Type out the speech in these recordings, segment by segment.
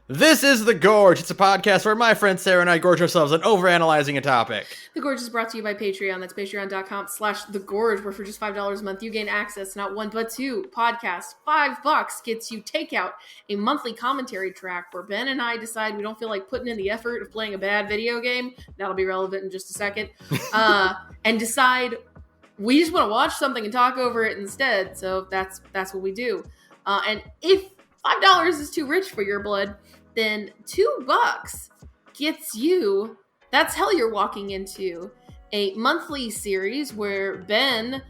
This is The Gorge. It's a podcast where my friend Sarah and I gorge ourselves on overanalyzing a topic. The Gorge is brought to you by Patreon. That's patreon.com/thegorge, where for just $5 a month, you gain access to not one, but two podcasts. $5 gets you Takeout, a monthly commentary track where Ben and I decide we don't feel like putting in the effort of playing a bad video game. That'll be relevant in just a second. And decide we just want to watch something and talk over it instead. So that's what we do. And if $5 is too rich for your blood, then $2 gets you, that's hell you're walking into, a monthly series where Ben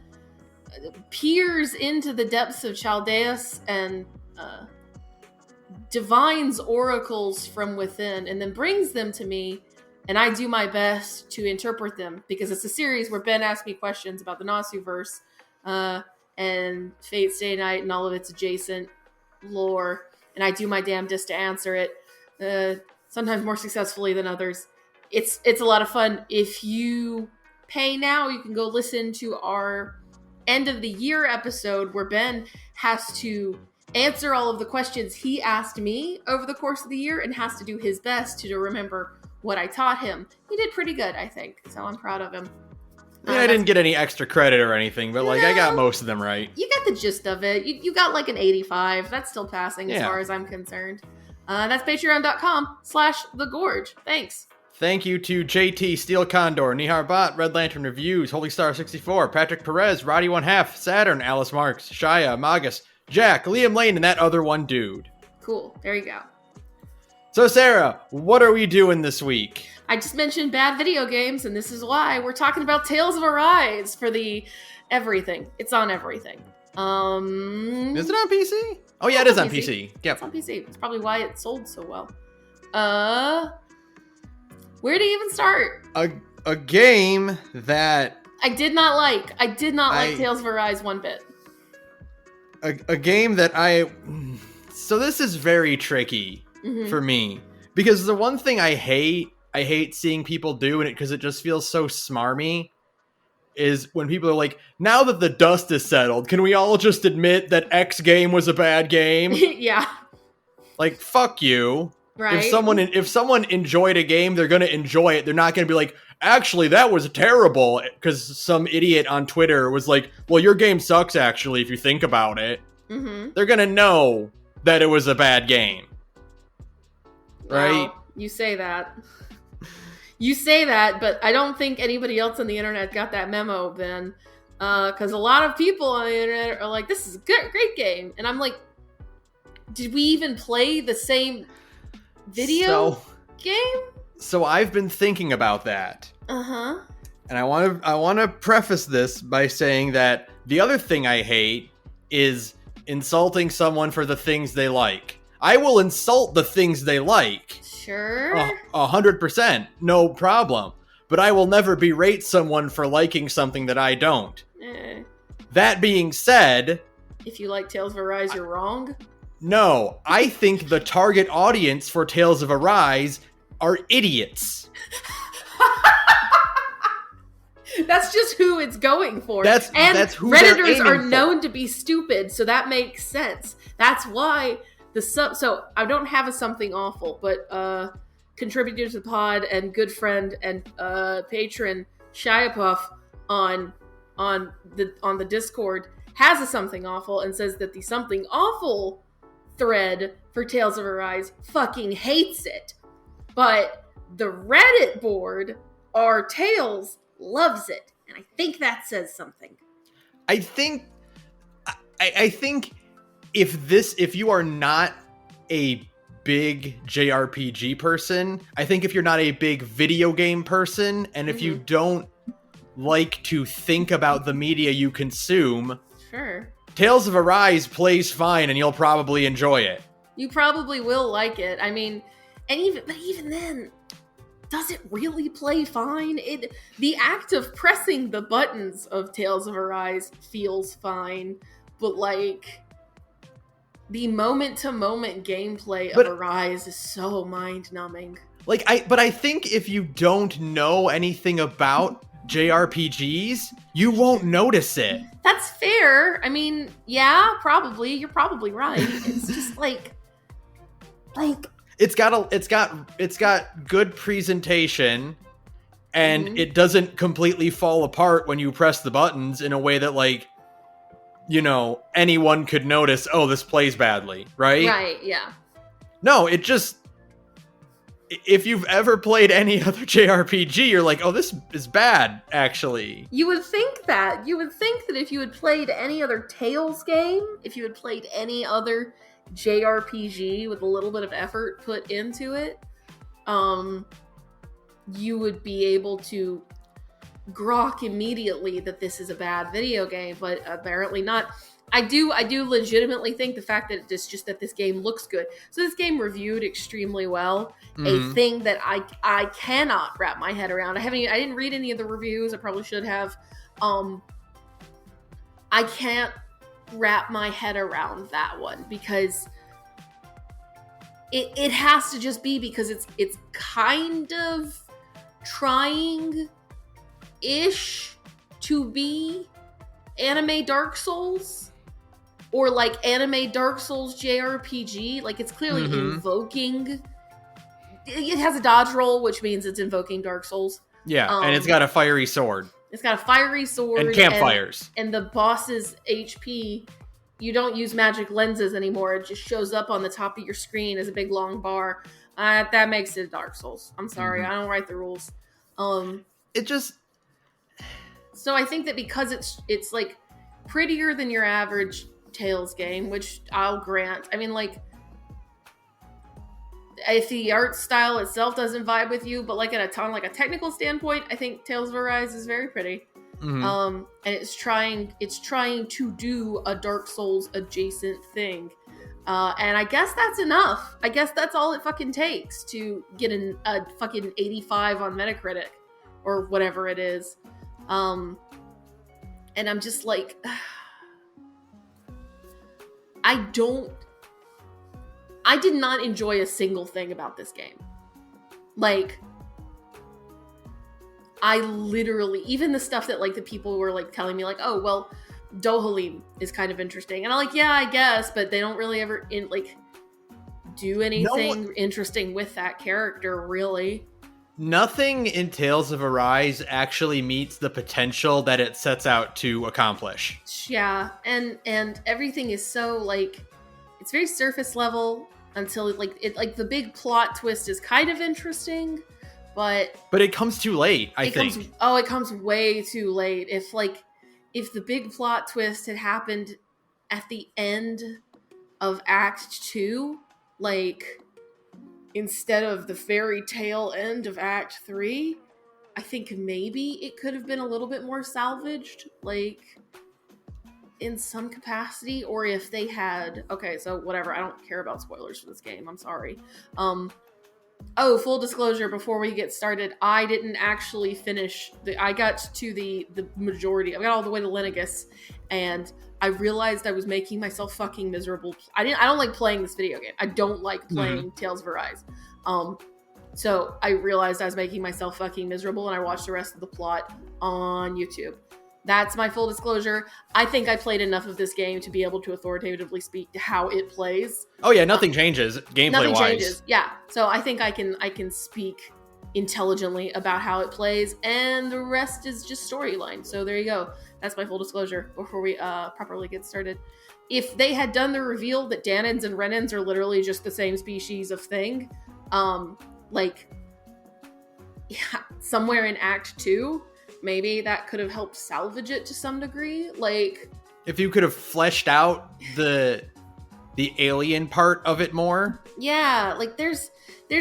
peers into the depths of Chaldeus and divines oracles from within and then brings them to me, and I do my best to interpret them, because it's a series where Ben asks me questions about the Nasuverse and Fate Stay Night and all of its adjacent lore, and I do my damnedest to answer it, sometimes more successfully than others. It's a lot of fun. If you pay now, you can go listen to our end of the year episode where Ben has to answer all of the questions he asked me over the course of the year and has to do his best to remember what I taught him. He did pretty good, I think, so I'm proud of him. Yeah, I didn't get any extra credit or anything, but I got most of them right. You got the gist of it. You got like an 85. That's still passing as far as I'm concerned. That's patreon.com/thegorge. Thanks. Thank you to JT, Steel Condor, Nihar Bot, Red Lantern Reviews, Holy Star 64, Patrick Perez, Roddy 1/2, Saturn, Alice Marks, Shia, Magus, Jack, Liam Lane, and that other one dude. Cool. There you go. So Sarah, what are we doing this week? I just mentioned bad video games, and this is why we're talking about Tales of Arise for the everything. It's on everything. Is it on PC? Oh yeah, it is on PC. Yep. It's on PC. It's probably why it sold so well. Where do you even start? A game that I did not like. I did not like Tales of Arise one bit. A game that so this is very tricky for me, because the one thing I hate seeing people do, and because it just feels so smarmy, is when people are like, now that the dust is settled, can we all just admit that X game was a bad game? Yeah. Like, fuck you. Right. If someone enjoyed a game, they're going to enjoy it. They're not going to be like, actually, that was terrible, because some idiot on Twitter was like, well, your game sucks, actually, if you think about it. Mm-hmm. They're going to know that it was a bad game. Right? Wow. You say that. You say that, but I don't think anybody else on the internet got that memo, Ben. Because a lot of people on the internet are like, this is a great game. And I'm like, did we even play the same video game? So I've been thinking about that. Uh-huh. And I want to preface this by saying that the other thing I hate is insulting someone for the things they like. I will insult the things they like. Sure. 100%. No problem. But I will never berate someone for liking something that I don't. That being said... If you like Tales of Arise, you're wrong? No. I think the target audience for Tales of Arise are idiots. That's just who it's going for. That's who Redditors are known to be stupid, so that makes sense. That's why... So I don't have a something awful, but contributor to the pod and good friend and patron Shiapuff on the Discord has a something awful and says that the something awful thread for Tales of Arise fucking hates it, but the Reddit board, our Tales, loves it, and I think that says something. I think if you are not a big JRPG person, I think if you're not a big video game person, and if you don't like to think about the media you consume, sure, Tales of Arise plays fine and you'll probably enjoy it. You probably will like it. I mean, and even then, does it really play fine? The act of pressing the buttons of Tales of Arise feels fine, but like... the moment-to-moment gameplay of Arise is so mind-numbing. But I think if you don't know anything about JRPGs, you won't notice it. That's fair. I mean, yeah, probably. You're probably right. It's just like it's got good presentation, and it doesn't completely fall apart when you press the buttons in a way that, like, you know, anyone could notice, oh, this plays badly, right? Right, yeah. No, it just, if you've ever played any other JRPG, you're like, oh, this is bad, actually. You would think that if you had played any other Tales game, if you had played any other JRPG with a little bit of effort put into it, you would be able to grok immediately that this is a bad video game, but apparently not. I do legitimately think the fact that it's just that this game looks good. So this game reviewed extremely well. A thing that I cannot wrap my head around. I didn't read any of the reviews. I probably should have. I can't wrap my head around that one because it has to just be because it's kind of trying-ish to be anime Dark Souls or like anime Dark Souls JRPG. Like, it's clearly invoking. It has a dodge roll, which means it's invoking Dark Souls. Yeah, and it's got a fiery sword. It's got a fiery sword. And campfires. And the boss's HP, you don't use magic lenses anymore. It just shows up on the top of your screen as a big long bar. That makes it Dark Souls. I'm sorry, I don't write the rules. It just... So I think that because it's like prettier than your average Tales game, which I'll grant. I mean, like, if the art style itself doesn't vibe with you, but like on a technical standpoint, I think Tales of Arise is very pretty. And it's trying to do a Dark Souls adjacent thing. And I guess that's enough. I guess that's all it fucking takes to get a fucking 85 on Metacritic or whatever it is. And I'm just like, I did not enjoy a single thing about this game. Like, I literally, even the stuff that like the people were like telling me like, oh, well, Dohalim is kind of interesting. And I'm like, yeah, I guess, but they don't really ever do anything interesting with that character, really. Nothing in Tales of Arise actually meets the potential that it sets out to accomplish. Yeah, and everything is so like, it's very surface level until the big plot twist is kind of interesting, but it comes too late. I think. It comes way too late. If the big plot twist had happened at the end of Act 2, like, instead of the fairy tale end of Act 3, I think maybe it could have been a little bit more salvaged, like, in some capacity. Or if they had... Okay, so whatever. I don't care about spoilers for this game. I'm sorry. Full disclosure, before we get started, I didn't actually finish... I got to the majority. I got all the way to Lenegus, and I realized I was making myself fucking miserable. I don't like playing this video game. I don't like playing Tales of Arise. So I realized I was making myself fucking miserable, and I watched the rest of the plot on YouTube. That's my full disclosure. I think I played enough of this game to be able to authoritatively speak to how it plays. Oh yeah, nothing changes gameplay-wise. Nothing changes, yeah. So I think I can speak intelligently about how it plays, and the rest is just storyline. So there you go. That's my full disclosure before we properly get started. If they had done the reveal that Danins and Renins are literally just the same species of thing, somewhere in Act 2, maybe that could have helped salvage it to some degree. Like, if you could have fleshed out the alien part of it more. Yeah, like there's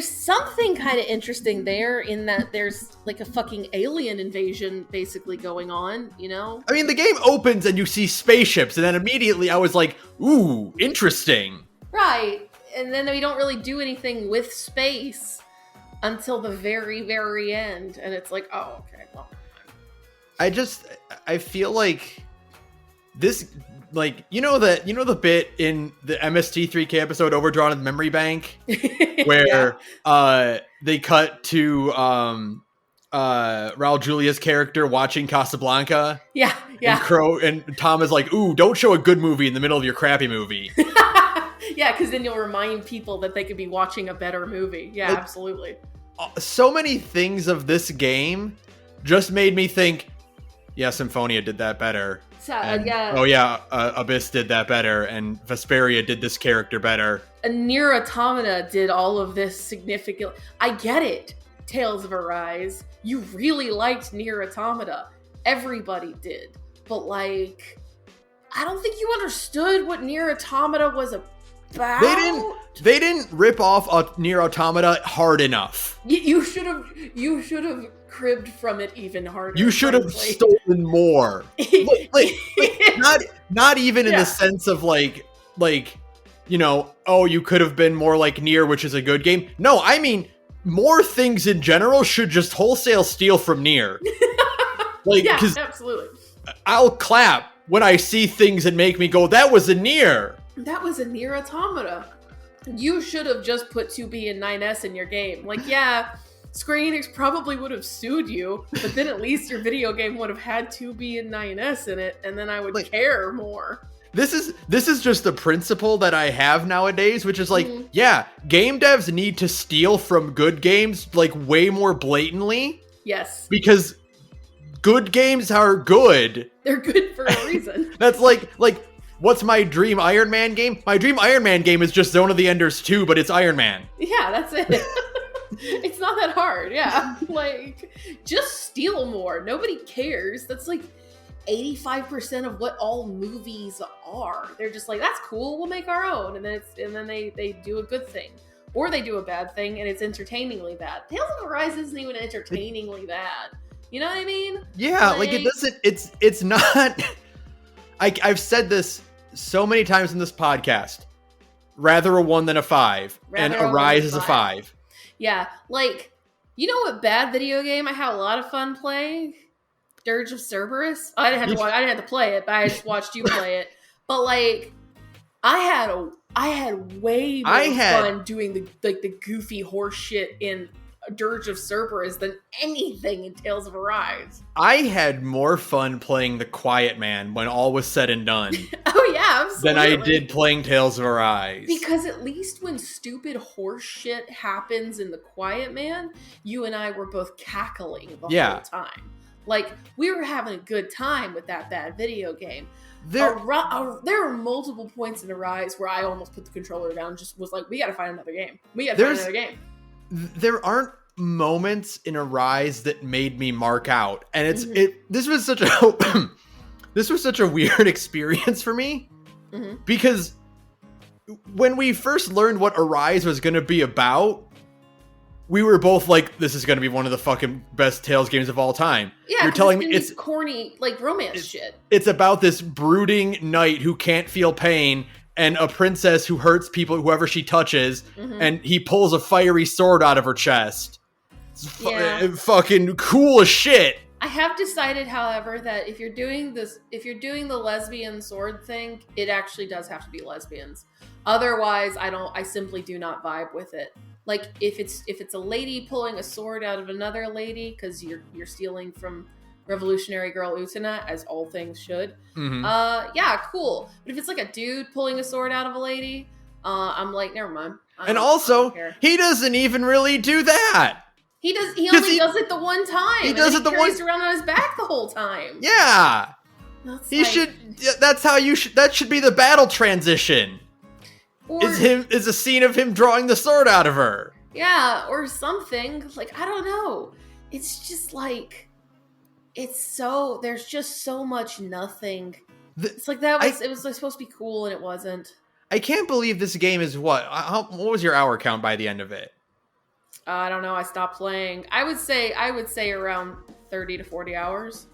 something kind of interesting there in that there's like a fucking alien invasion basically going on, you know? I mean, the game opens and you see spaceships, and then immediately I was like, ooh, interesting. Right. And then we don't really do anything with space until the very, very end. And it's like, oh, okay, well. I feel like this, like, you know the bit in the MST3K episode Overdrawn in the Memory Bank where they cut to Raul Julia's character watching Casablanca? Yeah. And Tom is like, ooh, don't show a good movie in the middle of your crappy movie. Yeah, because then you'll remind people that they could be watching a better movie. Yeah, absolutely. So many things of this game just made me think, yeah, Symphonia did that better. Yeah. Oh yeah, Abyss did that better, and Vesperia did this character better. And Nier Automata did all of this significantly. I get it, Tales of Arise. You really liked Nier Automata. Everybody did. But, like, I don't think you understood what Nier Automata was about. They didn't rip off Nier Automata hard enough. You should have cribbed from it even harder. You should have stolen more. Not even in the sense of like, you know, oh, you could have been more like Nier, which is a good game. No, I mean, more things in general should just wholesale steal from Nier. Like, yeah, absolutely. I'll clap when I see things and make me go, that was a Nier. That was a Nier Automata. You should have just put 2B and 9S in your game. Like, yeah, Square Enix probably would have sued you, but then at least your video game would have had 2B and 9S in it, and then I would care more. This is just the principle that I have nowadays, which is like, yeah, game devs need to steal from good games, like, way more blatantly. Yes. Because good games are good. They're good for a reason. That's like, what's my dream Iron Man game? My dream Iron Man game is just Zone of the Enders 2, but it's Iron Man. Yeah, that's it. It's not that hard, yeah. Like, just steal more. Nobody cares. That's like 85% of what all movies are. They're just like, that's cool, we'll make our own. And then they do a good thing. Or they do a bad thing and it's entertainingly bad. Tales of Arise isn't even entertainingly bad. You know what I mean? Yeah, like it doesn't, it's not, I've said this so many times in this podcast, rather a 1 than a 5, and Arise is a 5. Yeah, like, you know what bad video game I had a lot of fun playing? Dirge of Cerberus. I didn't have to play it, but I just watched you play it. But, like, I had way more fun doing the goofy horse shit in Dirge of Cerberus than anything in Tales of Arise. I had more fun playing The Quiet Man when all was said and done. Oh yeah, absolutely. Than I did playing Tales of Arise. Because at least when stupid horse shit happens in The Quiet Man, you and I were both cackling the whole time. Like, we were having a good time with that bad video game. There are multiple points in Arise where I almost put the controller down and just was like, we gotta find another game. There aren't moments in Arise that made me mark out, and this was such a weird experience for me, because when we first learned what Arise was going to be about, we were both like, this is going to be one of the fucking best Tales games of all time. Yeah, you're telling me it's corny, like, romance shit. It's about this brooding knight who can't feel pain and a princess who hurts people, whoever she touches, and he pulls a fiery sword out of her chest. It's fucking cool as shit. I have decided, however, that if you're doing the lesbian sword thing, it actually does have to be lesbians. Otherwise, I simply do not vibe with it. Like, if it's a lady pulling a sword out of another lady because you're stealing from Revolutionary Girl Utena, as all things should. Yeah, cool. But if it's like a dude pulling a sword out of a lady, I'm like, never mind. And also, he doesn't even really do that. He only does it the one time. He does it carries around on his back the whole time. Yeah. That should be the battle transition. Is a scene of him drawing the sword out of her. Yeah, or something. Like, I don't know. It's just like, there's just so much nothing. It's like it was supposed to be cool and it wasn't. I can't believe this game is what was your hour count by the end of it? I don't know. I stopped playing. I would say around 30 to 40 hours.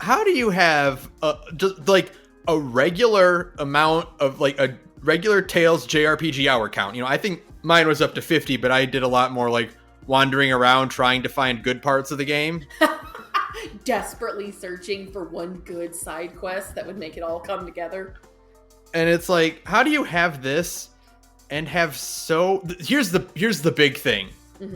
How do you have just like a regular amount of like a regular Tales JRPG hour count? You know, I think mine was up to 50, but I did a lot more like wandering around trying to find good parts of the game. Desperately searching for one good side quest that would make it all come together. And it's like, how do you have this and have here's the big thing.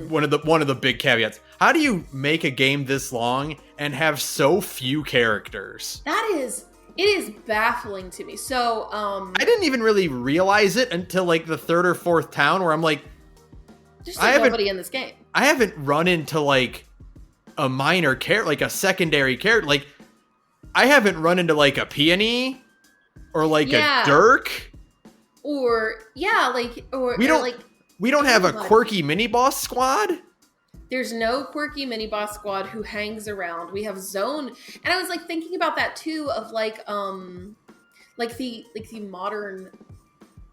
One of the big caveats. How do you make a game this long and have so few characters? That is It is baffling to me. So, I didn't even really realize it until like the third or fourth town where I'm like, there's like nobody in this game. I haven't run into like a minor character, like a secondary character. Like, I haven't run into like a Peony or like a Dirk. Or we don't have a quirky mini boss squad. There's no quirky mini boss squad who hangs around. We have Zone, and I was like thinking about that too, of like the modern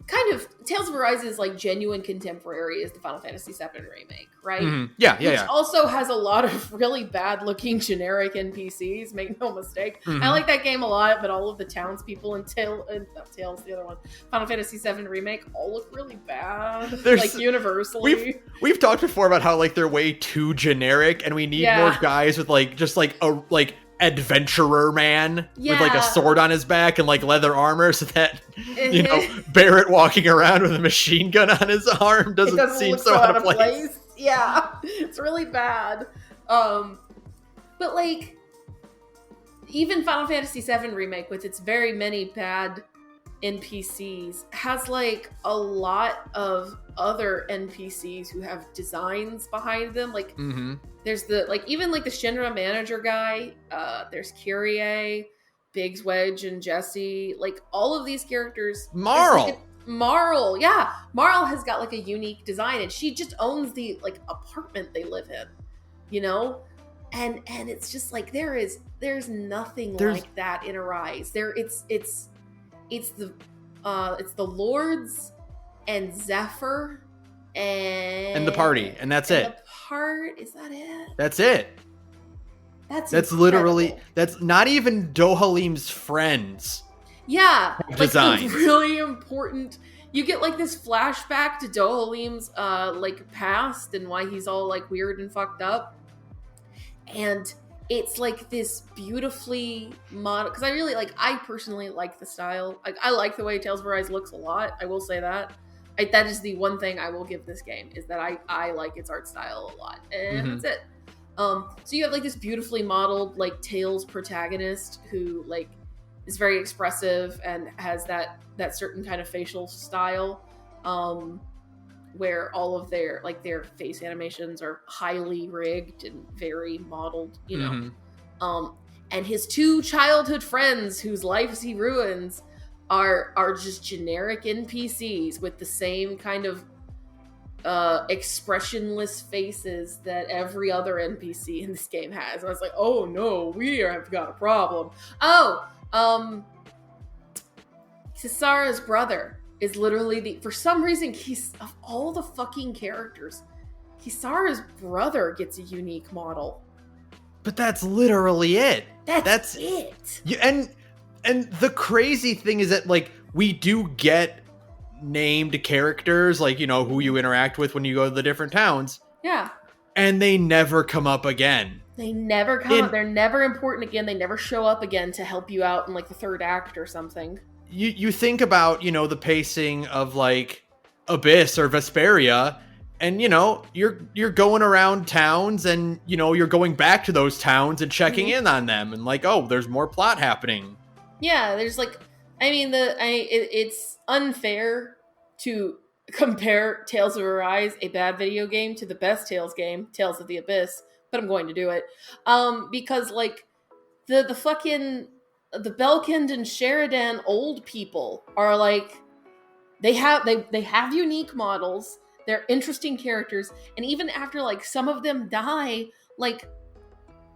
kind of Tales of Arise's like genuine contemporary is the Final Fantasy VII remake, right? Mm-hmm. Yeah. Which also has a lot of really bad looking generic NPCs. Make no mistake. Mm-hmm. I like that game a lot, but all of the townspeople in the other one, Final Fantasy VII remake, all look really bad. Like universally. We've talked before about how like they're way too generic, and we need more guys with like just like a like adventurer man with like a sword on his back and like leather armor, so that you know Barrett walking around with a machine gun on his arm doesn't seem so out of place. Yeah, it's really bad. But like even Final Fantasy VII remake with its very many bad NPCs has like a lot of other NPCs who have designs behind them. Like there's the like even like the Shinra manager guy. There's Kyrie, Biggs, Wedge, and Jesse. Like all of these characters. Marl, yeah, Marl has got like a unique design, and she just owns the like apartment they live in. You know, and it's just like there's nothing like that in Arise. It's the Lords and Zephyr and the party, and that's it. Is that it? That's it. That's literally that's not even Dohalim's friends. Yeah, designs. Like really important. You get like this flashback to Dohalim's like past and why he's all like weird and fucked up, and it's like this beautifully model, because I personally like the style. Like I like the way Tales of Arise looks a lot. I will say that. That is the one thing I will give this game, is that I like its art style a lot, and that's it. So you have like this beautifully modeled like Tales protagonist who like is very expressive and has that certain kind of facial style, where all of their face animations are highly rigged and very modeled, you know. And his two childhood friends whose lives he ruins are just generic NPCs with the same kind of expressionless faces that every other NPC in this game has. And I was like, oh no, we have got a problem. Sara's brother is literally for some reason, of all the fucking characters, Kisara's brother gets a unique model. But that's literally it. That's it. And the crazy thing is that like we do get named characters, like, you know, who you interact with when you go to the different towns. Yeah. And they never come up again. They never come up. They're never important again. They never show up again to help you out in like the third act or something. You think about, you know, the pacing of like Abyss or Vesperia, and, you know, you're going around towns and, you know, you're going back to those towns and checking in on them and like, oh, there's more plot happening. Yeah, there's like, I mean, it's unfair to compare Tales of Arise, a bad video game, to the best Tales game, Tales of the Abyss, but I'm going to do it. Because like the Belkind and Sheridan old people are like, they have unique models, they're interesting characters, and even after like some of them die, like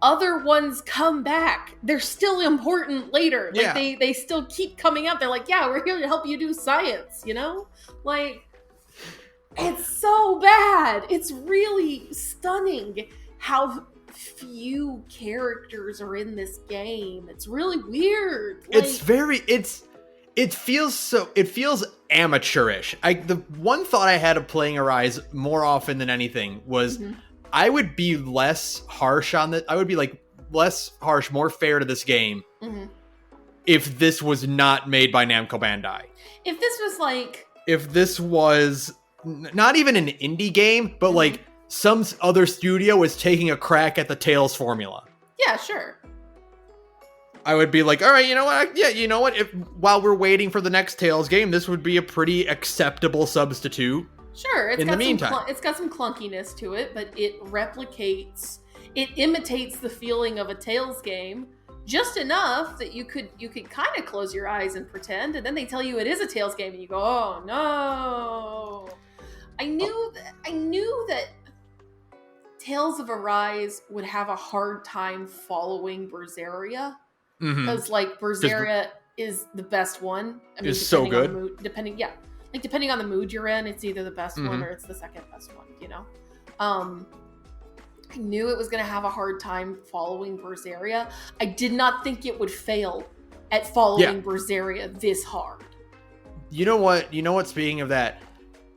other ones come back. They're still important later. Like they still keep coming up. They're like, yeah, we're here to help you do science, you know? Like, it's so bad. It's really stunning how few characters are in this game. It's really weird. Like, it feels amateurish. The one thought I had of playing Arise more often than anything was I would be less harsh on I would be like less harsh, more fair to this game if this was not made by Namco Bandai. If this was not even an indie game, but like some other studio was taking a crack at the Tales formula. Yeah, sure. I would be like, all right, you know what? Yeah, you know what? While we're waiting for the next Tales game, this would be a pretty acceptable substitute. Sure, in the meantime, it's got some clunkiness to it, but it imitates the feeling of a Tales game just enough that you could kind of close your eyes and pretend, and then they tell you it is a Tales game, and you go, oh no! I knew that Tales of Arise would have a hard time following Berseria, because like Berseria is the best one. I mean, is so good. Depending on the mood you're in, it's either the best one or it's the second best one. You know, I knew it was going to have a hard time following Berseria. I did not think it would fail at following Berseria this hard. You know what? Speaking of that,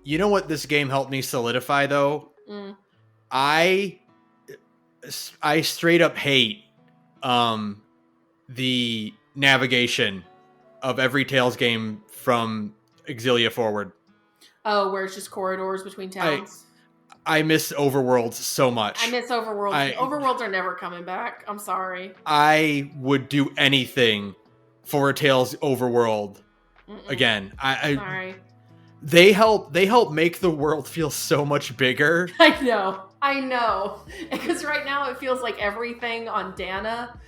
you know what this game helped me solidify though? I straight up hate the navigation of every Tales game from Exilia forward. Oh, where it's just corridors between towns. I miss Overworlds so much. I miss Overworlds. Overworlds are never coming back. I'm sorry. I would do anything for a Tales Overworld again. Sorry. They help make the world feel so much bigger. I know. Because right now it feels like everything on Dana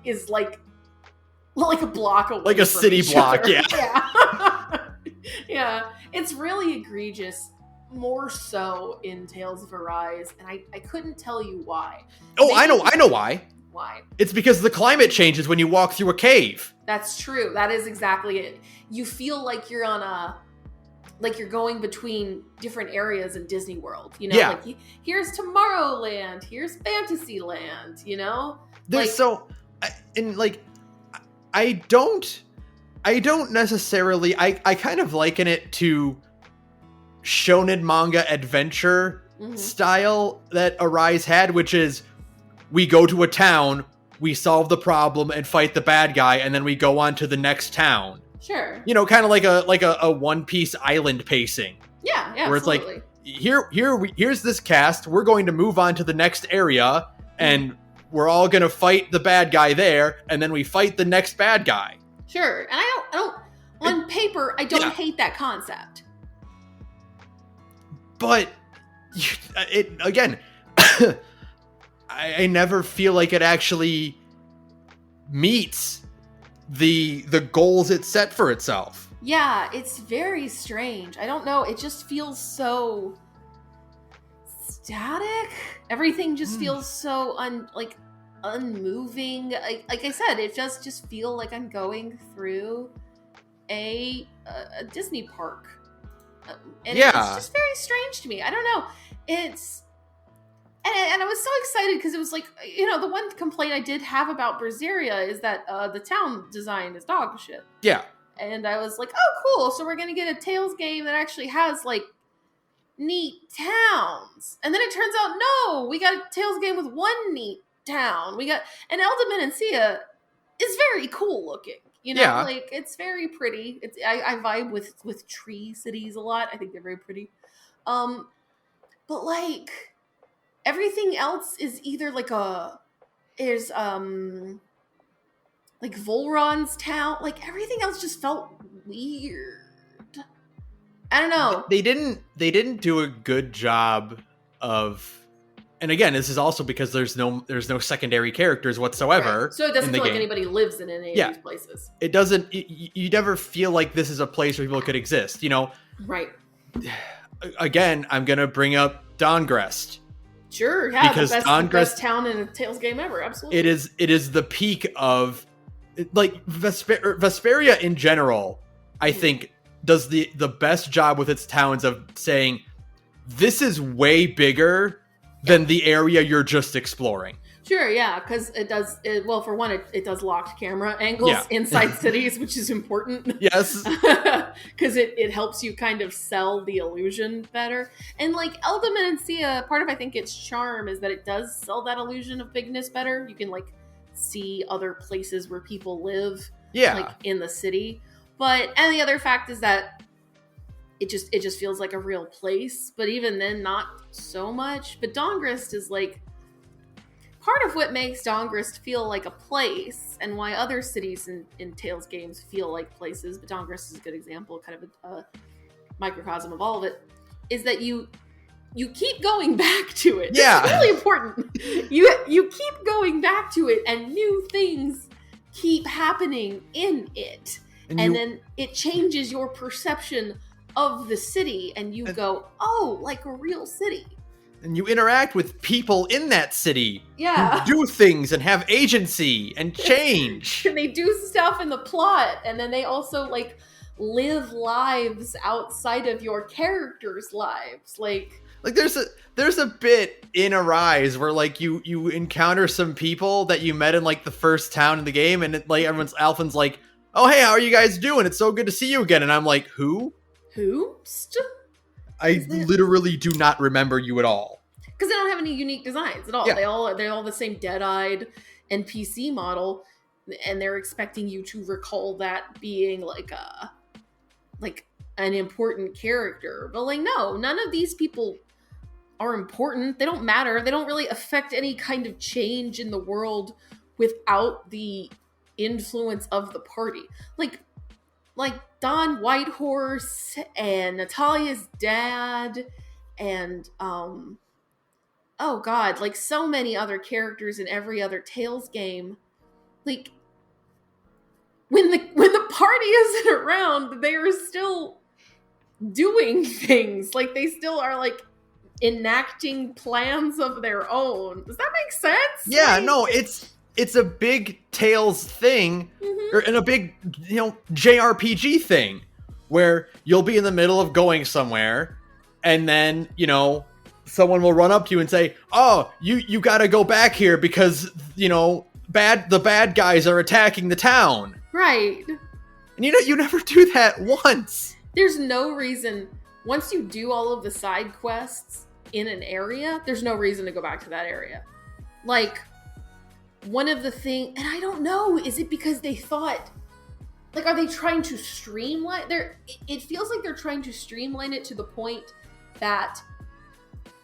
is like a block away. Like a city block, yeah. Yeah. It's really egregious, more so in Tales of Arise, and I couldn't tell you why. Oh, I know why. Why? It's because the climate changes when you walk through a cave. That's true. That is exactly it. You feel like you're you're going between different areas in Disney World, you know? Yeah. Like, here's Tomorrowland, here's Fantasyland, you know? I don't necessarily, I kind of liken it to shonen manga adventure style that Arise had, which is we go to a town, we solve the problem and fight the bad guy, and then we go on to the next town. Sure. You know, kind of like a One Piece island pacing. Yeah, where absolutely. It's like, here's this cast, we're going to move on to the next area, and we're all going to fight the bad guy there, and then we fight the next bad guy. Sure. And I don't on paper, I don't hate that concept. But it again, I never feel like it actually meets the goals it set for itself. Yeah, it's very strange. I don't know. It just feels so static. Everything just feels so unmoving. Like I said, it does just feel like I'm going through a Disney park. And it's just very strange to me. I don't know. And I was so excited because it was like, you know, the one complaint I did have about Berseria is that the town design is dog shit. Yeah. And I was like, oh, cool. So we're going to get a Tales game that actually has, like, neat towns. And then it turns out, no, we got a Tales game with one neat town. And Eldom and Sia is very cool looking. You know, like, it's very pretty. I vibe with tree cities a lot. I think they're very pretty. But, like, everything else is either like like Volron's town. Like, everything else just felt weird. I don't know. They didn't do a good job of, and again, this is also because there's no secondary characters whatsoever. Right. So it doesn't feel like game. Anybody lives in any of these places. It doesn't. You never feel like this is a place where people could exist. You know. Right. Again, I'm gonna bring up Dongrest. Sure, yeah, because the best town in a Tales game ever. Absolutely. It is the peak of, like, Vesperia in general, I think, does the best job with its towns of saying, this is way bigger than the area you're just exploring. Sure, yeah, because well, for one, it does locked camera angles inside cities, which is important. Yes. Because it helps you kind of sell the illusion better. And, like, Eldom and Sia, part of, I think, its charm is that it does sell that illusion of bigness better. You can, like, see other places where people live, like, in the city. And the other fact is that it just feels like a real place. But even then, not so much. But Dongrest is, like, part of what makes Dawngrist feel like a place, and why other cities in Tales games feel like places, but Dawngrist is a good example, kind of a microcosm of all of it, is that you keep going back to it. Yeah. It's really important. You keep going back to it, and new things keep happening in it. And then it changes your perception of the city, and you go, oh, like a real city. And you interact with people in that city Yeah. who do things and have agency and change. And they do stuff in the plot, and then they also, like, live lives outside of your characters' lives. Like there's a bit in Arise where, like, you encounter some people that you met in, like, the first town in the game, and it, like, Alphen's like, oh, hey, how are you guys doing? It's so good to see you again. And I'm like, who? I literally do not remember you at all. Because they don't have any unique designs at all. Yeah. They're all the same dead-eyed NPC model, and they're expecting you to recall that being like an important character. But, like, no, none of these people are important. They don't matter. They don't really affect any kind of change in the world without the influence of the party. Like Don Whitehorse and Natalia's dad and oh god, like so many other characters in every other Tales game. Like when the party isn't around, they are still doing things. Like they still are, like, enacting plans of their own. Does that make sense? Yeah, like, no, it's a big Tales thing, and a big, JRPG thing, where you'll be in the middle of going somewhere, and then, someone will run up to you and say, oh, you gotta go back here because, the bad guys are attacking the town. Right. And you never do that once. There's no reason, once you do all of the side quests in an area, there's no reason to go back to that area. Like, one of the things, and I don't know, is it because they thought, like, are they trying to streamline? It feels like they're trying to streamline it to the point that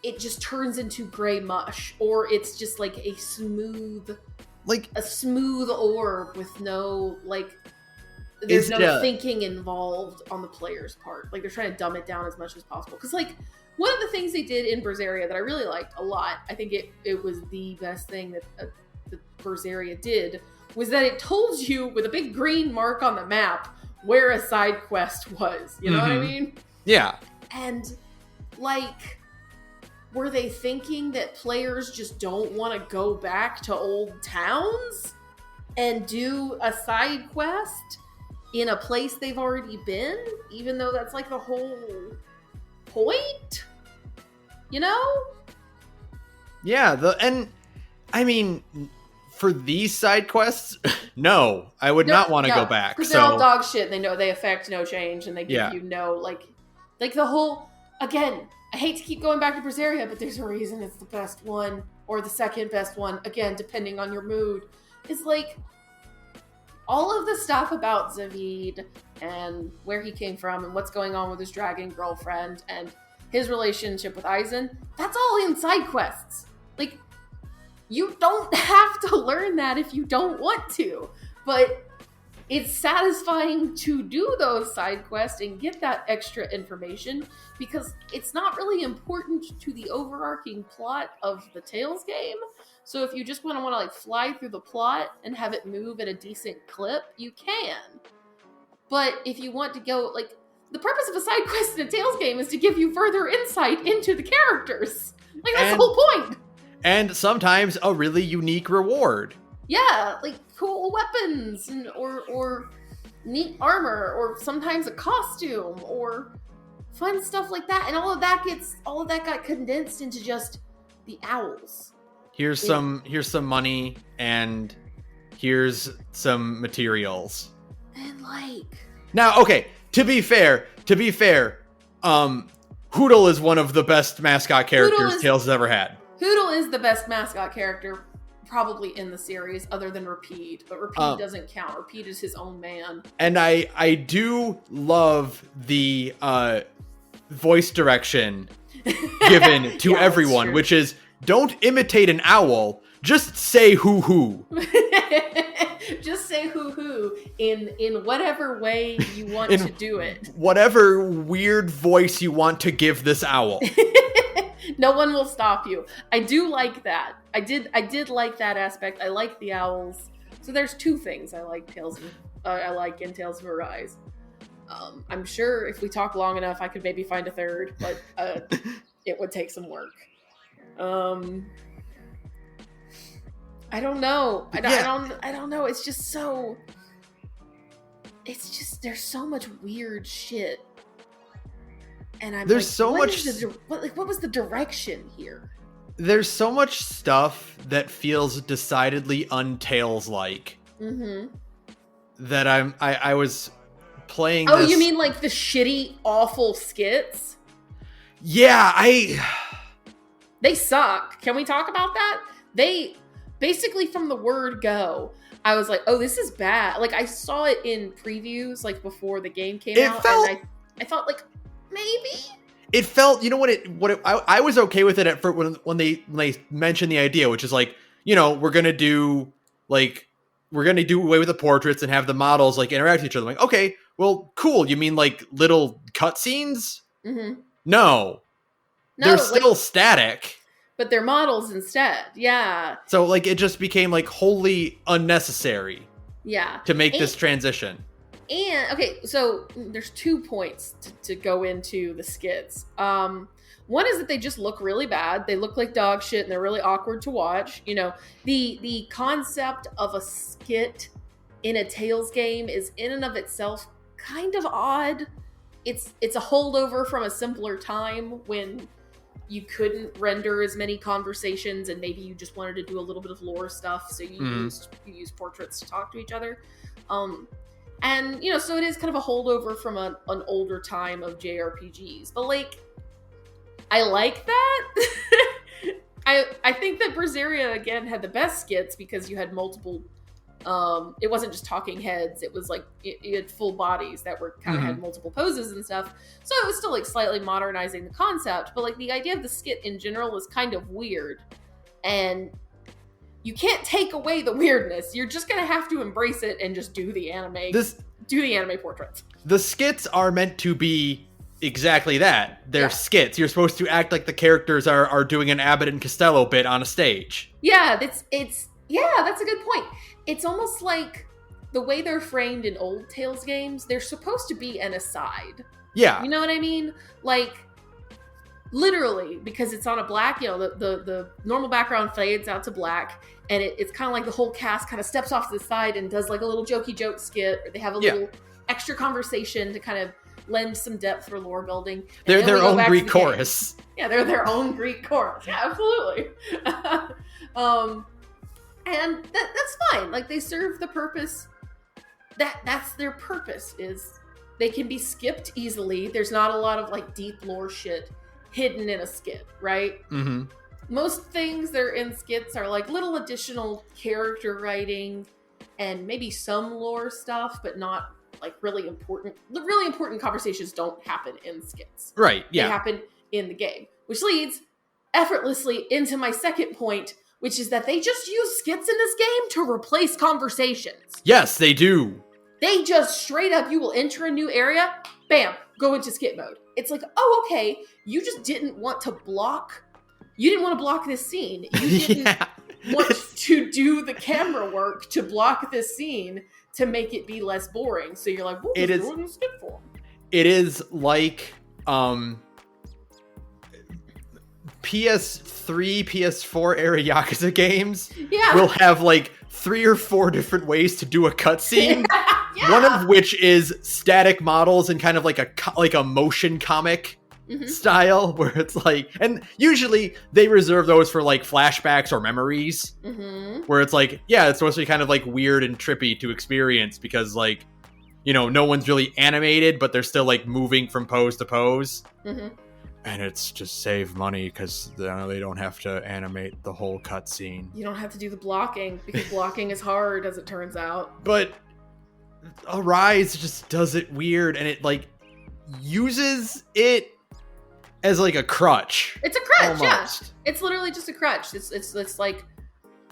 it just turns into gray mush, or it's just like a smooth orb with no, like, there's no thinking involved on the player's part. Like, they're trying to dumb it down as much as possible. Because, like, one of the things they did in Berseria that I really liked a lot, I think it was the best thing that Berseria did, was that it told you with a big green mark on the map where a side quest was. You know what I mean? Yeah. And, like, were they thinking that players just don't want to go back to old towns and do a side quest in a place they've already been, even though that's, like, the whole point? Yeah, for these side quests, no, I would not want to go back. Because they're all dog shit. They know they affect no change, and they give you no, like the whole, again, I hate to keep going back to Berseria, but there's a reason it's the best one, or the second best one, again, depending on your mood. It's like, all of the stuff about Zavid, and where he came from, and what's going on with his dragon girlfriend, and his relationship with Aizen, that's all in side quests. Like, you don't have to learn that if you don't want to, but it's satisfying to do those side quests and get that extra information, because it's not really important to the overarching plot of the Tales game. So if you just want to like fly through the plot and have it move at a decent clip, you can. But if you want to go, like, the purpose of a side quest in a Tales game is to give you further insight into the characters. Like, that's the whole point. And sometimes a really unique reward. Yeah, like cool weapons, or neat armor, or sometimes a costume, or fun stuff like that. And all of that got condensed into just the owls. Here's some money, and here's some materials. And like, now, okay, to be fair, Hootle is one of the best mascot characters Tales has ever had. Hootle is the best mascot character probably in the series, other than Rapide. But Rapide doesn't count. Rapide is his own man. And I do love the voice direction given to everyone, which is, don't imitate an owl, Just say hoo-hoo. Just say hoo-hoo in whatever way you want to do it. Whatever weird voice you want to give this owl. No one will stop you. I do like that. I did like that aspect. I like the owls. So there's two things I like in Tales of Arise. I'm sure if we talk long enough, I could maybe find a third, but it would take some work. I don't know. I don't know. It's just there's so much weird shit. And there's so much. What was the direction here? There's so much stuff that feels decidedly un-Tales-like. Mm-hmm. That I was playing. Oh, you mean like the shitty, awful skits? Yeah, They suck. Can we talk about that? They basically, from the word go, I was like, oh, this is bad. Like, I saw it in previews, like, before the game came out, and I thought, like, maybe? It felt, you know I was okay with it at first when they mentioned the idea, which is like, we're going to do away with the portraits and have the models, like, interact with each other. I'm like, okay, well, cool. You mean, like, little cutscenes? Mm-hmm. No, they're still static. But they're models instead, yeah. So, like, it just became, like, wholly unnecessary. Yeah. To make this transition. And, okay, so there's 2 points to go into the skits. One is that they just look really bad. They look like dog shit, and they're really awkward to watch. The concept of a skit in a Tales game is in and of itself kind of odd. It's a holdover from a simpler time when you couldn't render as many conversations, and maybe you just wanted to do a little bit of lore stuff, so you used portraits to talk to each other. And, so it is kind of a holdover from an older time of JRPGs. But, like, I like that. I think that Berseria, again, had the best skits because you had multiple... it wasn't just talking heads. It was, like, you had full bodies that were kind of had multiple poses and stuff. So it was still, like, slightly modernizing the concept. But, like, the idea of the skit in general is kind of weird. And... you can't take away the weirdness. You're just gonna have to embrace it and just do the anime. Do the anime portraits. The skits are meant to be exactly that. They're skits. You're supposed to act like the characters are doing an Abbott and Costello bit on a stage. Yeah, that's a good point. It's almost like the way they're framed in old Tales games. They're supposed to be an aside. Yeah, you know what I mean? Like. Literally, because it's on a black, the normal background fades out to black, and it's kind of like the whole cast kind of steps off to the side and does like a little jokey joke skit, or they have a little extra conversation to kind of lend some depth for lore building. They're their own Greek chorus. Yeah, they're their own Greek chorus. Yeah, absolutely. And that's fine. Like, they serve the purpose. That's their purpose, is they can be skipped easily. There's not a lot of, like, deep lore shit hidden in a skit, right? Mm-hmm. Most things that are in skits are like little additional character writing and maybe some lore stuff, but not like really important. The really important conversations don't happen in skits. Right, yeah. They happen in the game, which leads effortlessly into my second point, which is that they just use skits in this game to replace conversations. Yes, they do. They just straight up, you will enter a new area, bam, go into skit mode. It's like, oh, okay, you just didn't want to block. You didn't want to block this scene. You didn't want to do the camera work to block this scene to make it be less boring. So you're like, what was doing skit for? It is like PS3, PS4 era Yakuza games will have like 3 or 4 different ways to do a cutscene. Yeah. One of which is static models and kind of like a motion comic style, where it's like, and usually they reserve those for like flashbacks or memories, where it's like, yeah, it's supposed to be kind of like weird and trippy to experience because, like, no one's really animated, but they're still like moving from pose to pose. And it's just save money because they don't have to animate the whole cutscene. You don't have to do the blocking because blocking is hard, as it turns out. But Arise just does it weird, and it like uses it as like a crutch. It's a crutch, almost. Yeah. It's literally just a crutch. It's like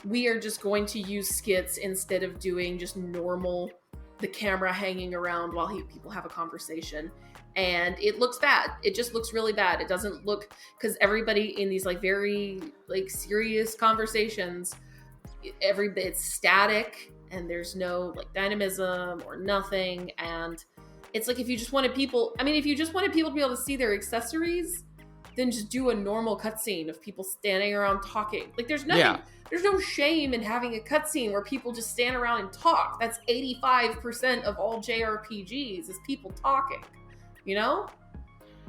we are just going to use skits instead of doing just normal, the camera hanging around while people have a conversation. And it looks bad. It just looks really bad. It doesn't look, because everybody in these like very like serious conversations, it's static and there's no like dynamism or nothing. And it's like, if you just wanted people to be able to see their accessories, then just do a normal cutscene of people standing around talking. Like there's nothing, there's no shame in having a cutscene where people just stand around and talk. That's 85% of all JRPGs is people talking. You know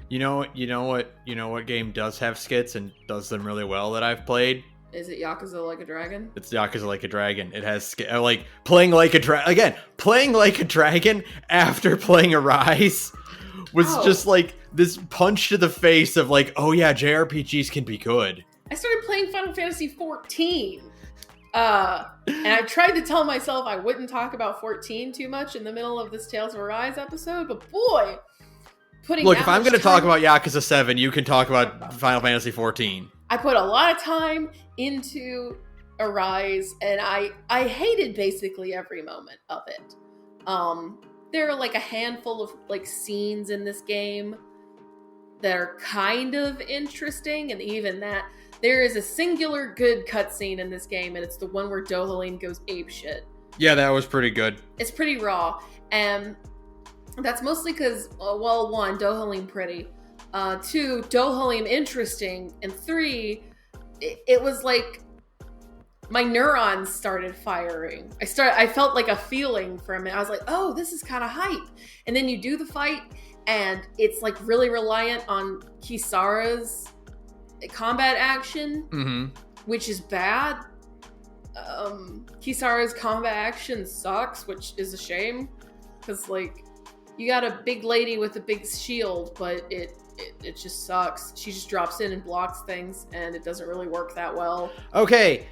what game does have skits and does them really well that I've played? Is it Yakuza Like a Dragon? It's Yakuza Like a Dragon. It has like playing like a dragon after playing Arise was just like this punch to the face of like, oh yeah, JRPGs can be good. I started playing Final Fantasy 14. And I tried to tell myself I wouldn't talk about 14 too much in the middle of this Tales of Arise episode, but boy, if I'm going to talk about Yakuza 7, you can talk about Final Fantasy 14. I put a lot of time into Arise, and I hated basically every moment of it. There are like a handful of like scenes in this game that are kind of interesting, and even that, there is a singular good cutscene in this game, and it's the one where Dohalim goes apeshit. Yeah, that was pretty good. It's pretty raw, and that's mostly because, well, 1, Dohalim pretty, 2, Dohalim interesting, and 3, it was like my neurons started firing. I felt like a feeling from it. I was like, oh, this is kind of hype. And then you do the fight, and it's like really reliant on Kisara's combat action, which is bad. Kisara's combat action sucks, which is a shame, because like you got a big lady with a big shield, but it just sucks. She just drops in and blocks things, and it doesn't really work that well. Okay,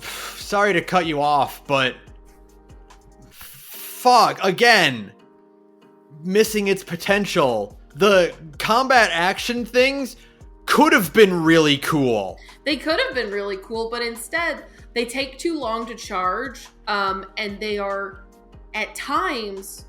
sorry to cut you off, but fuck, again, missing its potential. The combat action things could have been really cool. They could have been really cool, but instead they take too long to charge, and they are at times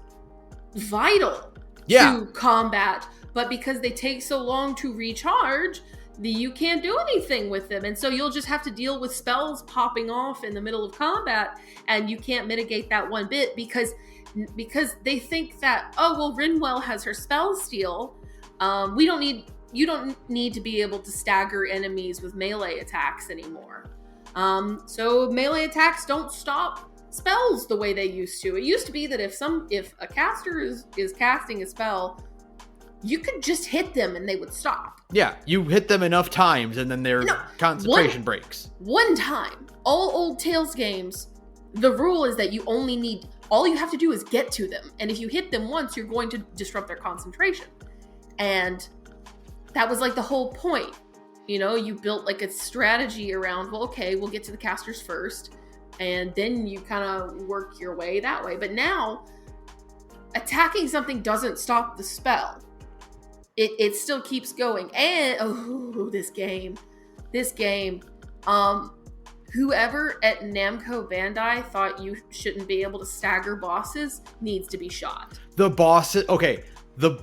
vital to combat, but because they take so long to recharge, you can't do anything with them, and so you'll just have to deal with spells popping off in the middle of combat, and you can't mitigate that one bit because they think that, oh well, Rinwell has her spell steal. You don't need to be able to stagger enemies with melee attacks anymore. So melee attacks don't stop spells the way they used to. It used to be that if a caster is casting a spell, you could just hit them and they would stop. Yeah, you hit them enough times and then their concentration breaks. One time. All old Tales games, the rule is that all you have to do is get to them. And if you hit them once, you're going to disrupt their concentration. And that was like the whole point. You know, you built like a strategy around, well, okay, we'll get to the casters first, and then you kind of work your way that way. But now, attacking something doesn't stop the spell. It still keeps going. And, this game. Whoever at Namco Bandai thought you shouldn't be able to stagger bosses needs to be shot. The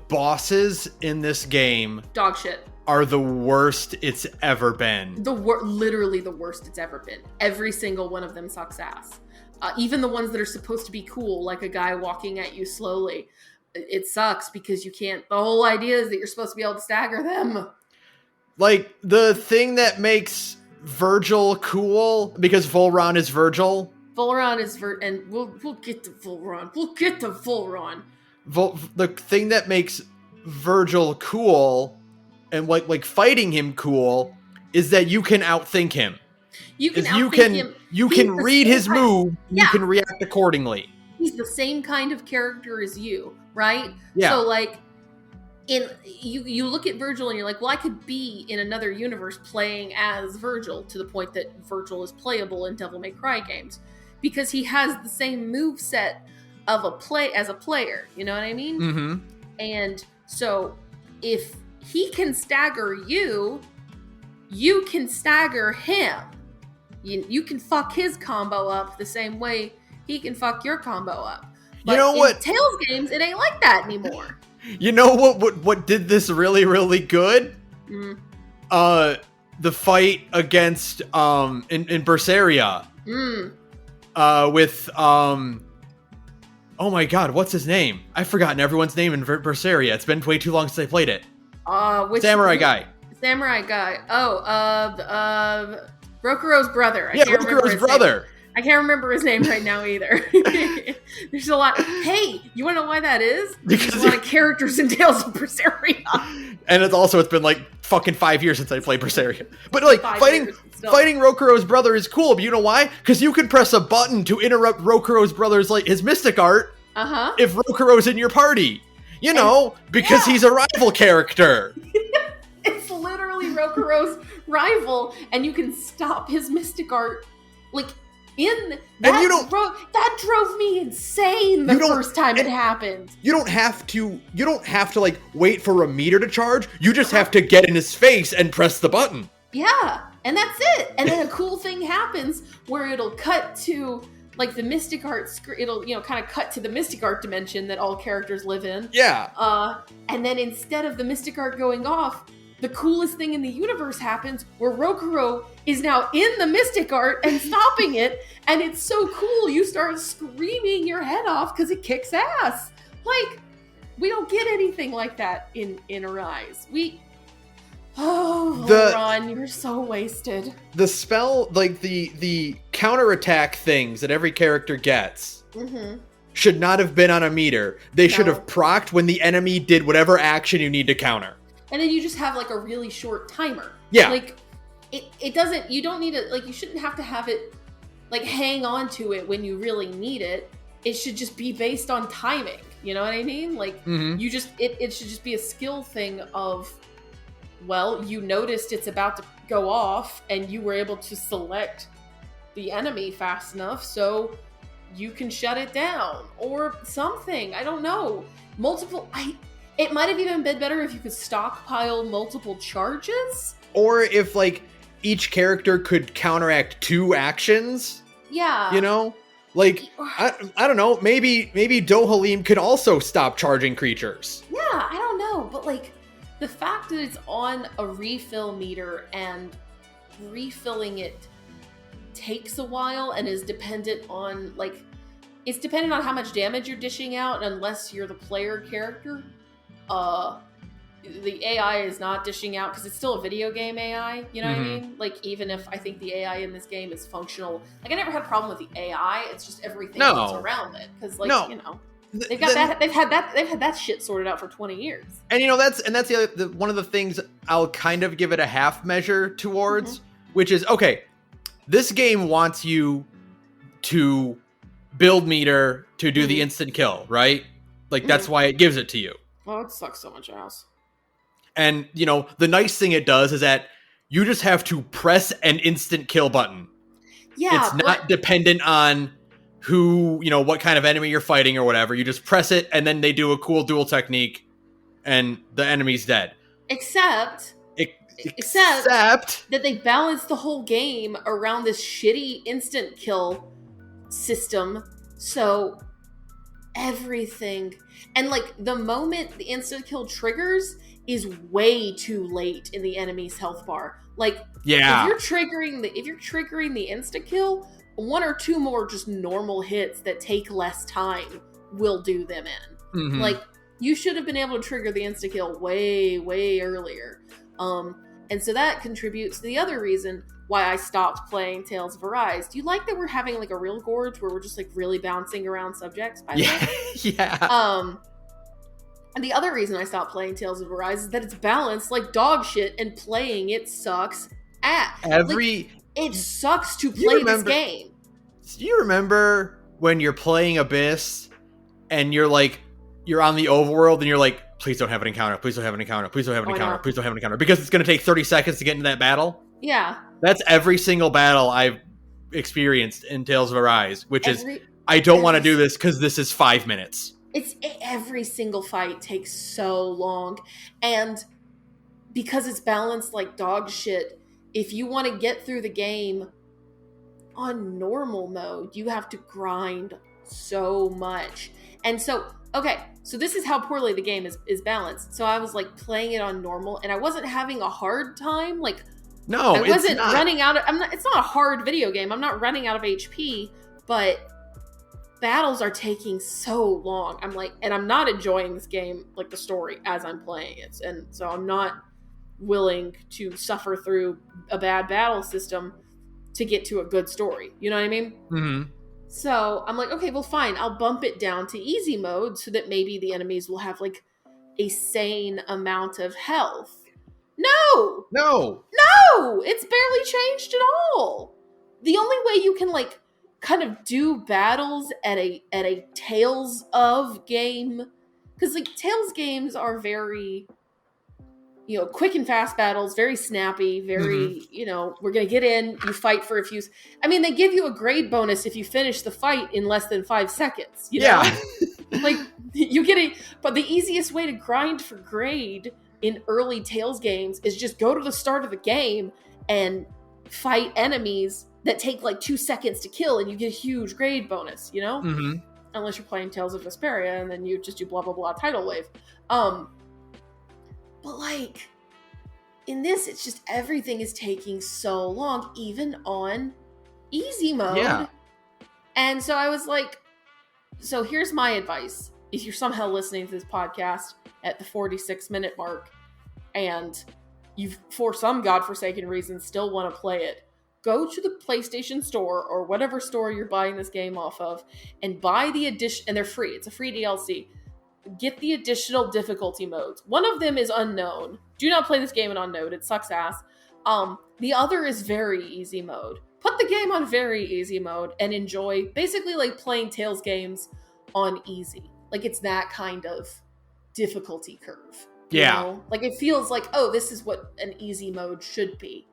bosses in this game, dog shit, are the worst it's ever been. Literally the worst it's ever been. Every single one of them sucks ass. Even the ones that are supposed to be cool, like a guy walking at you slowly. It sucks because you can't. The whole idea is that you're supposed to be able to stagger them. Like the thing that makes Virgil cool, because Volron is Virgil. Volron is and we'll get to Volron. The thing that makes Virgil cool and like fighting him cool is that you can outthink him. You can read his move. Yeah. You can react accordingly. He's the same kind of character as you, right? Yeah. So like, you look at Virgil and you're like, well, I could be in another universe playing as Virgil, to the point that Virgil is playable in Devil May Cry games because he has the same move set of as a player. You know what I mean? Mm-hmm. And so if he can stagger you, you can stagger him. you can fuck his combo up the same way he can fuck your combo up. But you know what? In Tales games, it ain't like that anymore. You know what did this really, really good? Mm. The fight against in Berseria. With oh my god, what's his name? I've forgotten everyone's name in Berseria. It's been way too long since I played it. Samurai guy. Samurai guy. Oh, Rokuro's brother. Rokuro's brother. I can't remember his name right now either. There's a lot. Hey, you want to know why that is? Because there's a lot of characters in Tales of Berseria. And it's been like fucking 5 years since I played Berseria. But like fighting Rokuro's brother is cool. But you know why? Because you can press a button to interrupt Rokuro's brother's like his mystic art. If Rokuro's in your party, because he's a rival character. It's literally Rokuro's rival, and you can stop his mystic art like. That drove me insane the first time it happened. You don't have to like wait for a meter to charge. You just have to get in his face and press the button. Yeah, and that's it. And then a cool thing happens where it'll cut to like the mystic art it'll kind of cut to the mystic art dimension that all characters live in. Yeah. And then instead of the mystic art going off, the coolest thing in the universe happens where Rokuro is now in the mystic art and stopping it, and it's so cool. You start screaming your head off because it kicks ass. Like, we don't get anything like that in Arise. Ron, you're so wasted. The spell, like the counterattack things that every character gets, should not have been on a meter. They should have procced when the enemy did whatever action you need to counter. And then you just have like a really short timer. Yeah. Like it doesn't, you don't need it, like you shouldn't have to have it like hang on to it when you really need it. It should just be based on timing. You know what I mean? Like you just, it should just be a skill thing of, well, you noticed it's about to go off and you were able to select the enemy fast enough so you can shut it down or something. I don't know. It might have even been better if you could stockpile multiple charges. Or if, like, each character could counteract 2 actions. Yeah. Like, I don't know, maybe Dohalim could also stop charging creatures. Yeah, I don't know. But, like, the fact that it's on a refill meter and refilling it takes a while and is dependent on, like, it's dependent on how much damage you're dishing out unless you're the player character. The AI is not dishing out because it's still a video game AI, you know what I mean? Like, even if I think the AI in this game is functional, like I never had a problem with the AI, it's just everything that's around it. Because they've had that shit sorted out for 20 years. And that's the one of the things I'll kind of give it a half measure towards, which is, okay, this game wants you to build meter to do the instant kill, right? Like that's why it gives it to you. Oh, it sucks so much ass. And, the nice thing it does is that you just have to press an instant kill button. Yeah. It's not dependent on who, what kind of enemy you're fighting or whatever. You just press it and then they do a cool duel technique and the enemy's dead. Except that they balance the whole game around this shitty instant kill system. So everything, and like the moment the instant kill triggers is way too late in the enemy's health bar. Like, if you're triggering the insta kill, 1 or 2 more just normal hits that take less time will do them in. Like, you should have been able to trigger the insta kill way, way earlier. And so that contributes to the other reason why I stopped playing Tales of Arise. Do you like that we're having like a real Gorge where we're just like really bouncing around subjects? By the way? Yeah. And the other reason I stopped playing Tales of Arise is that it's balanced like dog shit and playing it sucks it sucks to play this game. Do you remember when you're playing Abyss and you're on the overworld and you're like, please don't have an encounter, please don't have an encounter, please don't have an encounter, please don't have an encounter, because it's going to take 30 seconds to get into that battle? Yeah. That's every single battle I've experienced in Tales of Arise, which is, I don't want to do this because this is 5 minutes. Every single fight takes so long. And because it's balanced like dog shit, if you want to get through the game on normal mode, you have to grind so much. And so, okay, so this is how poorly the game is balanced. So I was like playing it on normal, and I wasn't having a hard time. Like, no, I wasn't it's not. running out of. It's not a hard video game. I'm not running out of HP, but battles are taking so long. I'm like, and I'm not enjoying this game, like the story, as I'm playing it, and so I'm not willing to suffer through a bad battle system to get to a good story. You know what I mean? Mm-hmm. So I'm like, okay, well, fine. I'll bump it down to easy mode so that maybe the enemies will have like a sane amount of health. No, it's barely changed at all. The only way you can like kind of do battles at a Tales of game, because like Tales games are very, you know, quick and fast battles, very snappy, very, you know, we're going to get in, you fight for a few. I mean, they give you a grade bonus if you finish the fight in less than 5 seconds, you know? Like, you get but the easiest way to grind for grade in early Tales games is just go to the start of the game and fight enemies that take like 2 seconds to kill, and you get a huge grade bonus, you know? Mm-hmm. Unless you're playing Tales of Vesperia, and then you just do blah, blah, blah tidal wave. But like, in this, it's just everything is taking so long, even on easy mode. Yeah. And so I was like, so here's my advice. If you're somehow listening to this podcast at the 46-minute mark, and you, for some godforsaken reason, still want to play it, go to the PlayStation Store or whatever store you're buying this game off of and buy the edition, and they're free. It's a free DLC. Get the additional difficulty modes. One of them is unknown. Do not play this game in unknown. It sucks ass. The other is very easy mode. Put the game on very easy mode and enjoy basically like playing Tales games on easy. Like it's that kind of difficulty curve. You know? Like it feels like, oh, this is what an easy mode should be.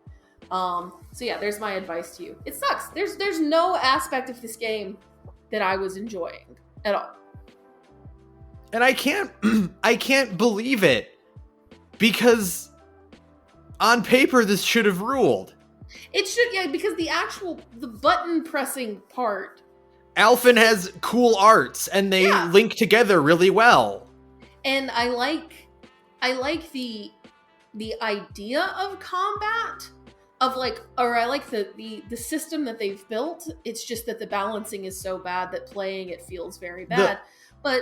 So yeah, there's my advice to you. It sucks. There's no aspect of this game that I was enjoying at all. And I can't believe it, because on paper this should have ruled. It should, yeah, because the button pressing part. Alphen has cool arts, and they link together really well. And I like the idea of combat, of like, or I like the system that they've built. It's just that the balancing is so bad that playing it feels very bad. But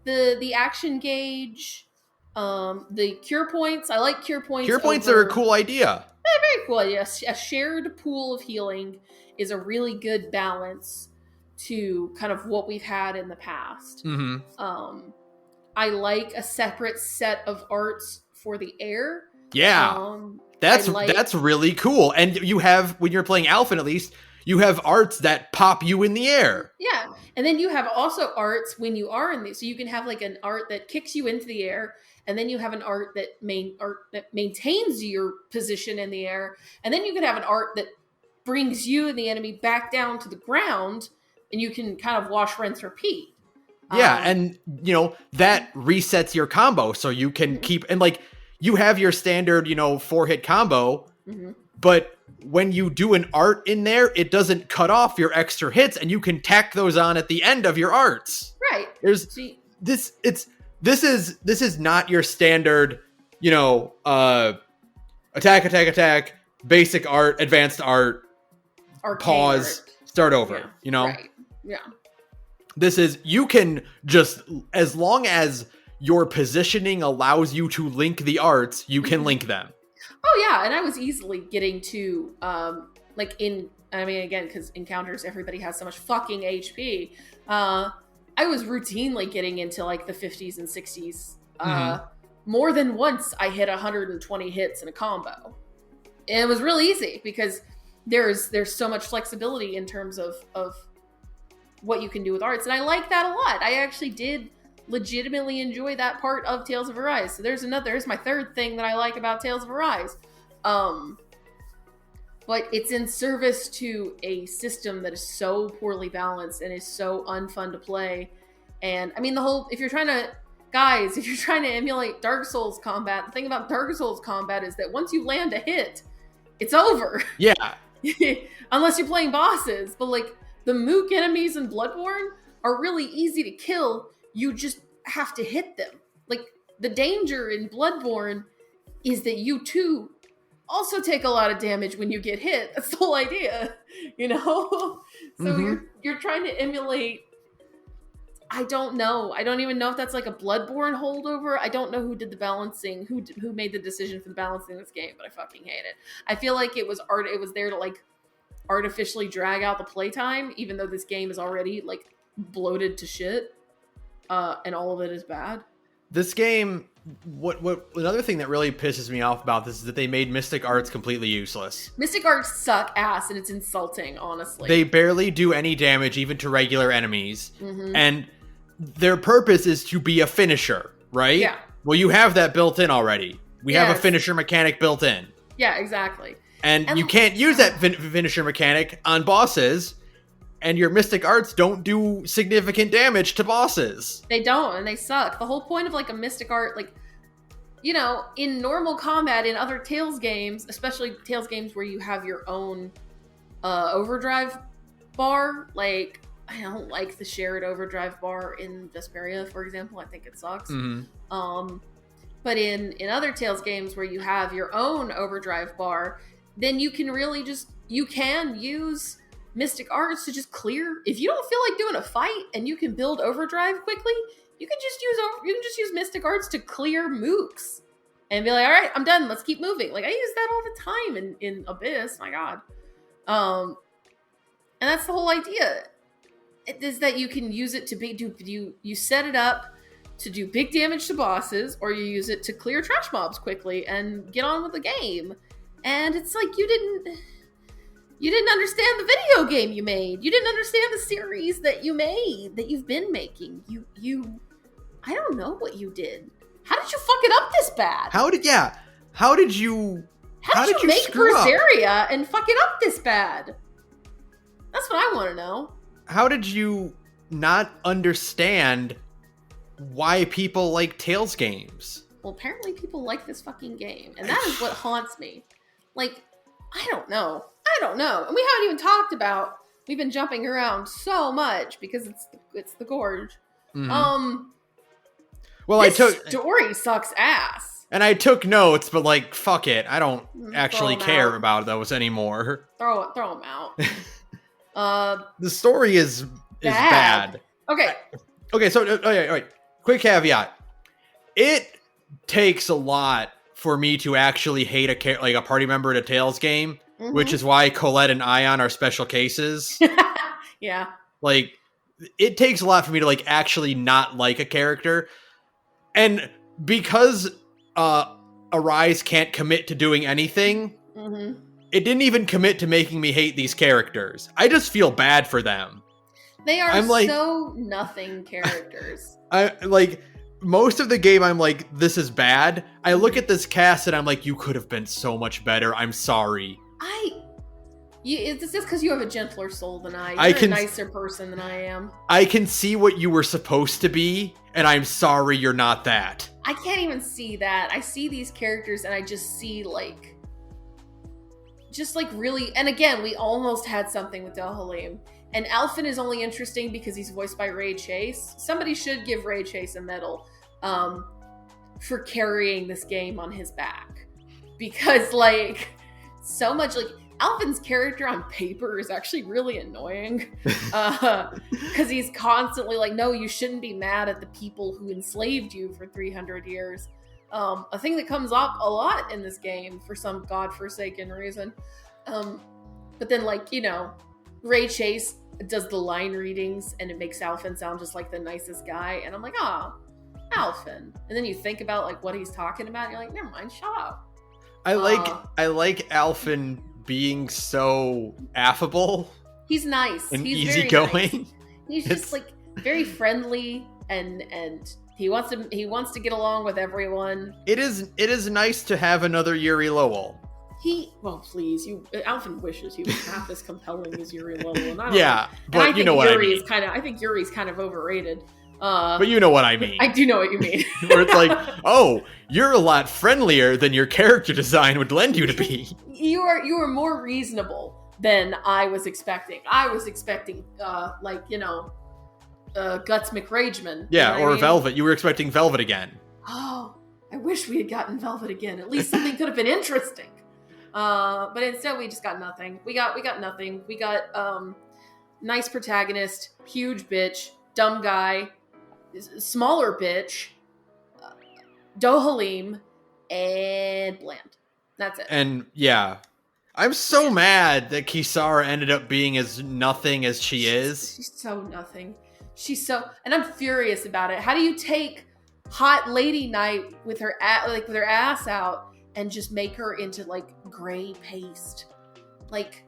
the action gauge, the cure points, I like cure points. Cure points are a cool idea. Very cool idea. A shared pool of healing is a really good balance to kind of what we've had in the past. Mm-hmm. I like a separate set of arts for the air. Yeah, that's really cool. And you have, when you're playing Alphen at least, you have arts that pop you in the air. Yeah, and then you have also arts when you are in the, so you can have like an art that kicks you into the air, and then you have an art that maintains your position in the air, and then you can have an art that brings you and the enemy back down to the ground, and you can kind of wash, rinse, repeat. Yeah, and you know that resets your combo, so you can keep, and like you have your standard, 4-hit combo, but when you do an art in there, it doesn't cut off your extra hits, and you can tack those on at the end of your arts. Right. This is not your standard, attack, basic art, advanced art, arcane pause, art. Start over, Right. Yeah. This is, you can just, as long as your positioning allows you to link the arts, you can link them. Oh yeah, and I was easily getting to, again, because encounters, everybody has so much fucking HP. I was routinely getting into like the 50s and 60s. More than once, I hit 120 hits in a combo. And it was really easy because there's so much flexibility in terms of what you can do with arts. And I like that a lot. I actually did legitimately enjoy that part of Tales of Arise. So there's my third thing that I like about Tales of Arise. But it's in service to a system that is so poorly balanced and is so unfun to play. And I mean, if you're trying to emulate Dark Souls combat, the thing about Dark Souls combat is that once you land a hit, it's over. Yeah. Unless you're playing bosses. But, like, the Mook enemies in Bloodborne are really easy to kill. You just have to hit them. Like, the danger in Bloodborne is that you, too, also take a lot of damage when you get hit. That's the whole idea, you know? So you're trying to emulate... I don't know. I don't even know if that's like a Bloodborne holdover. I don't know who did the balancing, who made the decision for the balancing of this game, but I fucking hate it. I feel like it was there to like artificially drag out the playtime, even though this game is already like bloated to shit, and all of it is bad. This game, what another thing that really pisses me off about this is that they made Mystic Arts completely useless. Mystic Arts suck ass, and it's insulting, honestly. They barely do any damage even to regular enemies, and their purpose is to be a finisher, right? Yeah. Well, you have that built in already. We have a finisher mechanic built in. Yeah, exactly. And you can't use that finisher mechanic on bosses, and your Mystic Arts don't do significant damage to bosses. They don't, and they suck. The whole point of like a Mystic Art, like, you know, in normal combat in other Tales games, especially Tales games where you have your own overdrive bar, like, I don't like the shared overdrive bar in Vesperia, for example. I think it sucks. But in other Tales games where you have your own overdrive bar, then you can really you can use Mystic Arts to just clear. If you don't feel like doing a fight and you can build overdrive quickly, you can just use Mystic Arts to clear mooks and be like, all right, I'm done. Let's keep moving. Like, I use that all the time in Abyss. My God. And that's the whole idea. It is that you can use it to you set it up to do big damage to bosses, or you use it to clear trash mobs quickly and get on with the game. And it's like you didn't understand the video game you made. You didn't understand the series that you made, that you've been making. I don't know what you did. How did you fuck it up this bad? How did you make screw up? Berseria and fuck it up this bad? That's what I want to know. How did you not understand why people like Tales games? Well, apparently people like this fucking game, and that is what haunts me. Like, I don't know. And we haven't even talked about, we've been jumping around so much because it's the Gorge. Well, story sucks ass. And I took notes, but like, fuck it. I don't actually care about those anymore. Throw them out. The story is bad. Okay, so all right. Quick caveat. It takes a lot for me to actually hate a party member in a Tales game, which is why Colette and Ion are special cases. Yeah. Like, it takes a lot for me to like actually not like a character. And because Arise can't commit to doing anything, it didn't even commit to making me hate these characters. I just feel bad for them. They are so nothing characters. Most of the game, I'm like, this is bad. I look at this cast and I'm like, you could have been so much better. I'm sorry. It's just because you have a gentler soul than I. You're a nicer person than I am. I can see what you were supposed to be, and I'm sorry you're not that. I can't even see that. I see these characters and I just see really, and again, we almost had something with Del Halim. And Alphen is only interesting because he's voiced by Ray Chase. Somebody should give Ray Chase a medal for carrying this game on his back. Because, so much, Alphen's character on paper is actually really annoying. Because he's constantly no, you shouldn't be mad at the people who enslaved you for 300 years. A thing that comes up a lot in this game for some godforsaken reason. But then, Ray Chase does the line readings and it makes Alphen sound just like the nicest guy. And I'm like, Alphen. And then you think about what he's talking about and you're like, never mind, shut up. I like Alphen being so affable. He's nice. He's easygoing. Nice. He's just very friendly and he wants to get along with everyone. It is nice to have another Yuri Lowell. Alphen wishes he was half as compelling as Yuri Lowell. And but you know what I mean. I think Yuri's kind of overrated. But you know what I mean. I do know what you mean. Where it's you're a lot friendlier than your character design would lend you to be. You are more reasonable. than I was expecting. I was expecting, Guts McRageman. Yeah, or Velvet. You were expecting Velvet again. Oh, I wish we had gotten Velvet again. At least something could have been interesting. But instead we just got nothing. We got nothing. We got nice protagonist, huge bitch, dumb guy, smaller bitch, Dohalim, and bland. That's it. And yeah, I'm so mad that Kisara ended up being as nothing as she is. She's so nothing. And I'm furious about it. How do you take Hot Lady Night with her with her ass out and just make her into like gray paste? Like,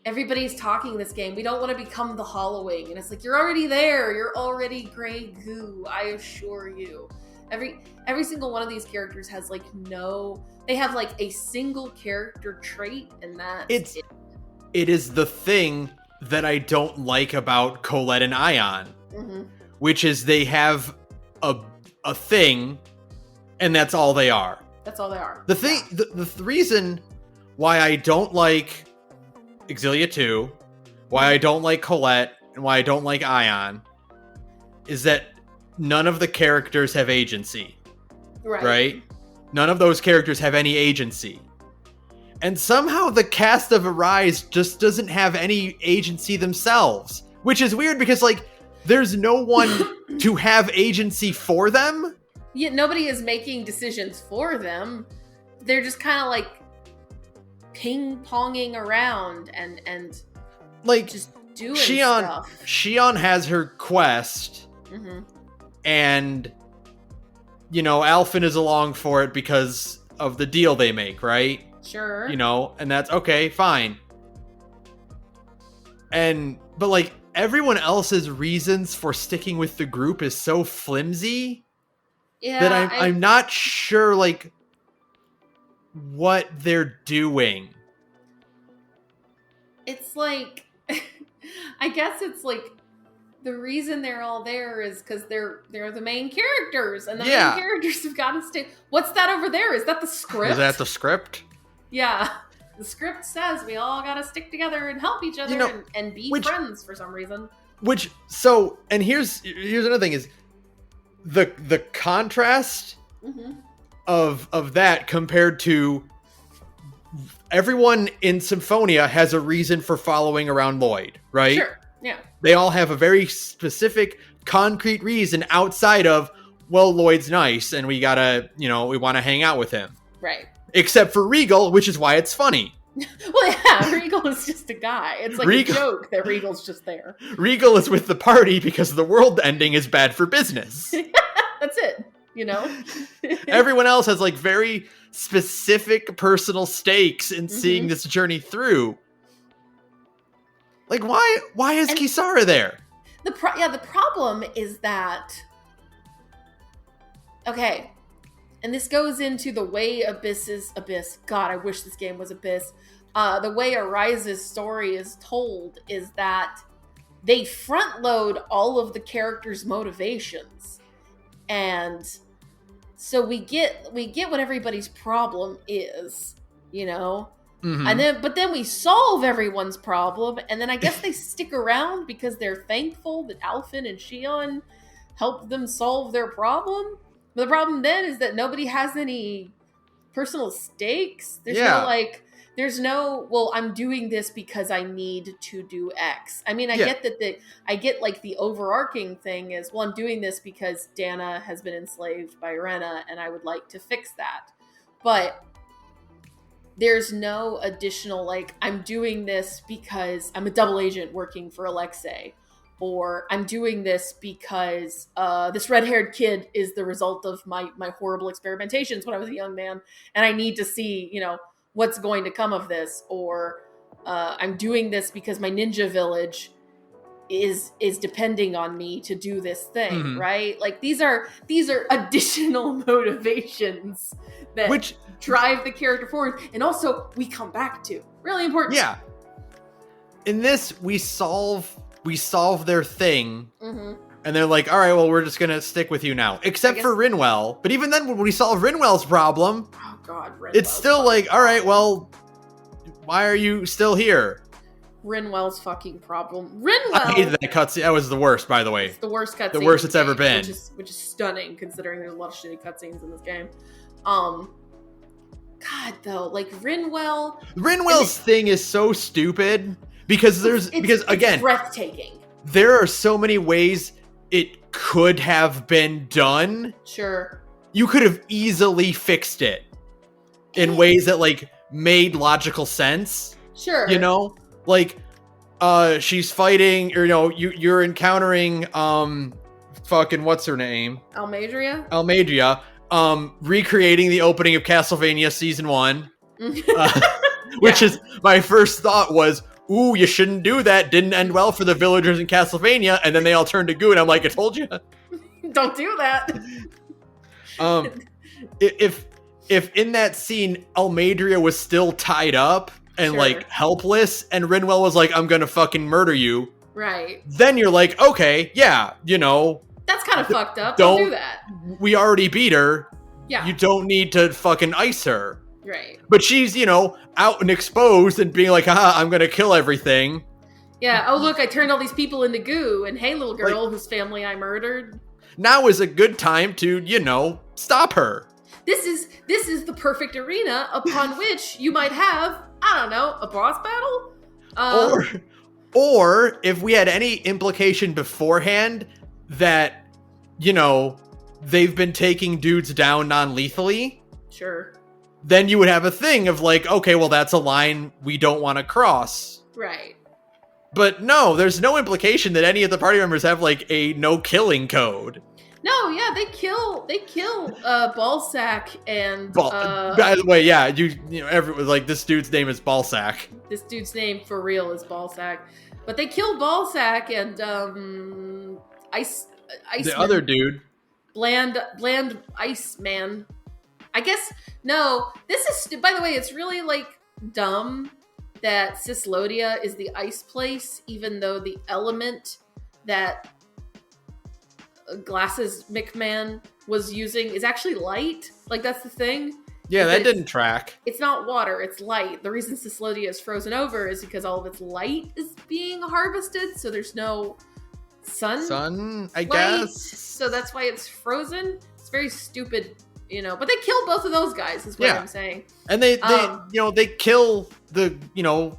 everybody's talking this game. We don't want to become the Hollowing, and it's like, you're already there. You're already gray goo. I assure you. Every single one of these characters has they have like a single character trait, and that's it is the thing that I don't like about Colette and Ion, which is they have a thing, and that's all they are. That's all they are. The thing, the reason why I don't like Exilia 2, why I don't like Colette, and why I don't like Ion, is that none of the characters have agency. Right? None of those characters have any agency. And somehow the cast of Arise just doesn't have any agency themselves. Which is weird because, like, there's no one to have agency for them. Yeah, nobody is making decisions for them. They're just kind of like ping-ponging around and like just doing stuff. Shion has her quest. And, Alphen is along for it because of the deal they make, right? Sure. And that's okay, fine. But like, everyone else's reasons for sticking with the group is so flimsy that I'm not sure, like, what they're doing. It's like, I guess it's like, the reason they're all there is because they're the main characters, and the main characters have got to stay. What's that over there? Is that the script? Is that the script? Yeah. The script says we all got to stick together and help each other and be friends for some reason. And here's another thing is the contrast of that compared to everyone in Symphonia has a reason for following around Lloyd, right? Sure. Yeah. They all have a very specific, concrete reason outside of, well, Lloyd's nice and we gotta, we want to hang out with him. Right. Except for Regal, which is why it's funny. Well, yeah, Regal is just a guy. It's like a joke that Regal's just there. Regal is with the party because the world ending is bad for business. That's it, Everyone else has like very specific personal stakes in seeing this journey through. Like, why is Kisara there? The problem is that, okay, and this goes into the way Abyss. God, I wish this game was Abyss. The way Arise's story is told is that they front load all of the characters' motivations, and so we get what everybody's problem is, And then we solve everyone's problem, and then I guess they stick around because they're thankful that Alphen and Shion helped them solve their problem. But the problem then is that nobody has any personal stakes. There's no, well, I'm doing this because I need to do X. I mean, I get that I get like the overarching thing is, well, I'm doing this because Dana has been enslaved by Rena, and I would like to fix that. But there's no additional, like, I'm doing this because I'm a double agent working for Alexei, or I'm doing this because this red-haired kid is the result of my horrible experimentations when I was a young man, and I need to see, what's going to come of this, or I'm doing this because my ninja village is depending on me to do this thing, right? Like, these are additional motivations that drive the character forward, and also we come back to really important. Yeah. In this, we solve their thing, and they're like, all right, well, we're just gonna stick with you now, except for Rinwell. But even then, when we solve Rinwell's problem, oh god, it's still like, all right, well, why are you still here? Rinwell's fucking problem. I hated that cutscene. That was the worst, by the way. It's the worst cutscene. The worst it's ever been. Which is stunning, considering there's a lot of shitty cutscenes in this game. God, though, like, Rinwell's thing is so stupid because again, breathtaking. There are so many ways it could have been done. Sure. You could have easily fixed it in ways that, like, made logical sense. Sure. You know? Like, she's fighting, or, you know, you're encountering, fucking, what's her name? Almadria. Recreating the opening of Castlevania Season 1. Which is, my first thought was, ooh, you shouldn't do that. Didn't end well for the villagers in Castlevania. And then they all turned to goo, and I'm like, I told you. Don't do that. If in that scene, Almadria was still tied up and like helpless, and Rinwell was like, I'm gonna fucking murder you. Right. Then you're like, okay, yeah, you know. That's kind of fucked up. Don't do that. We already beat her. Yeah. You don't need to fucking ice her. Right. But she's, you know, out and exposed and being like, haha, I'm gonna kill everything. Yeah, oh look, I turned all these people into goo, and hey, little girl, like, whose family I murdered. Now is a good time to, you know, stop her. This is the perfect arena upon which you might have, I don't know, a boss battle? Or if we had any implication beforehand that, you know, they've been taking dudes down non-lethally. Sure. Then you would have a thing of like, okay, well, that's a line we don't want to cross. Right. But no, there's no implication that any of the party members have like a no killing code. No, yeah, they kill Ballsack and by the way, yeah, you know, like this dude's name is Ballsack. This dude's name for real is Ballsack. But they kill Ballsack and Ice the other dude. Bland Iceman. I guess no, this is, by the way, it's really like dumb that Cislodia is the ice place, even though the element that Glasses McMahon was using is actually light. Like, that's the thing. Yeah, that didn't track. It's not water, it's light. The reason Cislodia is frozen over is because all of its light is being harvested, so there's no sun, I guess. So that's why it's frozen. It's very stupid, you know. But they kill both of those guys, is what I'm saying. And they you know, they kill the, you know,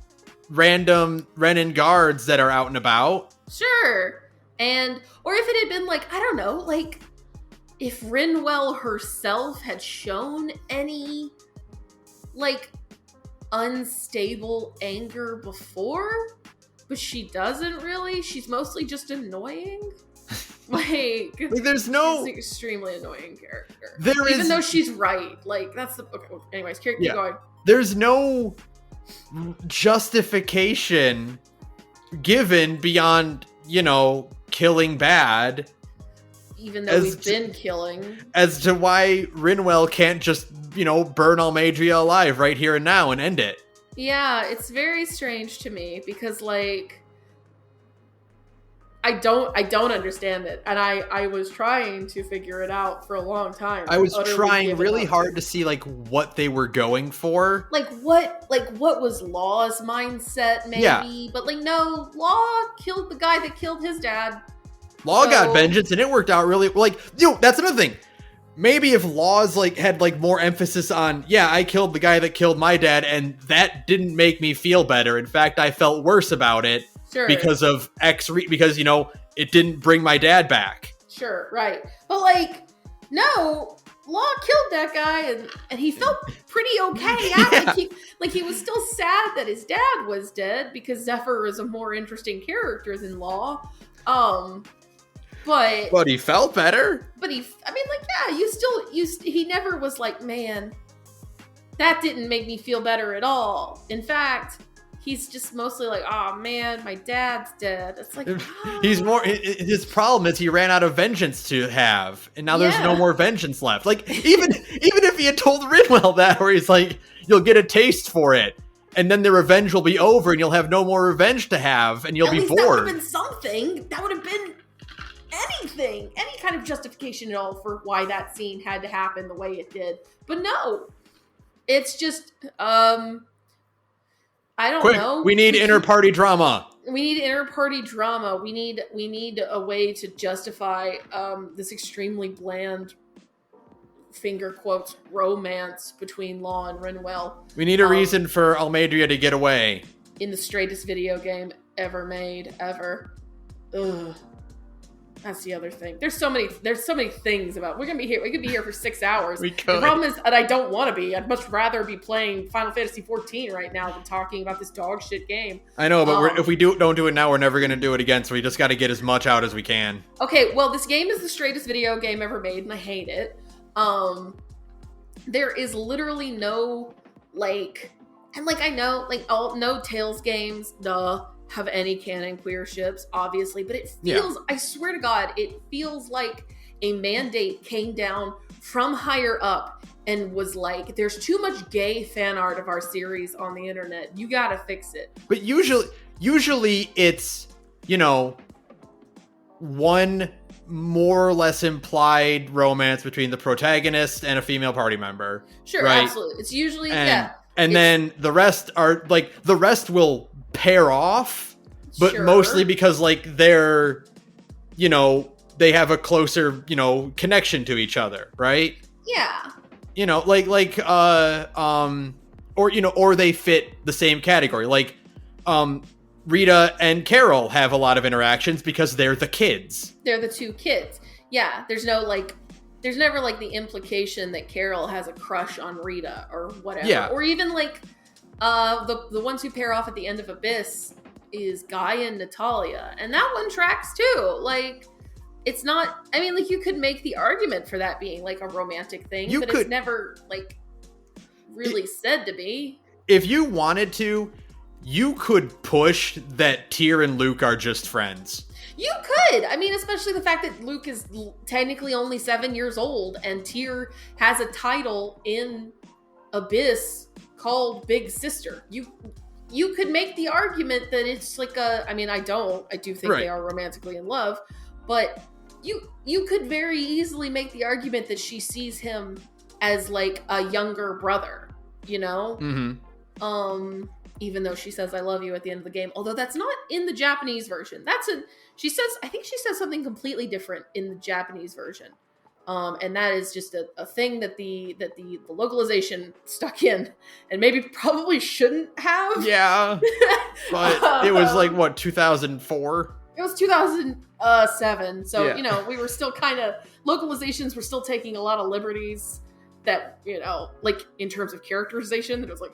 random Renin guards that are out and about. Sure. And, or if it had been like, I don't know, like, if Rinwell herself had shown any, like, unstable anger before, but she doesn't really. She's mostly just annoying. Like there's no... She's an extremely annoying character. Even though she's right. Like, that's the... Okay, anyways, keep going. There's no justification given beyond, you know, killing bad, even though we've been killing, as to why Rinwell can't just, you know, burn Almadria alive right here and now and end it. Yeah, it's very strange to me because, like, I don't understand it, and I was trying to figure it out for a long time. I was trying really hard to see like what they were going for. Like what was Law's mindset, maybe? Yeah. But like, no, Law killed the guy that killed his dad. Law got vengeance, and it worked out really like. You know, that's another thing. Maybe if Law's like had like more emphasis on, yeah, I killed the guy that killed my dad, and that didn't make me feel better. In fact, I felt worse about it. Sure. Because of because, you know, it didn't bring my dad back. Sure, right. But, like, no, Law killed that guy, and he felt pretty okay. Yeah. Like, he was still sad that his dad was dead, because Zephyr is a more interesting character than Law. But he felt better. But he never was like, man, that didn't make me feel better at all. In fact... He's just mostly like, oh man, my dad's dead. It's like, he's more. His problem is he ran out of vengeance to have, and now there's no more vengeance left. Like even if he had told Rinwell that, where he's like, you'll get a taste for it, and then the revenge will be over, and you'll have no more revenge to have, and you'll be bored. That would have been something. That would have been anything, any kind of justification at all for why that scene had to happen the way it did. But no, it's just I don't Quick, know. we need inter-party drama. We need inter-party drama. We need a way to justify this extremely bland, finger quotes, romance between Law and Rinwell. We need a reason for Almeida to get away. In the straightest video game ever made, ever. Ugh. That's the other thing. There's so many things about. We could be here for 6 hours. We could. The problem is that I don't want to be. I'd much rather be playing Final Fantasy XIV right now than talking about this dog shit game. I know, but if we don't do it now, we're never going to do it again. So we just got to get as much out as we can. Okay, well, this game is the straightest video game ever made, and I hate it. There is literally no I know no Tales games, have any canon queer ships, obviously, but it feels, I swear to God, it feels like a mandate came down from higher up and was like, there's too much gay fan art of our series on the internet. You gotta fix it. But usually it's, one more or less implied romance between the protagonist and a female party member. Sure, right? Absolutely. It's usually, And then the rest are, the rest will pair off, but mostly because they're they have a closer connection to each other, right? Yeah. Or they fit the same category. Rita and Carol have a lot of interactions because they're the kids. They're the two kids. Yeah, there's never the implication that Carol has a crush on Rita or whatever. Yeah. Or even the ones who pair off at the end of Abyss is Guy and Natalia, and that one tracks too. It's not. I mean, you could make the argument for that being a romantic thing, it's never really said to be. If you wanted to, you could push that Tyr and Luke are just friends. You could. I mean, especially the fact that Luke is technically only 7 years old, and Tyr has a title in Abyss called Big Sister. You could make the argument that it's I do think they are romantically in love, but you could very easily make the argument that she sees him as a younger brother, Mm-hmm. Even though she says I love you at the end of the game, although that's not in the Japanese version. I think she says something completely different in the Japanese version. And that is just a thing that the localization stuck in, and maybe probably shouldn't have. Yeah, but it was 2004. It was 2007. So we were still localizations were still taking a lot of liberties that in terms of characterization. That it was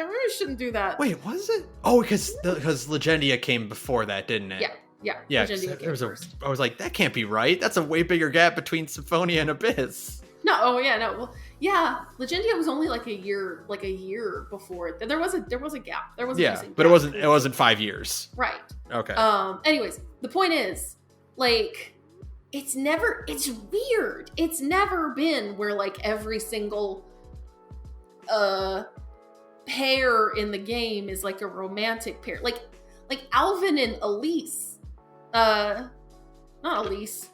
we shouldn't do that. Wait, was it? Oh, because Legendia came before that, didn't it? Yeah. I was like, that can't be right. That's a way bigger gap between Symphonia and Abyss. No, oh yeah, no. Well, yeah, Legendia was only a year before it. There was a gap. There was a decent but gap. it wasn't 5 years. Right. Okay. Anyways, the point is, it's weird. It's never been where every single pair in the game is a romantic pair. Like Alvin and Elise. Not Elise.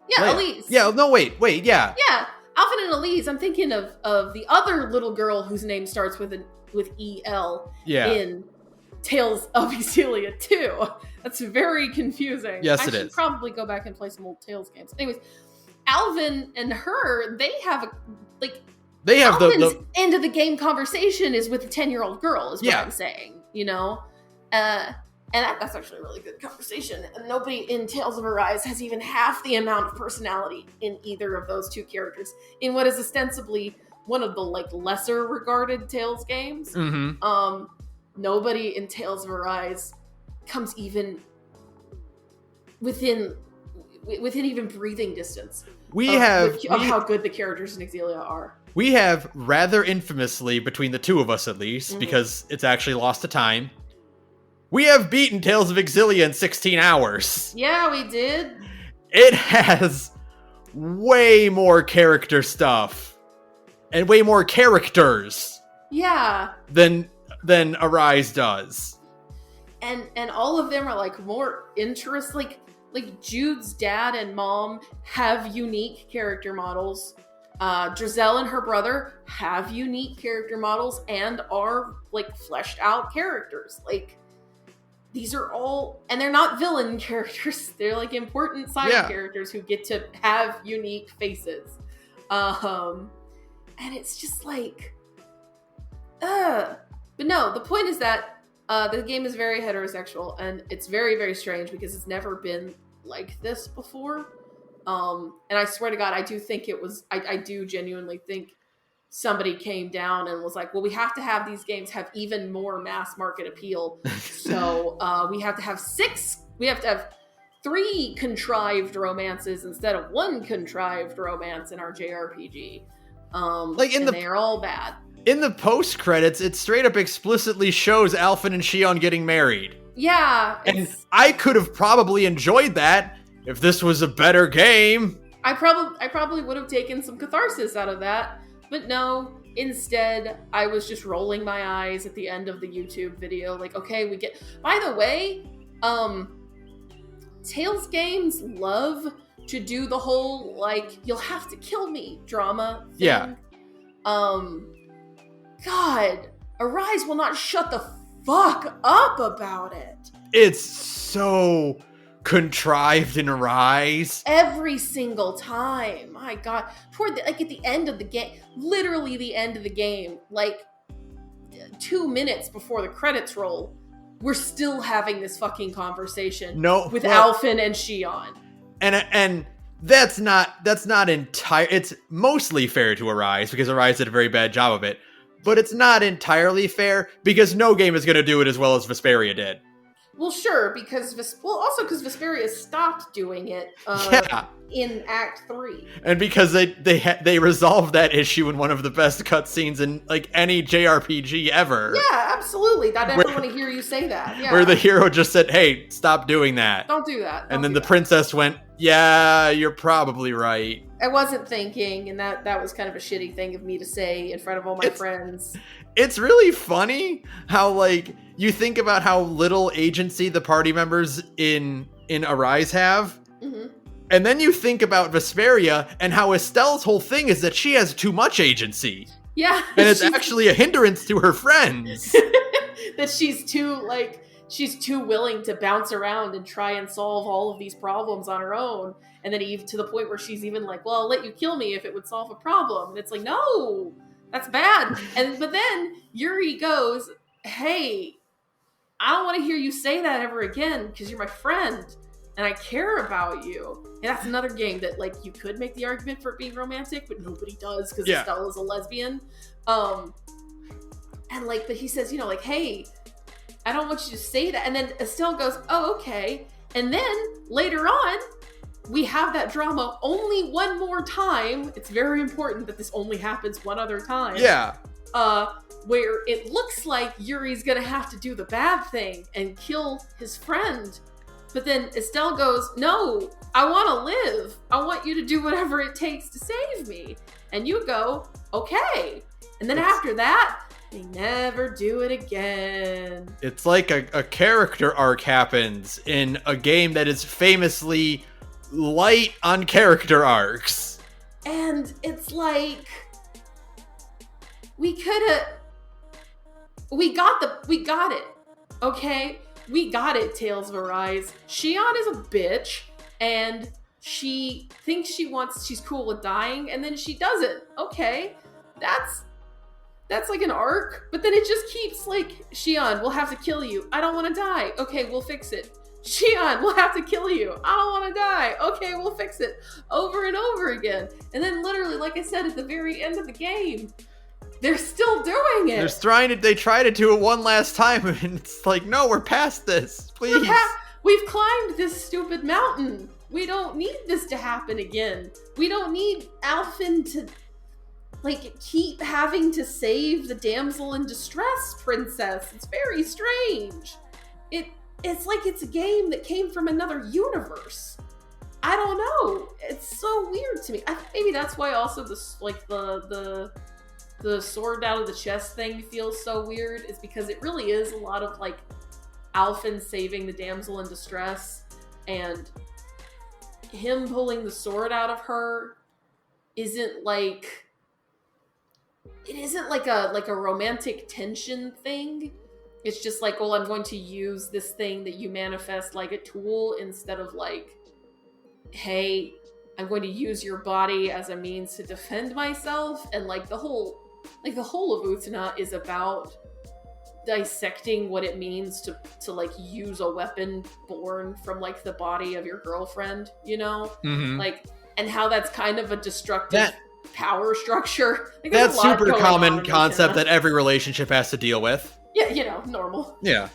Yeah, Elise. Yeah, no, wait, yeah. Yeah, Alvin and Elise. I'm thinking of the other little girl whose name starts with E-L in Tales of Exillia 2. That's very confusing. Yes, I it should is. probably go back and play some old Tales games. Anyways, Alvin and her, they have Alvin's end of the game conversation is with a 10-year-old girl, is what I'm saying, and that's actually a really good conversation. And nobody in Tales of Arise has even half the amount of personality in either of those two characters in what is ostensibly one of the lesser regarded Tales games. Mm-hmm. Nobody in Tales of Arise comes even within even breathing distance of how good the characters in Exillia are. We have rather infamously, between the two of us at least, because it's actually lost to time, we have beaten Tales of Exillia in 16 hours. Yeah, we did. It has way more character stuff and way more characters. Yeah. Than Arise does. And all of them are more interest. Jude's dad and mom have unique character models. Giselle and her brother have unique character models and are like fleshed out characters. Like, these are all, and they're not villain characters. They're like important side characters who get to have unique faces. And it's just like, but no, the point is that the game is very heterosexual, and it's very, very strange because it's never been like this before. And I swear to God, I do think it was, I do genuinely think somebody came down and was like, well, we have to have these games have even more mass market appeal. So we have to have 3 contrived romances instead of 1 contrived romance in our JRPG. They're all bad. In the post credits, it straight up explicitly shows Alphen and Shion getting married. Yeah. And I could have probably enjoyed that if this was a better game. I probably would have taken some catharsis out of that. But no, instead, I was just rolling my eyes at the end of the YouTube video. Like, okay, we get... By the way, Tales games love to do the whole, like, you'll have to kill me drama thing. Yeah. God, Arise will not shut the fuck up about it. It's so contrived in Arise every single time. My God, at the end of the game, literally the end of the game, like 2 minutes before the credits roll, we're still having this fucking conversation with Alphen and Shion. And that's not entire. It's mostly fair to Arise because Arise did a very bad job of it, but it's not entirely fair because no game is going to do it as well as Vesperia did. Well, sure, because Vesperia stopped doing it in Act 3. And because they resolved that issue in one of the best cutscenes in like any JRPG ever. Yeah, absolutely. I never want to hear you say that. Yeah. Where the hero just said, "Hey, stop doing that. Don't do that." And then the princess went, "Yeah, you're probably right." I wasn't thinking, and that was kind of a shitty thing of me to say in front of all my friends. It's really funny how, like, you think about how little agency the party members in Arise have, and then you think about Vesperia and how Estelle's whole thing is that she has too much agency. Yeah. And it's actually a hindrance to her friends. That she's too willing to bounce around and try and solve all of these problems on her own. And then even to the point where she's even like, well, I'll let you kill me if it would solve a problem. And it's like, no, that's bad. But then Yuri goes, hey, I don't want to hear you say that ever again because you're my friend and I care about you. And that's another game that, like, you could make the argument for it being romantic, but nobody does because Estelle is a lesbian. And like, but he says, like, hey, I don't want you to say that. And then Estelle goes, oh, okay. And then later on, we have that drama only one more time. It's very important that this only happens one other time. Yeah. Where it looks like Yuri's gonna have to do the bad thing and kill his friend. But then Estelle goes, no, I want to live. I want you to do whatever it takes to save me. And you go, okay. And then after that, they never do it again. It's like a character arc happens in a game that is famously light on character arcs. And it's like, we got it. Okay? We got it, Tales of Arise. Shion is a bitch, and she thinks she's cool with dying, and then she doesn't. Okay. That's like an arc, but then it just keeps like, Shion, we'll have to kill you. I don't want to die. Okay, we'll fix it. Shion, we'll have to kill you. I don't want to die. Okay, we'll fix it. Over and over again. And then literally, like I said, at the very end of the game, they're still doing it. They try to do it one last time, and it's like, no, we're past this. Please. We've climbed this stupid mountain. We don't need this to happen again. We don't need Alphen to, like, keep having to save the damsel in distress princess. It's very strange. It's like it's a game that came from another universe. I don't know. It's so weird to me. I think maybe that's why also the sword out of the chest thing feels so weird, is because it really is a lot of like Alphen saving the damsel in distress and him pulling the sword out of her isn't like a romantic tension thing. It's just like, well, I'm going to use this thing that you manifest like a tool instead of like, hey, I'm going to use your body as a means to defend myself. And like the whole of Utana is about dissecting what it means to like use a weapon born from like the body of your girlfriend, you know? Mm-hmm. Like, and how that's kind of a destructive power structure. Like, that's super common concept that every relationship has to deal with. Yeah, you know, normal. Yeah.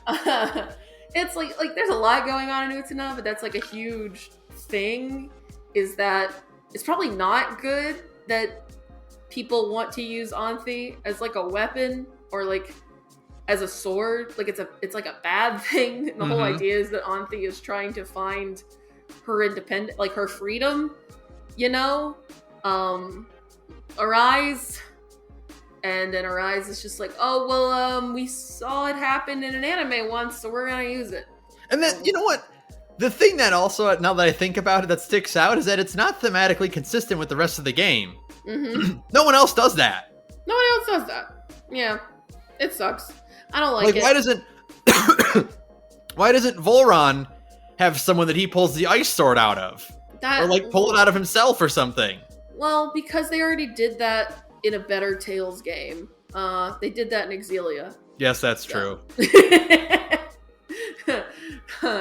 It's like there's a lot going on in Utana, but that's like a huge thing, is that it's probably not good that people want to use Anthi as like a weapon or like as a sword. Like it's like a bad thing. And the whole idea is that Anthi is trying to find her independent, like her freedom, you know? Arise. And then Arise is just like, oh, well, we saw it happen in an anime once, so we're gonna use it. And then, you know what? The thing that also, now that I think about it, that sticks out is that it's not thematically consistent with the rest of the game. Mm-hmm. No one else does that. No one else does that. Yeah. It sucks. I don't like it. Why doesn't Volron have someone that he pulls the ice sword out of? Or like pull it out of himself or something? Well, because they already did that in a better Tales game. They did that in Exilia. Yes, that's true.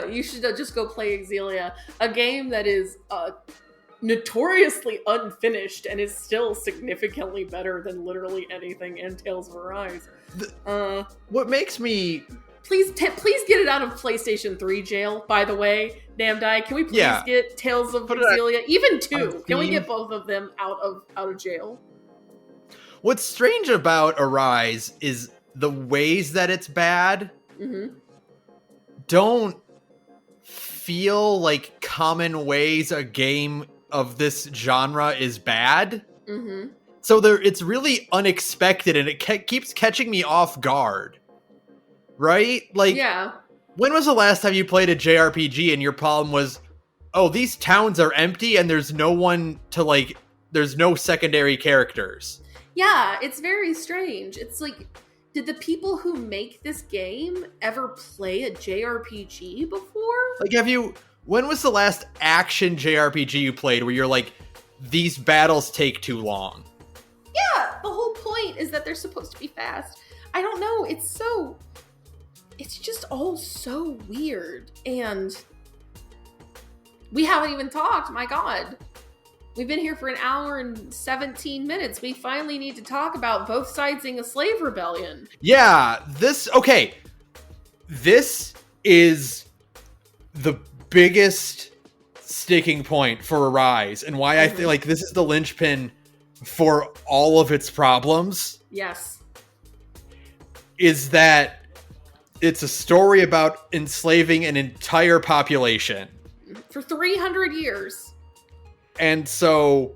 You should just go play Exilia, a game that is notoriously unfinished and is still significantly better than literally anything in Tales of Arise. What makes me... Please get it out of PlayStation 3 jail, by the way. Damned Eye, can we please get Tales of Exilia? Even 2. Can we get both of them out of jail? What's strange about Arise is the ways that it's bad don't feel like common ways a game of this genre is bad. Mm-hmm. So it's really unexpected, and it keeps catching me off guard. Right? Like, yeah. When was the last time you played a JRPG and your problem was, oh, these towns are empty and there's no one to like, there's no secondary characters? Yeah, it's very strange. It's like, did the people who make this game ever play a JRPG before? Like, when was the last action JRPG you played where you're like, these battles take too long? Yeah, the whole point is that they're supposed to be fast. I don't know, it's just all so weird. And we haven't even talked, my God. We've been here for an hour and 17 minutes. We finally need to talk about both siding a slave rebellion. Yeah, this is the biggest sticking point for Arise, and why I feel like this is the linchpin for all of its problems. Yes. Is that it's a story about enslaving an entire population. For 300 years. And so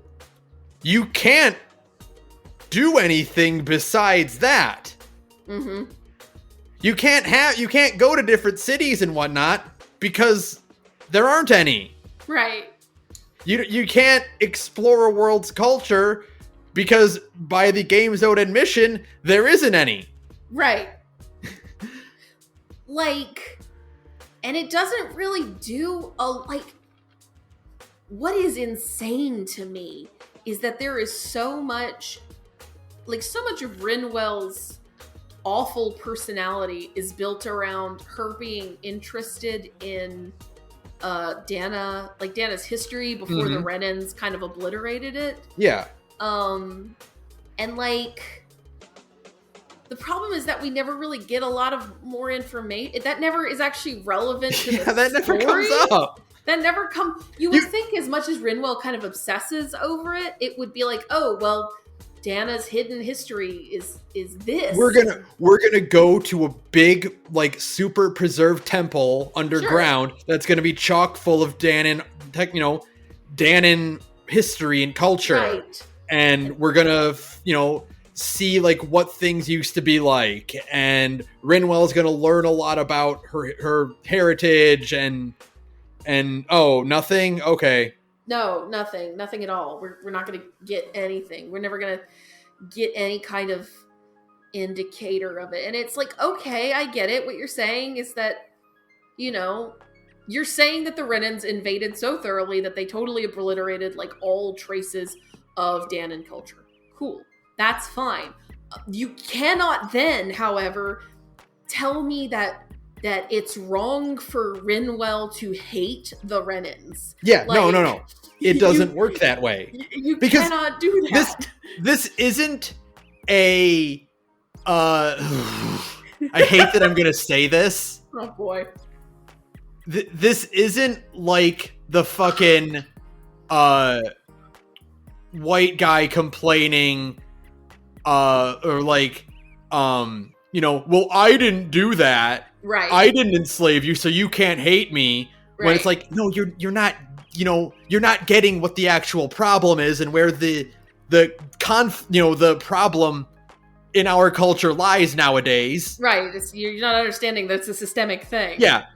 you can't do anything besides that. Mm-hmm. You can't go to different cities and whatnot because there aren't any. Right. You can't explore a world's culture because by the game's own admission, there isn't any. Right. And it doesn't really do what is insane to me is that there is so much of Rinwell's awful personality is built around her being interested in Dana's history before the Renans kind of obliterated it. Yeah. And the problem is that we never really get a lot of more information. That never is actually relevant to the story. That never comes up. That never comes. You would think as much as Rinwell kind of obsesses over it, it would be like, oh, well, Dana's hidden history is this. We're gonna go to a big, super preserved temple underground that's gonna be chock full of Danan history and culture. Right. And we're gonna, see what things used to be like. And Rinwell's gonna learn a lot about her heritage and oh, nothing? Okay. No, nothing at all. We're not going to get anything. We're never going to get any kind of indicator of it. And it's like, okay, I get it. What you're saying is that, you know, you're saying that the Renans invaded so thoroughly that they totally obliterated like all traces of Danon culture. Cool. That's fine. You cannot then, however, tell me that it's wrong for Rinwell to hate the Renans. Yeah, like, no. It doesn't work that way. You cannot do that. This isn't a I hate that I'm going to say this. Oh boy. This isn't like the fucking white guy complaining or like you know, well, I didn't do that. Right. I didn't enslave you, so you can't hate me. Right. When it's like, no, you're not, you know, you're not getting what the actual problem is and where the problem in our culture lies nowadays. Right. You're not understanding that it's a systemic thing. Yeah.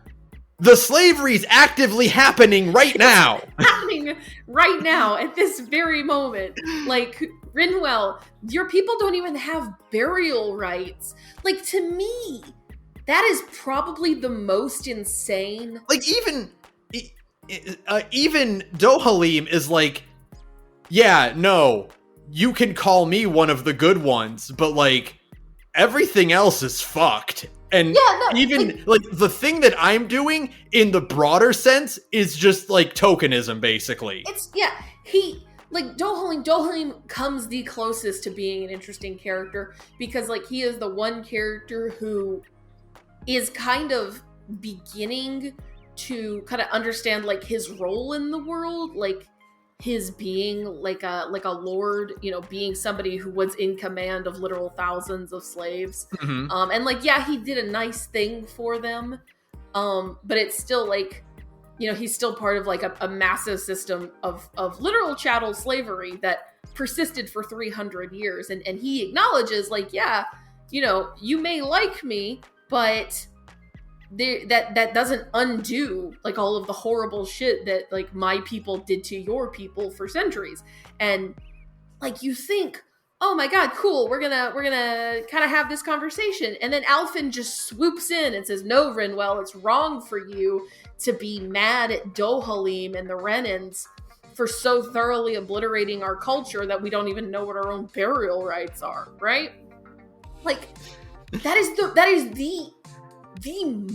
The slavery is actively happening right now. Happening right now at this very moment. Like, Rinwell, your people don't even have burial rights. Like, to me, that is probably the most insane. Like, even Dohalim is like, yeah, no, you can call me one of the good ones, but like, everything else is fucked. And like the thing that I'm doing in the broader sense is just like tokenism, basically. Dohalim comes the closest to being an interesting character because like he is the one character who is kind of beginning to kind of understand like his role in the world, like his being like a lord, you know, being somebody who was in command of literal thousands of slaves. Mm-hmm. And like, yeah, he did a nice thing for them. But it's still like, you know, he's still part of like a massive system of literal chattel slavery that persisted for 300 years. And he acknowledges like, yeah, you know, you may like me, but that doesn't undo like all of the horrible shit that like my people did to your people for centuries. And like you think, oh my god, cool, we're gonna kind of have this conversation, and then Alfin just swoops in and says, no, Rinwell, it's wrong for you to be mad at Dohalim and the Renans for so thoroughly obliterating our culture that we don't even know what our own burial rights are, right? Like that is the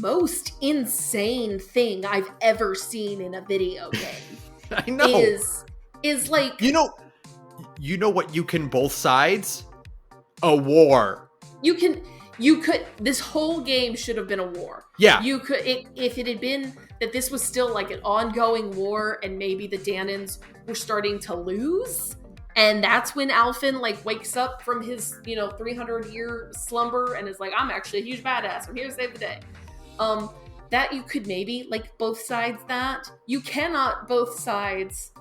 most insane thing I've ever seen in a video game. I know. Is like, you know what, you can both sides? A war. You could, this whole game should have been a war. Yeah. You could, if it had been that this was still like an ongoing war and maybe the Danons were starting to lose, and that's when Alfin like wakes up from his, 300-year slumber and is like, I'm actually a huge badass. I'm here to save the day. That you could maybe like both sides that. You cannot both sides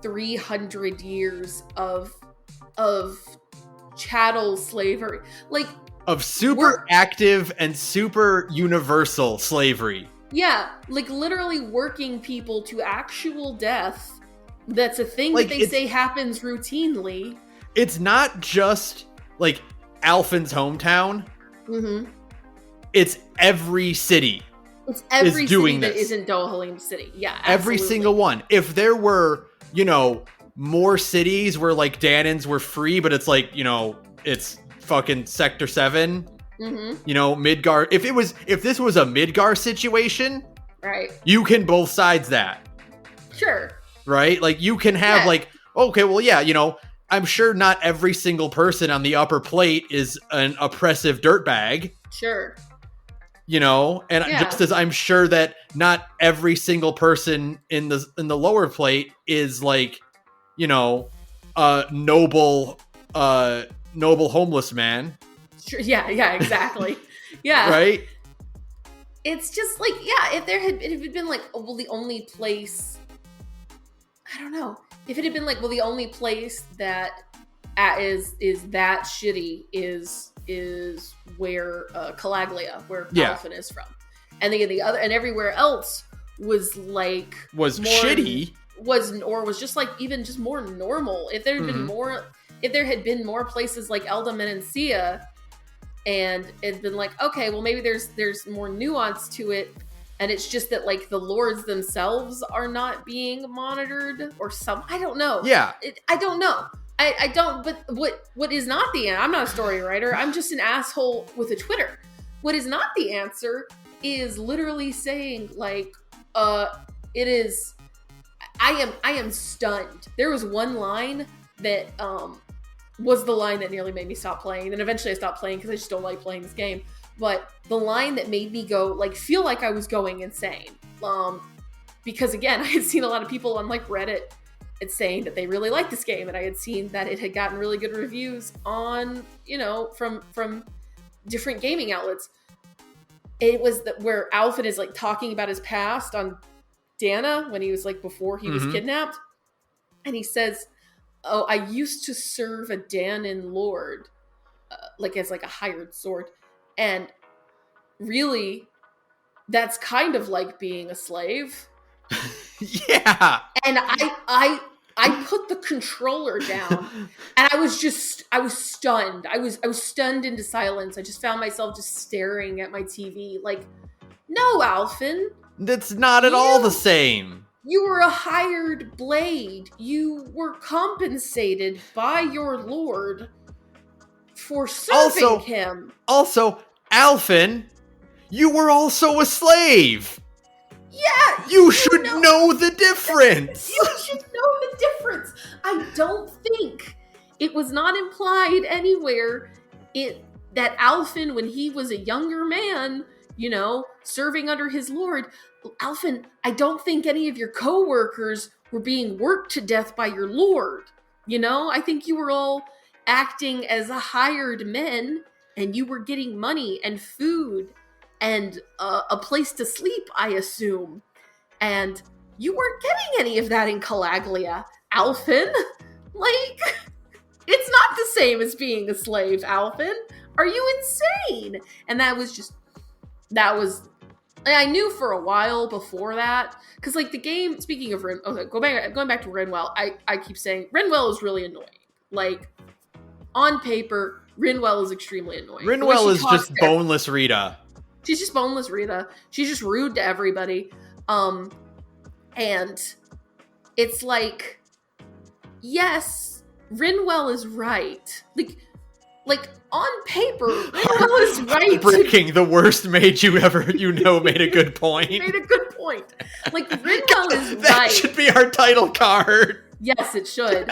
300 years of chattel slavery. Like of super active and super universal slavery. Yeah, like literally working people to actual death. That's a thing like, that they say happens routinely. It's not just like Alfin's hometown. Mm-hmm. It's every city. It's every doing city that this. isn't Dohalim City. Yeah, absolutely. Every single one. If there were, more cities where like Danons were free, but it's like, it's fucking Sector 7. Mm-hmm. Midgar. If this was a Midgar situation, right? You can both sides that. Sure. Right? Like you can have like, okay, well, yeah, I'm sure not every single person on the upper plate is an oppressive dirtbag. Sure. Just as I'm sure that not every single person in the lower plate is like, a noble homeless man. Sure. Yeah, exactly. Yeah. Right? It's just like, yeah, if it had been like, oh, well, the only place, I don't know. If it had been like, well, the only place that is that shitty is where Calaglia, where Alfin is from, and the other, and everywhere else was like was more, shitty. Was just like even just more normal. If there had been more places like Eldam and Sia, and it'd been like, okay, well maybe there's more nuance to it, and it's just that like the lords themselves are not being monitored or some. I don't know. Yeah, I don't know. I don't. But what is not the answer? I'm not a story writer. I'm just an asshole with a Twitter. What is not the answer is literally saying like, it is. I am stunned. There was one line that was the line that nearly made me stop playing. And eventually I stopped playing because I just don't like playing this game. But the line that made me go, like, feel like I was going insane. Because again, I had seen a lot of people on like Reddit saying that they really liked this game. And I had seen that it had gotten really good reviews on, from different gaming outlets. It was where Alfin is like talking about his past on Dana when he was like before he was kidnapped, and he says, "Oh, I used to serve a Danan lord, like as like a hired sword, and really, that's kind of like being a slave." Yeah, and I put the controller down, and I was stunned. I was stunned into silence. I just found myself just staring at my TV, like, no, Alfin. That's not at all the same. You were a hired blade. You were compensated by your lord for serving him. Also, Alfin, you were also a slave. Yeah. You should know the difference. You should know the difference. I don't think it was not implied anywhere that Alfin, when he was a younger man, serving under his lord, Alfin, I don't think any of your co-workers were being worked to death by your lord. I think you were all acting as hired men, and you were getting money and food and a place to sleep, I assume. And you weren't getting any of that in Calaglia, Alfin. Like, it's not the same as being a slave, Alfin. Are you insane? And that was I knew for a while before that, because like the game, speaking of going back to Rinwell, I keep saying Rinwell is really annoying. Like, on paper, Rinwell is extremely annoying. Rinwell is just boneless Rita. She's just boneless Rita. She's just rude to everybody. And it's like, yes, Rinwell is right. Like on paper, Rinwell is right. Breaking the worst mage you ever made a good point. Made a good point. Like, Rinwell is that right. Should be our title card. Yes, it should.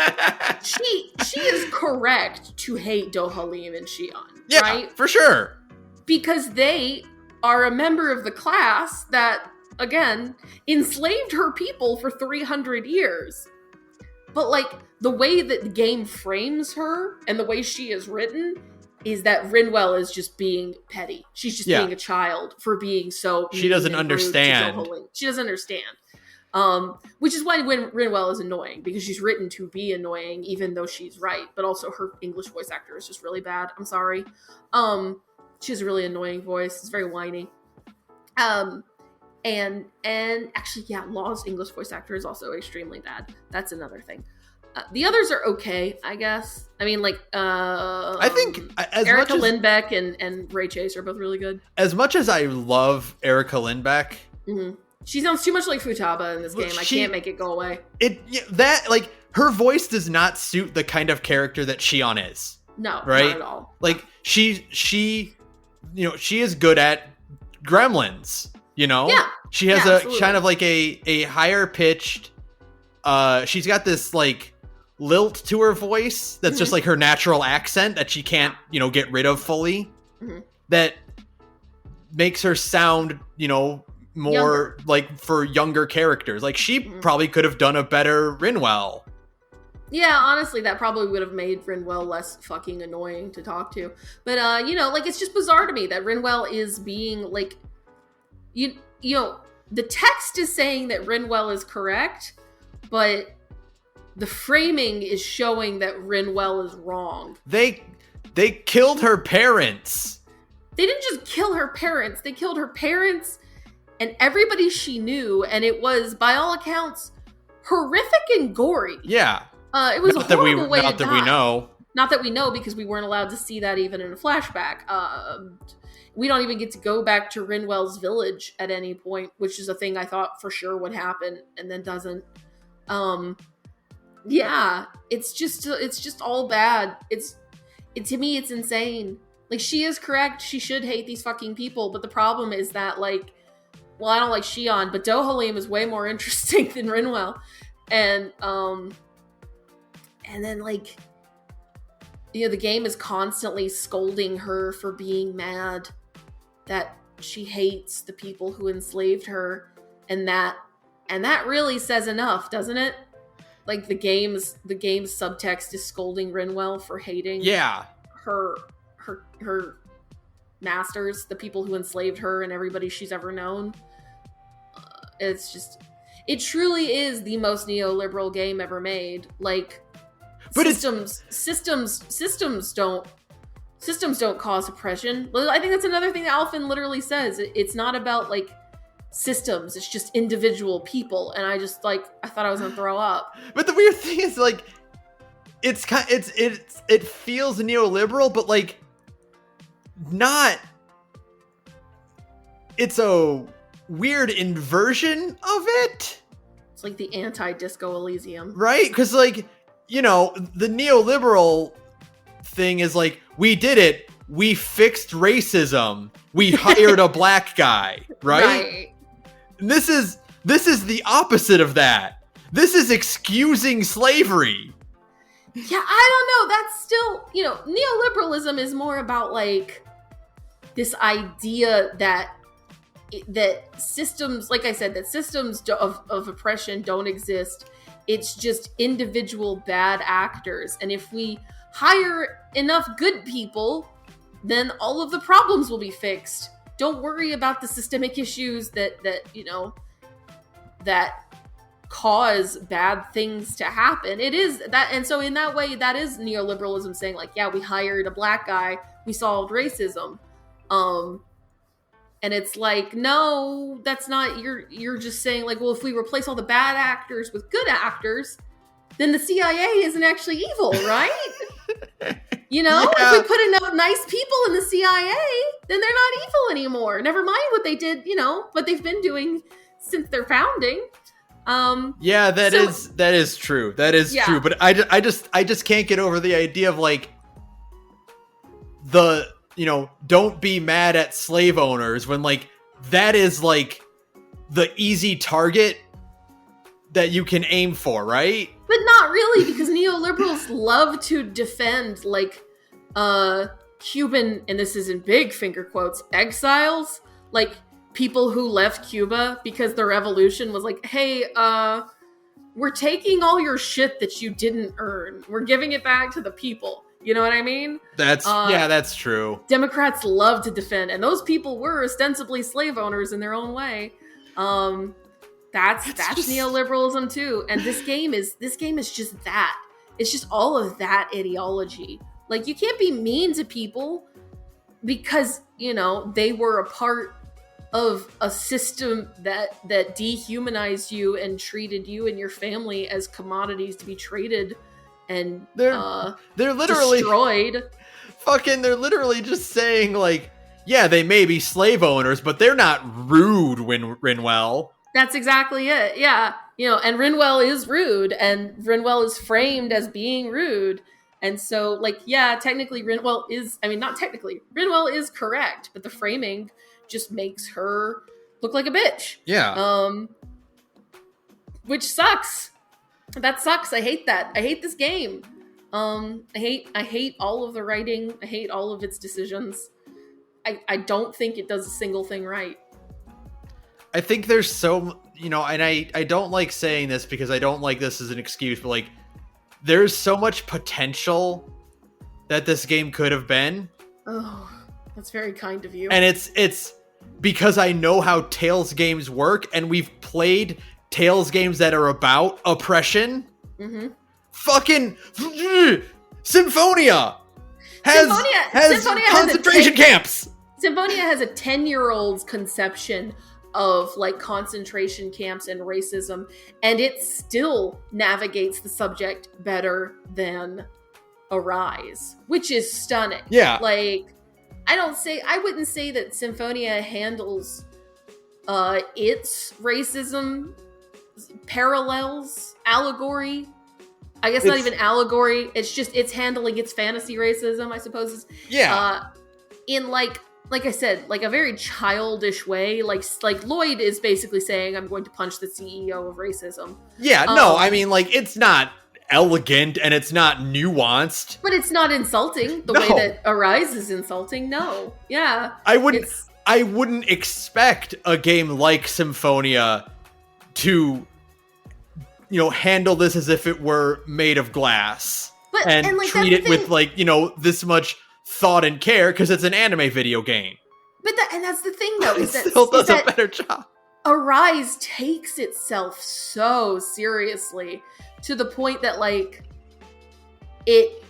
She is correct to hate Dohalim and Shion. Yeah, right? For sure. Because they are a member of the class that, again, enslaved her people for 300 years. But, like, the way that the game frames her and the way she is written is that Rinwell is just being petty. She's just being a child for being so... She doesn't understand. She doesn't understand. Which is why Rinwell is annoying, because she's written to be annoying, even though she's right. But also her English voice actor is just really bad. I'm sorry. She has a really annoying voice. It's very whiny. And actually, yeah, Law's English voice actor is also extremely bad. That's another thing. The others are okay, I guess. I mean, like, I think Erica Lindbeck and Ray Chase are both really good. As much as I love Erica Lindbeck, she sounds too much like Futaba in this game. I can't make it go away. Her voice does not suit the kind of character that Shion is. No, right? Not at all. Like, she is good at gremlins. Yeah. She has a kind of like a higher pitched. She's got this like lilt to her voice that's just like her natural accent that she can't get rid of fully. That makes her sound more younger. Like for younger characters. Like she probably could have done a better Rinwell. Yeah, honestly, that probably would have made Rinwell less fucking annoying to talk to. But like, it's just bizarre to me that Rinwell is being like, the text is saying that Rinwell is correct, but the framing is showing that Rinwell is wrong. They killed her parents. They didn't just kill her parents. They killed her parents and everybody she knew, and it was, by all accounts, horrific and gory. Yeah. It was a horrible way to die. Not that we know. Not that we know, because we weren't allowed to see that even in a flashback. We don't even get to go back to Rinwell's village at any point, which is a thing I thought for sure would happen, and then doesn't. Yeah, it's just all bad. To me, it's insane. Like, she is correct. She should hate these fucking people, but the problem is that, like, well, I don't like Shion, but Dohalim is way more interesting than Rinwell. And then, like, you know, the game is constantly scolding her for being mad that she hates the people who enslaved her, and that really says enough, doesn't it? Like, the game's subtext is scolding Rinwell for hating her masters, the people who enslaved her and everybody she's ever known. It truly is the most neoliberal game ever made. Like, but systems don't cause oppression. I think that's another thing that Alphen literally says. It's not about, like, systems. It's just individual people. And I thought I was gonna throw up. But the weird thing is, like, it feels neoliberal, but, like, not. It's a weird inversion of it. It's like the anti-Disco Elysium, right? Because, like, you know, the neoliberal thing is like, we did it. We fixed racism. We hired a black guy, right? And this is the opposite of that. This is excusing slavery. Yeah, I don't know. That's still, you know, neoliberalism is more about, like, this idea that systems, like I said, that systems of oppression don't exist. It's just individual bad actors. And if we hire enough good people, then all of the problems will be fixed. Don't worry about the systemic issues that you know, that cause bad things to happen. It is that, and so in that way, that is neoliberalism saying, like, yeah, we hired a black guy, we solved racism. And it's like, no, that's not, you're just saying, like, well, if we replace all the bad actors with good actors, then the CIA isn't actually evil, right? You know, if we put enough nice people in the CIA, then they're not evil anymore. Never mind what they did, you know, what they've been doing since their founding. Yeah, that is true. That is true. But I just can't get over the idea of, like, the, you know, don't be mad at slave owners, when, like, that is, like, the easy target that you can aim for, right? But not really, because neoliberals love to defend, like, Cuban, and this is in big finger quotes, exiles, like, people who left Cuba because the revolution was like, hey, we're taking all your shit that you didn't earn. We're giving it back to the people. You know what I mean? That's true. Democrats love to defend, and those people were ostensibly slave owners in their own way. That's just neoliberalism too. And this game is just that. It's just all of that ideology. Like, you can't be mean to people because, you know, they were a part of a system that dehumanized you and treated you and your family as commodities to be traded and they're literally destroyed. They're literally just saying, like, yeah, they may be slave owners, but they're not rude, Rinwell. That's exactly it. Yeah. You know, and Rinwell is rude, and Rinwell is framed as being rude. And so, like, yeah, technically Rinwell is correct, but the framing just makes her look like a bitch. Yeah. Which sucks. That sucks. I hate that. I hate this game. I hate all of the writing. I hate all of its decisions. I don't think it does a single thing right. I think there's so, you know, and I don't like saying this because I don't like this as an excuse, but, like, there's so much potential that this game could have been. Oh, that's very kind of you. And it's because I know how Tales games work, and we've played Tales games that are about oppression. Mm-hmm. Fucking Symphonia has concentration camps. Symphonia has a 10-year-old's conception of like concentration camps and racism, and it still navigates the subject better than Arise, which is stunning. Yeah. Like, I wouldn't say that Symphonia handles its racism parallels, allegory. I guess not even allegory. It's handling its fantasy racism, I suppose. Yeah. In like I said, like a very childish way. Like Lloyd is basically saying, "I'm going to punch the CEO of racism." Yeah. No, I mean, like, it's not elegant and it's not nuanced, but it's not insulting the way that Arise is insulting. No. Yeah. I wouldn't expect a game like Symphonia to, handle this as if it were made of glass and like, treat it with like, this much thought and care because it's an anime video game. But that's the thing, though. It still does a better job. Arise takes itself so seriously to the point that, like, it,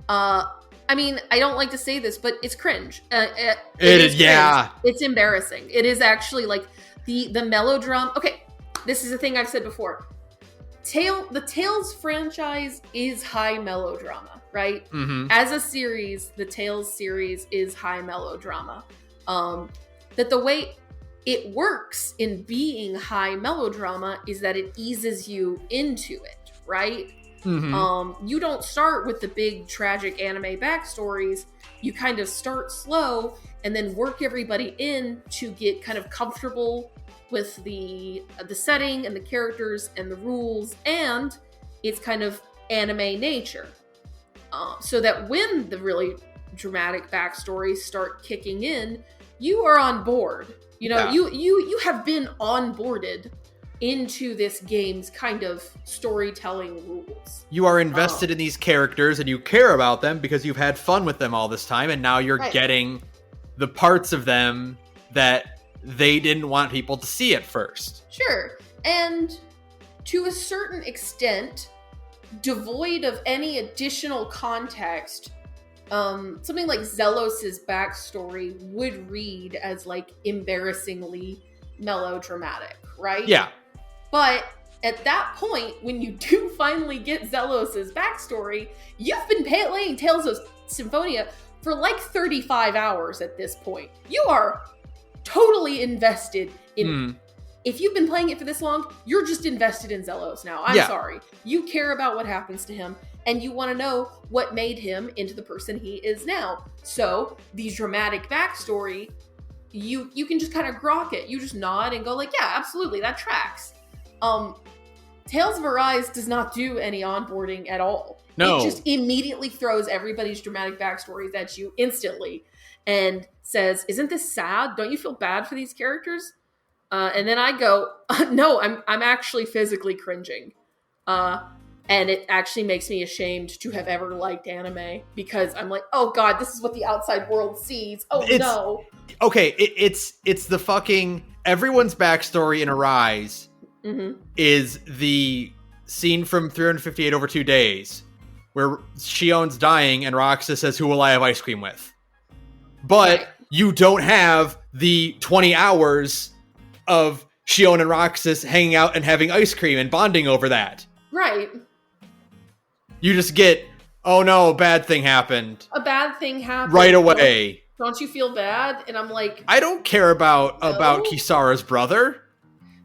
I mean, I don't like to say this, but it's cringe. It is yeah. Cringe. It's embarrassing. It is actually, like, the melodrama. Okay, this is a thing I've said before. The Tales franchise is high melodrama, right? Mm-hmm. As a series, the Tales series is high melodrama. That the way it works in being high melodrama is that it eases you into it, right? Mm-hmm. You don't start with the big tragic anime backstories. You kind of start slow and then work everybody in to get kind of comfortable with the setting and the characters and the rules and its kind of anime nature. So that when the really dramatic backstories start kicking in, you are on board. You have been onboarded into this game's kind of storytelling rules. You are invested in these characters and you care about them because you've had fun with them all this time, and now you're getting the parts of them that they didn't want people to see at first. Sure. And to a certain extent, devoid of any additional context, something like Zelos's backstory would read as like embarrassingly melodramatic, right? Yeah. But at that point, when you do finally get Zelos's backstory, you've been playing Tales of Symphonia for like 35 hours at this point. You are totally invested in if you've been playing it for this long, you're just invested in Zelos now. I'm sorry. You care about what happens to him, and you want to know what made him into the person he is now. So the dramatic backstory, you can just kind of grok it. You just nod and go like, yeah, absolutely, that tracks. Tales of Arise does not do any onboarding at all. No. It just immediately throws everybody's dramatic backstories at you instantly and says, isn't this sad? Don't you feel bad for these characters? And then I go, no, I'm actually physically cringing. And it actually makes me ashamed to have ever liked anime because I'm like, oh God, this is what the outside world sees. Oh no. Okay, it's the fucking everyone's backstory in Arise is the scene from 358 over 2 days where Shion's dying and Roxas says, who will I have ice cream with? But you don't have the 20 hours of Shion and Roxas hanging out and having ice cream and bonding over that. Right. You just get, oh no, bad thing happened. A bad thing happened. Right away. Don't you feel bad? And I'm like, I don't care about Kisara's brother.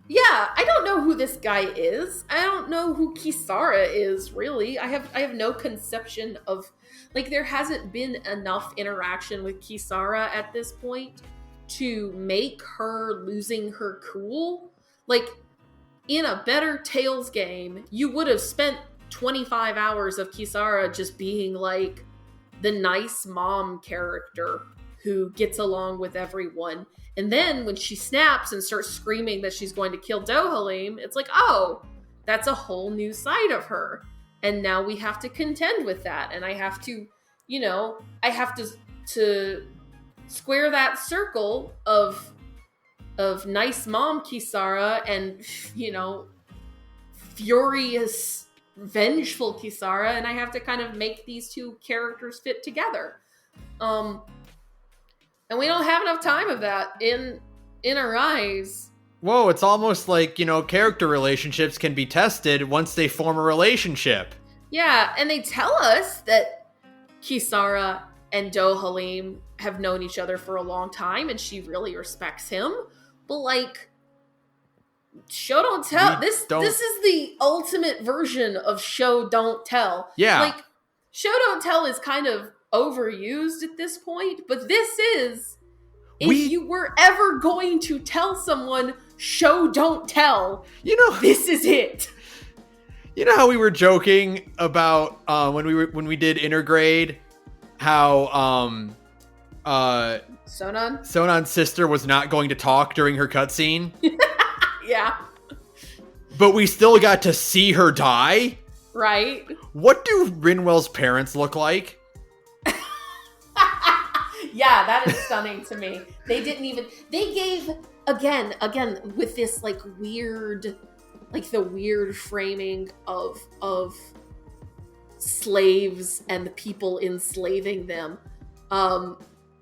Yeah, I don't know who this guy is. I don't know who Kisara is, really. I have no conception of, like, there hasn't been enough interaction with Kisara at this point to make her losing her cool. Like, in a better Tales game, you would have spent 25 hours of Kisara just being, like, the nice mom character who gets along with everyone. And then when she snaps and starts screaming that she's going to kill Dohalim, it's like, oh, that's a whole new side of her. And now we have to contend with that. And I have to, to square that circle of nice mom Kisara and, furious, vengeful Kisara. And I have to kind of make these two characters fit together. And we don't have enough time of that in Arise. Whoa, it's almost like, character relationships can be tested once they form a relationship. Yeah, and they tell us that Kisara and Dohalim have known each other for a long time, and she really respects him. But, like, show don't tell. This is the ultimate version of show don't tell. Yeah. Like, show don't tell is kind of overused at this point, but this is... If you were ever going to tell someone, show don't tell, this is it. You know how we were joking about when we did intergrade, how Sonan's sister was not going to talk during her cutscene? Yeah. But we still got to see her die? Right. What do Rinwell's parents look like? Yeah, that is stunning to me. They gave, again, with this, like, weird, like, the weird framing of slaves and the people enslaving them. You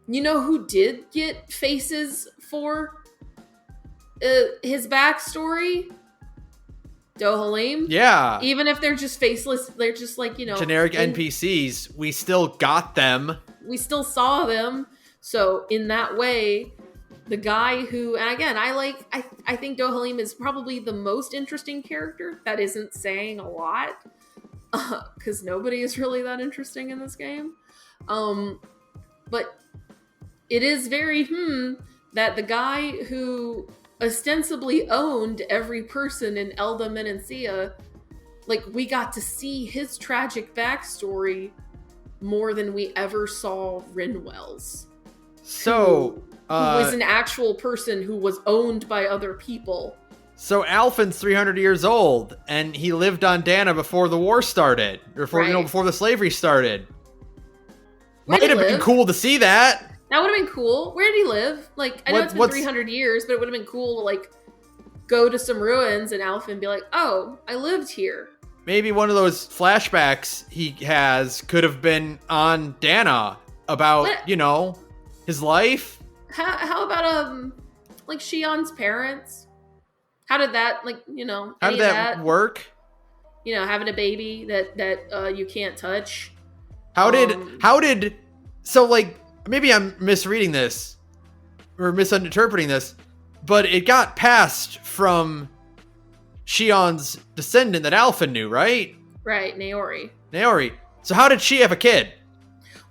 know who did get faces for his backstory? Dohalim? Yeah. Even if they're just faceless, they're just, like, generic NPCs, we still got them. We still saw them. So in that way, the guy who, and again, I think Dohalim is probably the most interesting character. That isn't saying a lot, because nobody is really that interesting in this game. But it is very, that the guy who ostensibly owned every person in Elda Menancia, like, we got to see his tragic backstory more than we ever saw Rinwell's. So, who was an actual person who was owned by other people. So Alphen's 300 years old, and he lived on Dana before the war started, or before the slavery started. Might have been cool to see that. That would have been cool. Where did he live? Like, I know it's been 300 years, but it would have been cool to, like, go to some ruins and Alphen be like, oh, I lived here. Maybe one of those flashbacks he has could have been on Dana about, his life. How about, like, Shion's parents? How did that, how did that work? Having a baby that you can't touch. So, like, maybe I'm misreading this or misinterpreting this, but it got passed from Shion's descendant that Alphen knew, right? Right, Naori. So how did she have a kid?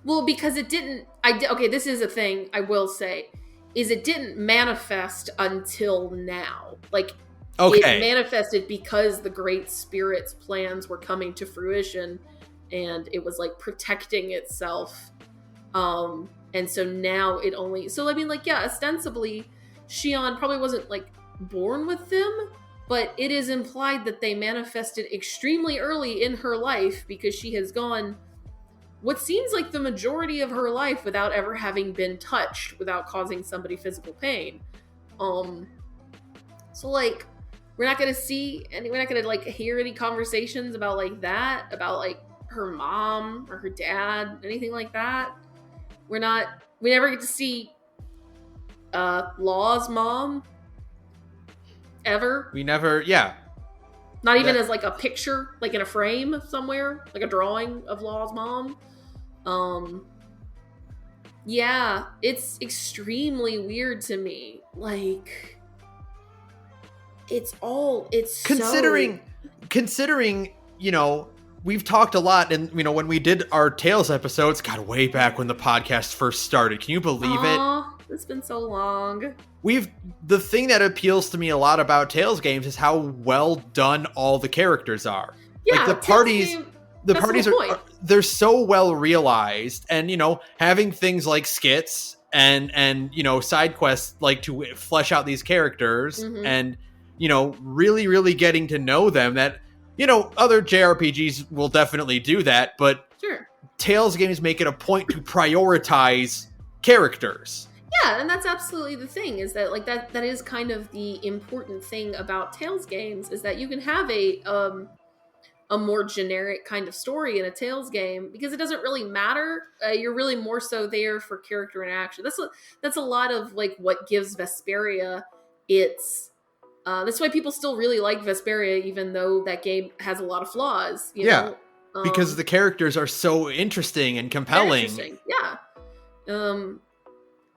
Well, because it didn't... Okay, this is a thing I will say, is it didn't manifest until now. Like, it manifested because the Great Spirit's plans were coming to fruition, and it was, like, protecting itself. And so now it only... So, I mean, like, yeah, ostensibly, Shion probably wasn't, like, born with them, but it is implied that they manifested extremely early in her life because she has gone what seems like the majority of her life without ever having been touched, without causing somebody physical pain. So, like, we're not gonna see, and we're not gonna, like, hear any conversations about, like, that, about, like, her mom or her dad, anything like that. We never get to see Law's mom ever. Not even as, like, a picture, like, in a frame somewhere, like a drawing of Law's mom. Yeah, it's extremely weird to me. Like, considering, we've talked a lot, and, when we did our Tales episodes, God, way back when the podcast first started. Can you believe it? It's been so long. The thing that appeals to me a lot about Tales games is how well done all the characters are. Yeah, like, the parties are they're so well realized, and, having things like skits and side quests, like, to flesh out these characters, and, really, really getting to know them, that, other JRPGs will definitely do that, but sure, Tales games make it a point to prioritize characters. Yeah, and that's absolutely the thing, is that, like, that is kind of the important thing about Tales games, is that you can have a more generic kind of story in a Tales game, because it doesn't really matter. You're really more so there for character interaction. That's a lot of, like, what gives Vesperia its That's why people still really like Vesperia, even though that game has a lot of flaws. You know? Because the characters are so interesting and compelling. Yeah.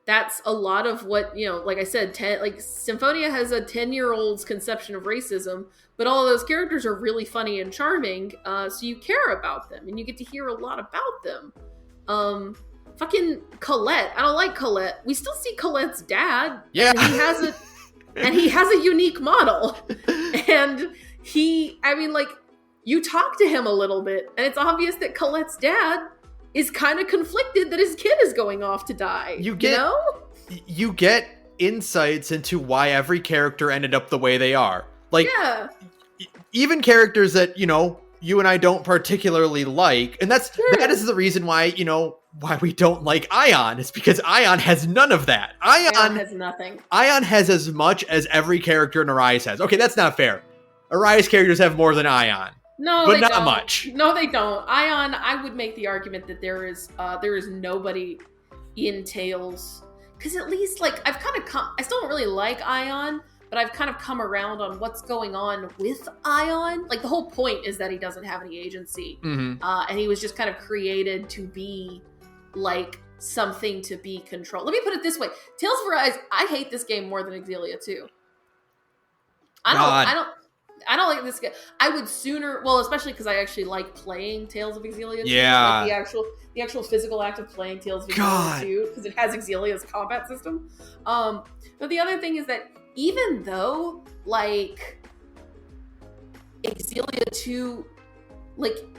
That's a lot of what, like I said, like Symphonia has a 10-year-old's conception of racism, but all of those characters are really funny and charming, so you care about them, and you get to hear a lot about them. Fucking Colette. I don't like Colette. We still see Colette's dad. Yeah. And he has a unique model. And you talk to him a little bit, and it's obvious that Colette's dad is kind of conflicted that his kid is going off to die. You get insights into why every character ended up the way they are. Like, even characters that, you and I don't particularly like. And that is the reason why, why we don't like Ion. It's because Ion has none of that. Ion has nothing. Ion has as much as every character in Arise has. Okay, that's not fair. Arise characters have more than Ion. No, but they not don't. much. No, they don't. Ion, I would make the argument that there is nobody in Tales, because at least I still don't really like Ion, but I've kind of come around on what's going on with Ion. Like, the whole point is that he doesn't have any agency, and he was just kind of created to be like something to be controlled. Let me put it this way: Tales of Arise, I hate this game more than Exilia 2. I don't like this game. I would sooner, especially because I actually like playing Tales of Exilia 2. Yeah. Like the actual physical act of playing Tales of Exilia 2, because it has Exilia's combat system. But the other thing is that even though, Exilia 2,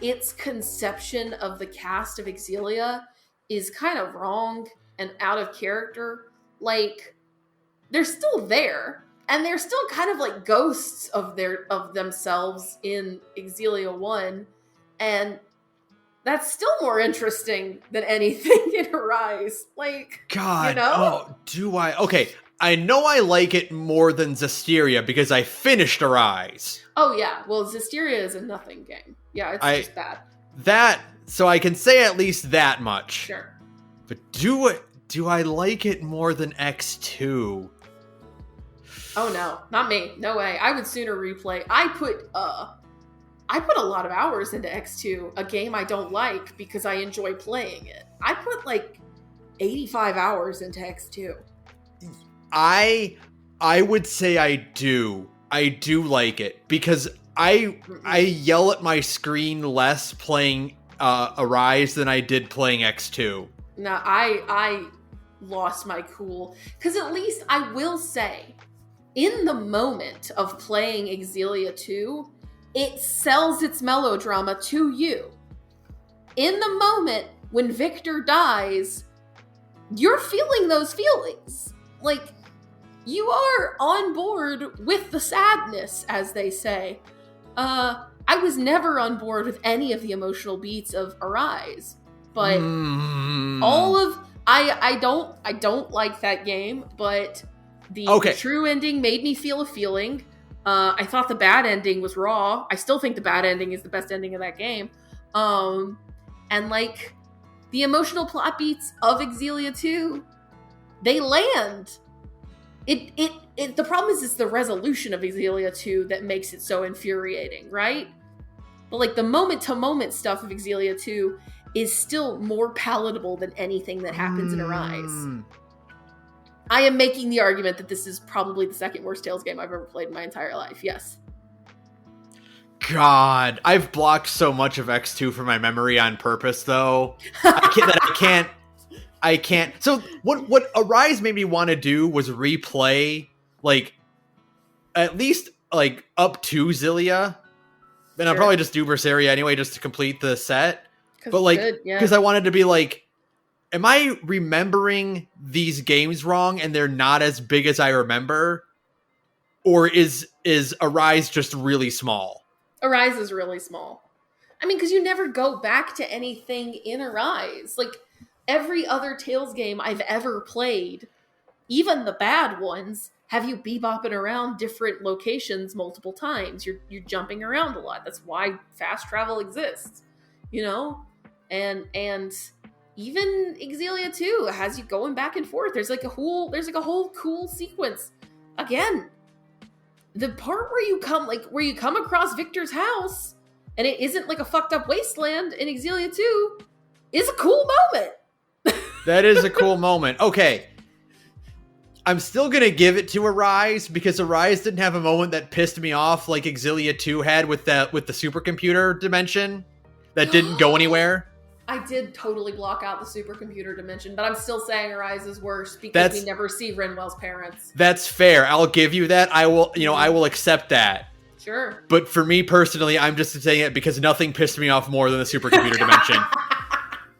its conception of the cast of Exilia is kind of wrong and out of character, they're still there. And they're still kind of like ghosts of themselves in Exilia 1. And that's still more interesting than anything in Arise. Do I? Okay, I know I like it more than Zestiria because I finished Arise. Oh, yeah. Well, Zestiria is a nothing game. Yeah, it's just bad. So I can say at least that much. Sure. But do I like it more than X2? Oh no, not me. No way. I would sooner replay. I put a lot of hours into X2, a game I don't like because I enjoy playing it. I put 85 hours into X2. I would say I do. I do like it because I yell at my screen less playing Arise than I did playing X2. No, I lost my cool, because at least I will say, in the moment of playing Exilia 2, it sells its melodrama to you. In the moment when Victor dies, you're feeling those feelings. You are on board with the sadness, as they say. I was never on board with any of the emotional beats of Arise, but I don't like that game, but the true ending made me feel a feeling. I thought the bad ending was raw. I still think the bad ending is the best ending of that game. And the emotional plot beats of Exilia 2, they land. The problem is it's the resolution of Exilia 2 that makes it so infuriating, right? But the moment to moment stuff of Exilia 2 is still more palatable than anything that happens in Arise. I am making the argument that this is probably the second worst Tales game I've ever played in my entire life. Yes. God, I've blocked so much of X2 from my memory on purpose, though. I can't. So what Arise made me want to do was replay, at least, up to Xillia. And I'll probably just do Berseria anyway, just to complete the set. But, because I wanted to be am I remembering these games wrong and they're not as big as I remember? Or is Arise just really small? Arise is really small. I mean, because you never go back to anything in Arise. Every other Tales game I've ever played, even the bad ones, have you bebopping around different locations multiple times. You're jumping around a lot. That's why fast travel exists, And even Exilia 2 has you going back and forth. There's a whole cool sequence. Again, the part where you come across Victor's house and it isn't like a fucked up wasteland in Exilia 2 is a cool moment. That is a cool moment. Okay. I'm still going to give it to Arise because Arise didn't have a moment that pissed me off like Exilia 2 had with the supercomputer dimension that didn't go anywhere. I did totally block out the supercomputer dimension, but I'm still saying Arise is worse because we never see Rinwell's parents. That's fair. I'll give you that. I will accept that. Sure. But for me personally, I'm just saying it because nothing pissed me off more than the supercomputer dimension.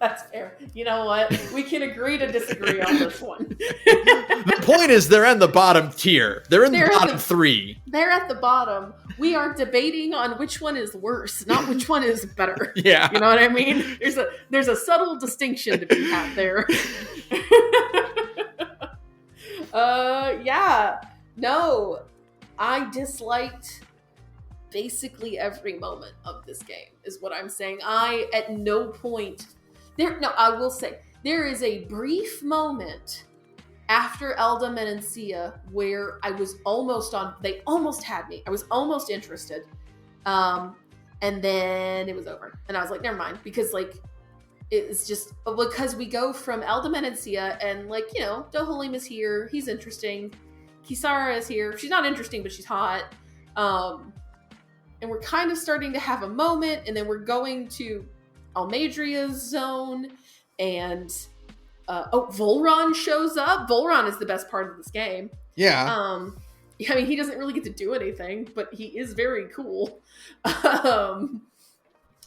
That's fair. You know what? We can agree to disagree on this one. The point is they're in the bottom tier. They're in the bottom 3. They're at the bottom. We are debating on which one is worse, not which one is better. Yeah. You know what I mean? There's a subtle distinction to be had there. Yeah. No. I disliked basically every moment of this game, is what I'm saying. I, at no point... I will say, there is a brief moment after Elda Menancia where I was they almost had me. I was almost interested. And then it was over. And I was like, never mind. Because, it's just, because we go from Elda Menancia and, Dohalim is here. He's interesting. Kisara is here. She's not interesting, but she's hot. And we're kind of starting to have a moment. And then we're going to Almadria's zone, and Volron shows up. Volron is the best part of this game. Yeah. I mean, he doesn't really get to do anything, but he is very cool. And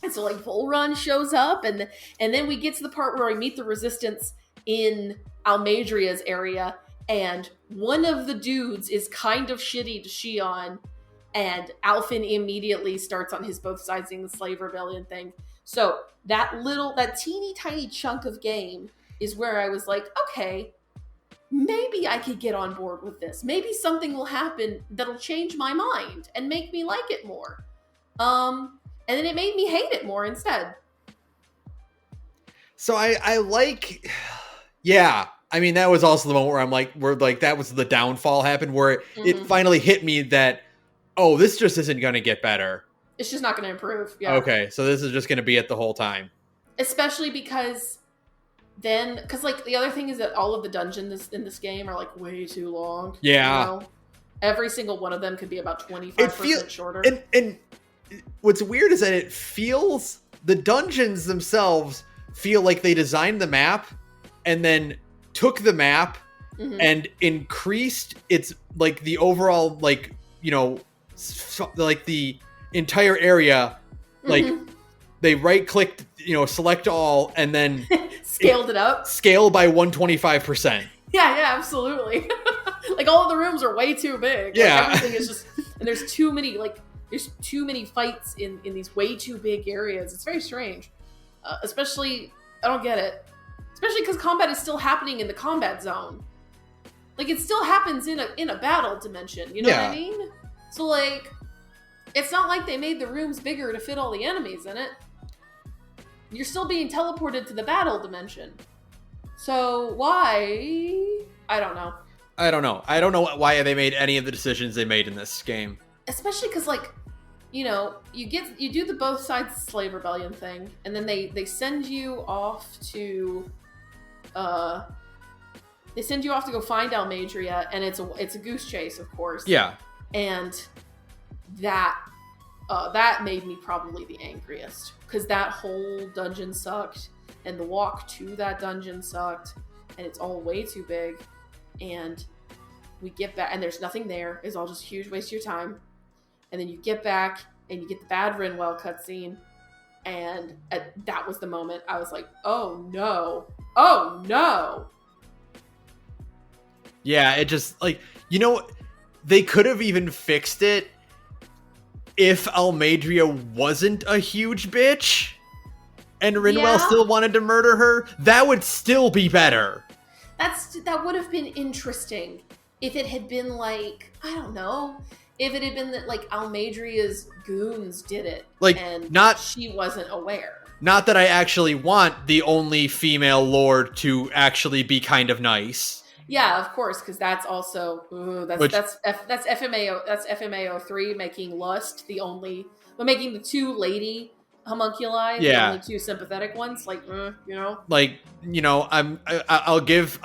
so Volron shows up, and then we get to the part where we meet the resistance in Almadria's area, and one of the dudes is kind of shitty to Shion, and Alphen immediately starts on his both siding the slave rebellion thing. So that teeny tiny chunk of game is where I was like, okay, maybe I could get on board with this. Maybe something will happen that'll change my mind and make me like it more. And then it made me hate it more instead. So I like, yeah. I mean, that was also the moment where that was the downfall happened, where it finally hit me that, oh, this just isn't going to get better. It's just not going to improve. Yeah. Okay, so this is just going to be it the whole time. Especially because the other thing is that all of the dungeons in this game are way too long. Yeah. Every single one of them could be about 25% shorter. And what's weird is that it feels, the dungeons themselves feel like they designed the map and then took the map and increased its, the overall, the entire area, they right clicked, select all, and then scaled it up. Scale by 125%. Yeah, absolutely. All of the rooms are way too big. Yeah. Everything is just, and there's too many fights in these way too big areas. It's very strange. Especially, I don't get it. Especially because combat is still happening in the combat zone. It still happens in a battle dimension. You know what I mean? So it's not like they made the rooms bigger to fit all the enemies in it. You're still being teleported to the battle dimension. So why? I don't know. I don't know why they made any of the decisions they made in this game. Especially because, you do the both sides slave rebellion thing, and then they send you off to, go find Almadria, and it's a goose chase, of course. Yeah. And that made me probably the angriest, because that whole dungeon sucked, and the walk to that dungeon sucked, and it's all way too big, and we get back, and there's nothing there. It's all just a huge waste of your time. And then you get back, and you get the bad Rinwell cutscene, and that was the moment I was like, oh no. Yeah, it just, they could have even fixed it if Almadria wasn't a huge bitch and Rinwell still wanted to murder her. That would still be better. That would have been interesting if it had been I don't know, if it had been that Almadria's goons did it she wasn't aware. Not that I actually want the only female lord to actually be kind of nice. Yeah, of course, because that's also that's FMAO3 making Lust making the two lady homunculi the only two sympathetic ones. Like, I'll give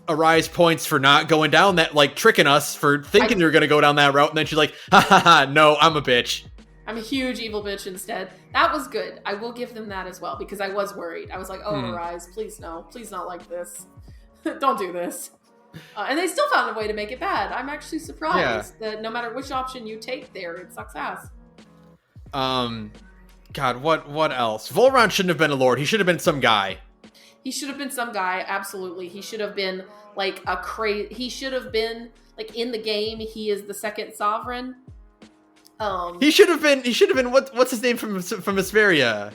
Arise points for not going down that, like, tricking us for thinking you're gonna go down that route, and then she's like, ha ha ha, no, I'm a bitch. I'm a huge evil bitch instead. That was good. I will give them that as well, because I was worried. I was like, Arise, please no. Please not like this. Don't do this. And they still found a way to make it bad. I'm actually surprised that no matter which option you take there, it sucks ass. God, what else? Volron shouldn't have been a lord. He should have been some guy. He should have been some guy, absolutely. He should have been like he should have been like in the game, he is the second sovereign. He should have been what's his name from Asperia?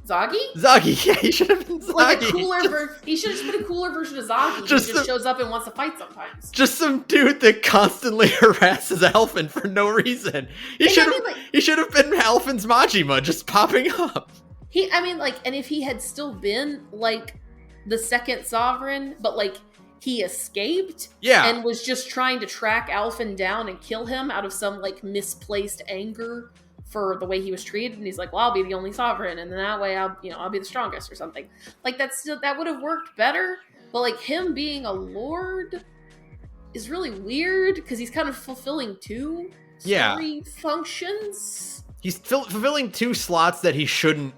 Zagi? Yeah, he should have been Zagi. Like a cooler he should have just been a cooler version of Zagi. He just shows up and wants to fight sometimes. Just some dude that constantly harasses Alphen for no reason. He should have been Alphen's Majima, just popping up. And if he had still been like the second sovereign, but like he escaped and was just trying to track Alphen down and kill him out of some like misplaced anger for the way he was treated, and he's like, well, I'll be the only sovereign, and then that way I'll be the strongest or something. Like that would have worked better, but like him being a lord is really weird because he's kind of fulfilling two story functions. He's fulfilling two slots that he shouldn't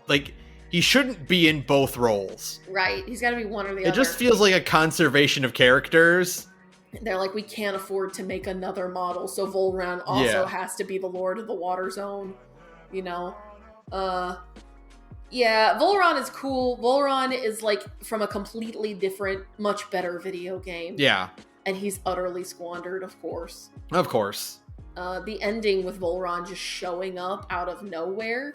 be in both roles. Right. He's got to be one or the other. It just feels like a conservation of characters. They're like, we can't afford to make another model, so Volron also has to be the Lord of the Water Zone, Volron is cool. Volron is like from a completely different, much better video game. Yeah. And he's utterly squandered, of course. Of course. The ending with Volron just showing up out of nowhere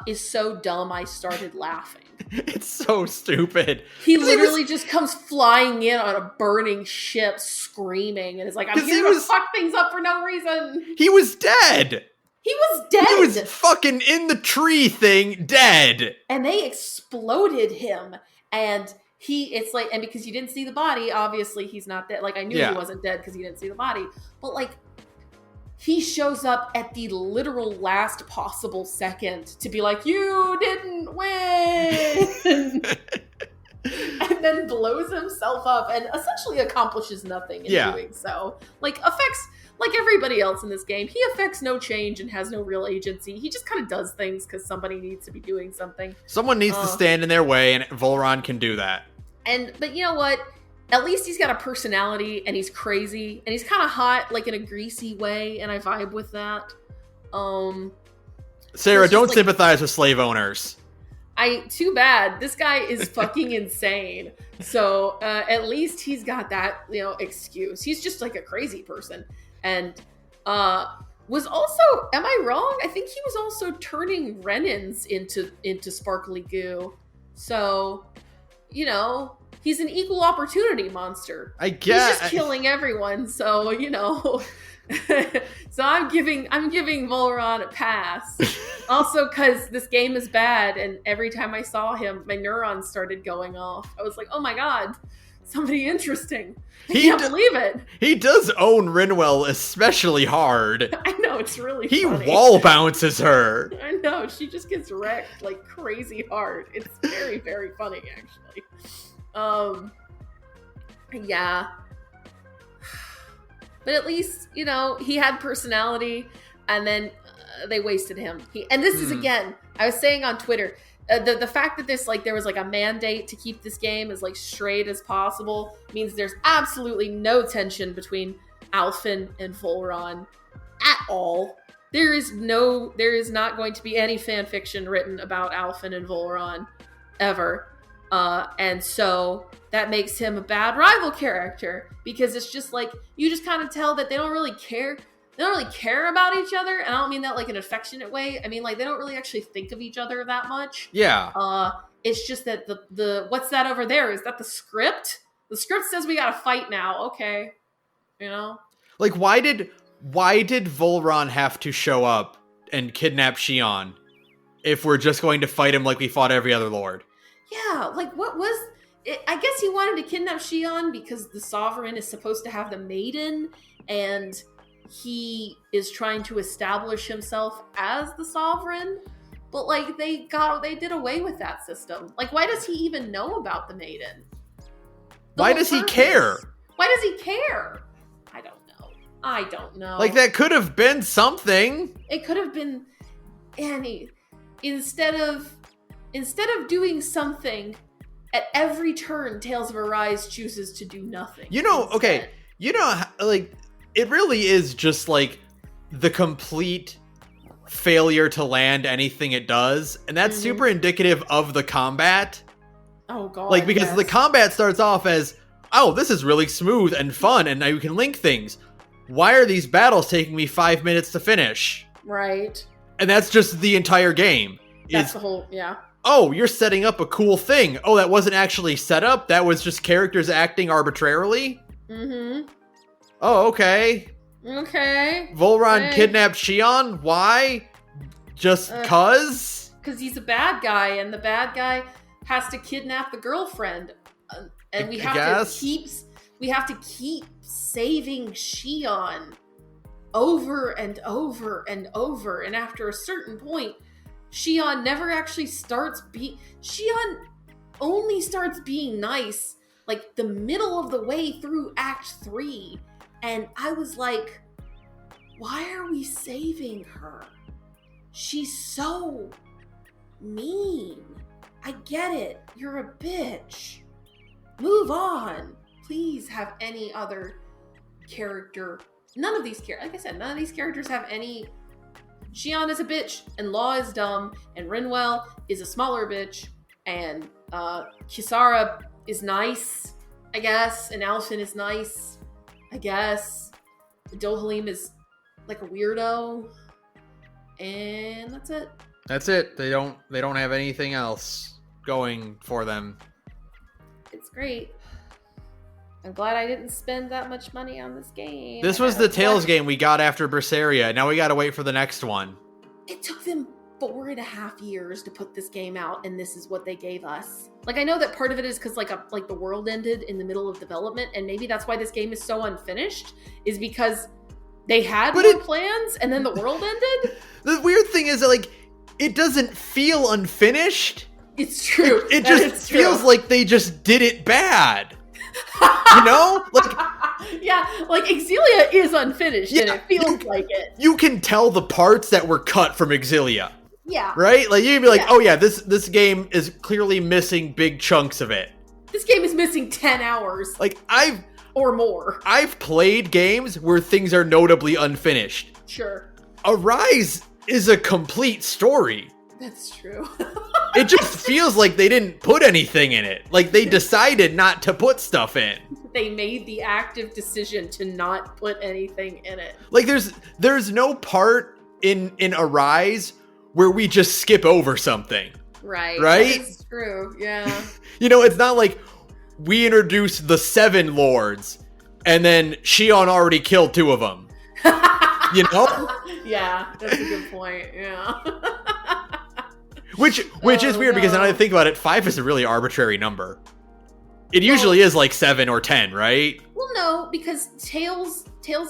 is so dumb I started laughing. It's so stupid. He literally just comes flying in on a burning ship screaming and is like, I'm here to fuck things up for no reason. He was dead. He was dead. He was fucking in the tree thing, dead. And they exploded him. And and because you didn't see the body, obviously he's not dead. Like, I knew he wasn't dead because you didn't see the body. But like, he shows up at the literal last possible second to be like, you didn't win! And then blows himself up and essentially accomplishes nothing in doing so. Like, affects, like everybody else in this game, he affects no change and has no real agency. He just kind of does things because somebody needs to be doing something. Someone needs to stand in their way, and Volron can do that. But you know what? At least he's got a personality, and he's crazy, and he's kind of hot, like in a greasy way, and I vibe with that. Sarah, don't sympathize with slave owners. Too bad. This guy is fucking insane. So at least he's got that, excuse. He's just like a crazy person, and was also, am I wrong? I think he was also turning Renins into sparkly goo. So, he's an equal opportunity monster. I guess he's just killing everyone. So so I'm giving Volron a pass. Also, because this game is bad, and every time I saw him, my neurons started going off. I was like, oh my god, somebody interesting. I can't believe it. He does own Rinwell especially hard. I know, it's really funny. He wall bounces her. I know, she just gets wrecked like crazy hard. It's very, very funny, actually. Yeah. But at least, he had personality, and then they wasted him. And this is, again, I was saying on Twitter, the fact that there was like a mandate to keep this game as like straight as possible means there's absolutely no tension between Alphen and Volron at all. There is not going to be any fan fiction written about Alphen and Volron ever. And so that makes him a bad rival character, because it's just like, you just kind of tell that they don't really care. They don't really care about each other. And I don't mean that like an affectionate way. I mean, like, they don't really actually think of each other that much. Yeah. It's just that the what's that over there? Is that the script? The script says we gotta fight now. Okay. Like, why did Volron have to show up and kidnap Xion if we're just going to fight him like we fought every other lord? Yeah, like, what was... I guess he wanted to kidnap Shion because the Sovereign is supposed to have the maiden, and he is trying to establish himself as the Sovereign. But like they did away with that system. Like, why does he even know about the maiden? Why does he care? Why does he care? I don't know. Like, that could have been something. It could have been Annie. Instead of doing something, at every turn, Tales of Arise chooses to do nothing. Okay, like, it really is just like the complete failure to land anything it does, and that's super indicative of the combat. Oh god. Like, because the combat starts off as, oh, this is really smooth and fun, and now you can link things. Why are these battles taking me 5 minutes to finish? Right. And that's just the entire game. That's the whole, yeah. Oh, you're setting up a cool thing. Oh, that wasn't actually set up. That was just characters acting arbitrarily? Mm-hmm. Oh, okay. Okay. Volron kidnapped Shion? Why? Just cuz? Because he's a bad guy, and the bad guy has to kidnap the girlfriend. And we have to keep saving Shion over and over and over. And after a certain point, Shion never actually Shion only starts being nice like the middle of the way through Act 3. And I was like, why are we saving her? She's so mean. I get it. You're a bitch. Move on. Please have any other character. None of these characters, like I said, none of these characters have any. Shion is a bitch, and Law is dumb, and Rinwell is a smaller bitch, and Kisara is nice, I guess, and Alfin is nice, I guess. Dohalim is like a weirdo, and that's it. That's it. They don't have anything else going for them. It's great. I'm glad I didn't spend that much money on this game. This was the Tales game we got after Berseria. Now we gotta wait for the next one. It took them 4.5 years to put this game out, and this is what they gave us. Like, I know that part of it is because like the world ended in the middle of development, and maybe that's why this game is so unfinished, is because they had plans, and then the world ended. The weird thing is that, like, it doesn't feel unfinished. It's true. It just feels like they just did it bad. You know? Like, yeah, like Exilia is unfinished, and it feels like it. You can tell the parts that were cut from Exilia. Yeah. Right? Like, you'd be like, oh yeah, this game is clearly missing big chunks of it. This game is missing 10 hours. Like, or more. I've played games where things are notably unfinished. Sure. Arise is a complete story. That's true. It just feels like they didn't put anything in it. Like, they decided not to put stuff in. They made the active decision to not put anything in it. Like, there's no part in Arise where we just skip over something. Right. Right? That's true, yeah. You know, it's not like we introduced the 7 lords and then Shion already killed 2 of them. You know? Yeah, that's a good point, yeah. Which is weird because now that I think about it, 5 is a really arbitrary number. It usually is like 7 or 10, right? Well, no, because Tales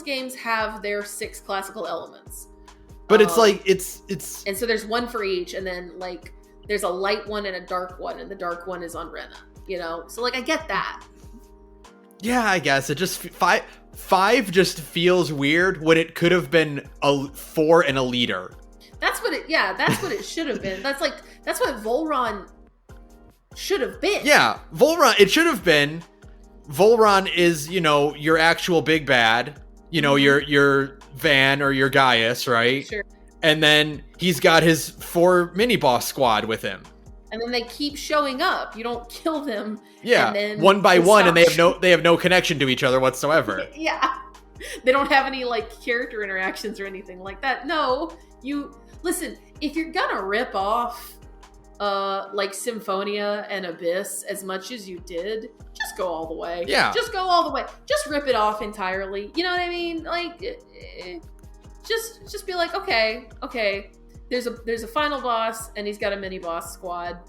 games have their 6 classical elements. But it's like, it's... And so there's 1 for each, and then, like, there's a light one and a dark one, and the dark one is on Rena, you know? So, like, I get that. Yeah, I guess. It just... 5 just feels weird when it could have been 4 and a leader. That's what it should have been. That's what Volron should have been. Yeah, it should have been. Volron is, you know, your actual big bad. You know, your Van or your Gaius, right? Sure. And then he's got his 4 mini-boss squad with him. And then they keep showing up. You don't kill them. Yeah, and then one by one, and they have no connection to each other whatsoever. Yeah. They don't have any, like, character interactions or anything like that. No, listen, if you're gonna rip off like Symphonia and Abyss as much as you did, just go all the way. Yeah. Just go all the way. Just rip it off entirely. You know what I mean? Like, just be like, okay, there's a final boss and he's got a mini boss squad.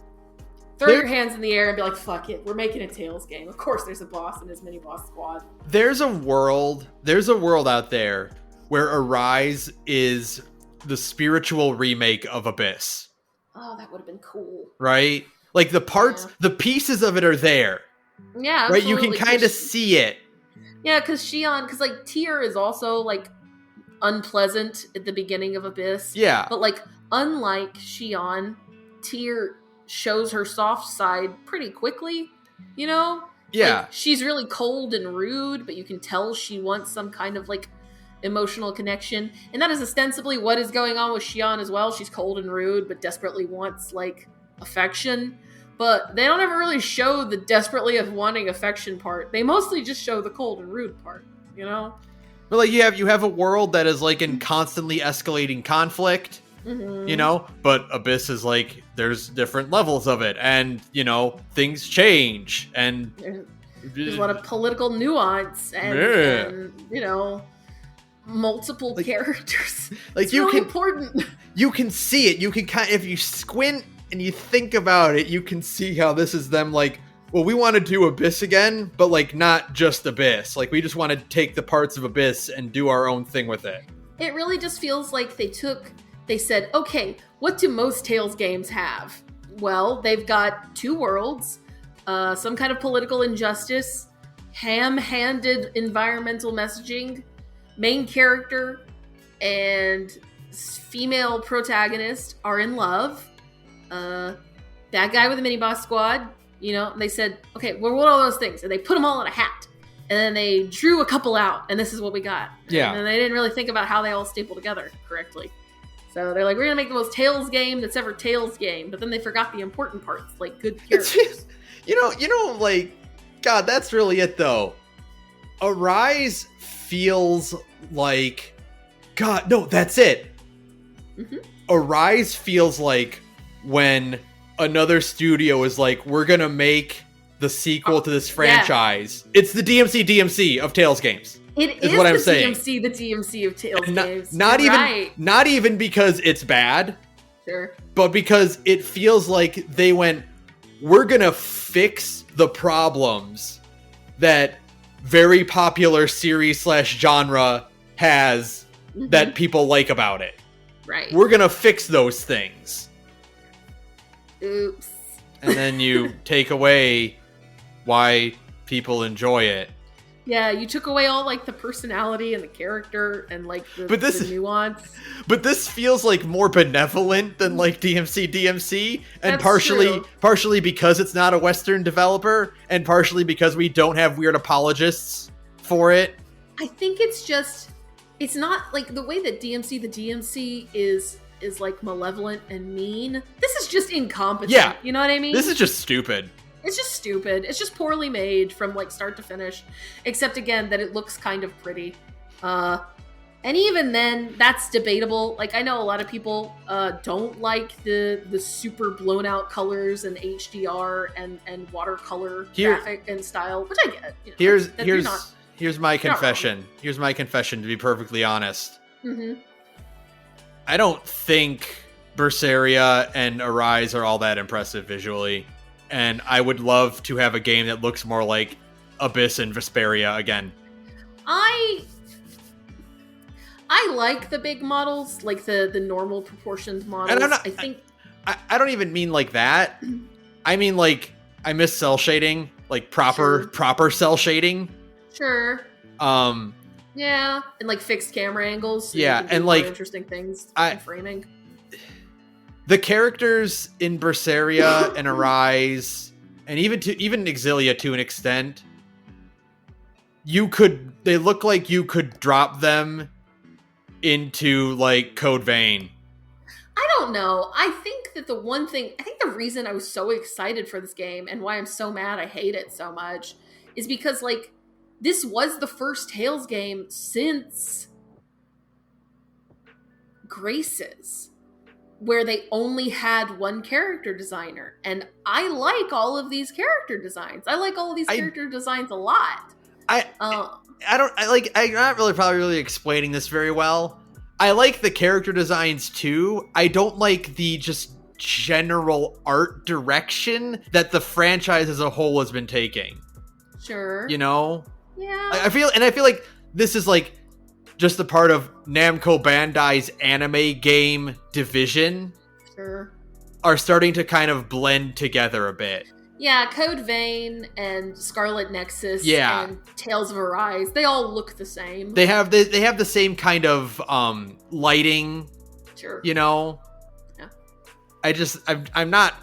Throw your hands in the air and be like, fuck it, we're making a Tales game. Of course there's a boss in his mini-boss squad. There's a world out there where Arise is the spiritual remake of Abyss. Oh, that would have been cool. Right? Like the parts, the pieces of it are there. Yeah, right? You can kind of see it. Yeah, because like Tyr is also like unpleasant at the beginning of Abyss. Yeah. But like, unlike Xion, Tyr shows her soft side pretty quickly, you know? Yeah. Like, she's really cold and rude, but you can tell she wants some kind of like emotional connection. And that is ostensibly what is going on with Xion as well. She's cold and rude, but desperately wants like affection. But they don't ever really show the desperately of wanting affection part. They mostly just show the cold and rude part, you know? But like you have a world that is like in constantly escalating conflict. You know, but Abyss is like, there's different levels of it, and you know, things change, and there's a lot of political nuance, and you know, multiple characters. Like it's really important. You can see it. You can if you squint and you think about it, you can see how this is them like, well, we want to do Abyss again, but like not just Abyss. Like we just want to take the parts of Abyss and do our own thing with it. It really just feels like they said, okay, what do most Tales games have? Well, they've got two worlds, some kind of political injustice, ham-handed environmental messaging, main character and female protagonist are in love, bad guy with a mini-boss squad, you know, they said, okay, well, what are all those things? And they put them all in a hat. And then they drew a couple out, and this is what we got. Yeah. And they didn't really think about how they all staple together correctly. So they're like, we're going to make the most Tales game that's ever Tales game. But then they forgot the important parts, like good characters. You know, like, God, that's really it, though. Arise feels like... God, no, that's it. Arise feels like when another studio is like, we're going to make the sequel to this franchise. Yeah. It's the DMC of Tales games. It is what I'm saying. The DMC of Tales games. Not even because it's bad. Sure. But because it feels like they went, we're going to fix the problems that very popular series/genre has that people like about it. Right. We're going to fix those things. Oops. And then you take away why people enjoy it. Yeah, you took away all like the personality and the character and like the nuance. But this feels like more benevolent than like DMC, and That's partially because it's not a Western developer, and partially because we don't have weird apologists for it. I think it's not like the way that the DMC is like malevolent and mean. This is just incompetent. Yeah. You know what I mean? This is just stupid. It's just stupid. It's just poorly made from like start to finish. Except again that it looks kind of pretty. And even then, that's debatable. Like I know a lot of people don't like the super blown out colors and HDR and watercolor graphic and style, which I get. You know, here's my confession. Here's my confession, to be perfectly honest. I don't think Berseria and Arise are all that impressive visually. And I would love to have a game that looks more like Abyss and Vesperia again. I like the big models, like the normal proportioned models. And I don't even mean like that. I mean like I miss cell shading, like proper cell shading. Sure. Yeah, and like fixed camera angles. So yeah, and like interesting things. Framing. The characters in Berseria and Arise, and even Exilia to an extent, they look like you could drop them into like Code Vein. I don't know. I think that the reason I was so excited for this game and why I'm so mad I hate it so much is because like this was the first Tales game since Graces, where they only had one character designer. And I like all of these character designs. I like all of these character designs a lot. I'm not really explaining this very well. I like the character designs too. I don't like the just general art direction that the franchise as a whole has been taking. Sure. You know? Yeah. I feel like this is like just a part of Namco Bandai's anime game division. Sure. Are starting to kind of blend together a bit. Yeah, Code Vein and Scarlet Nexus and Tales of Arise, they all look the same. They have the same kind of lighting. Sure. You know? Yeah. I'm not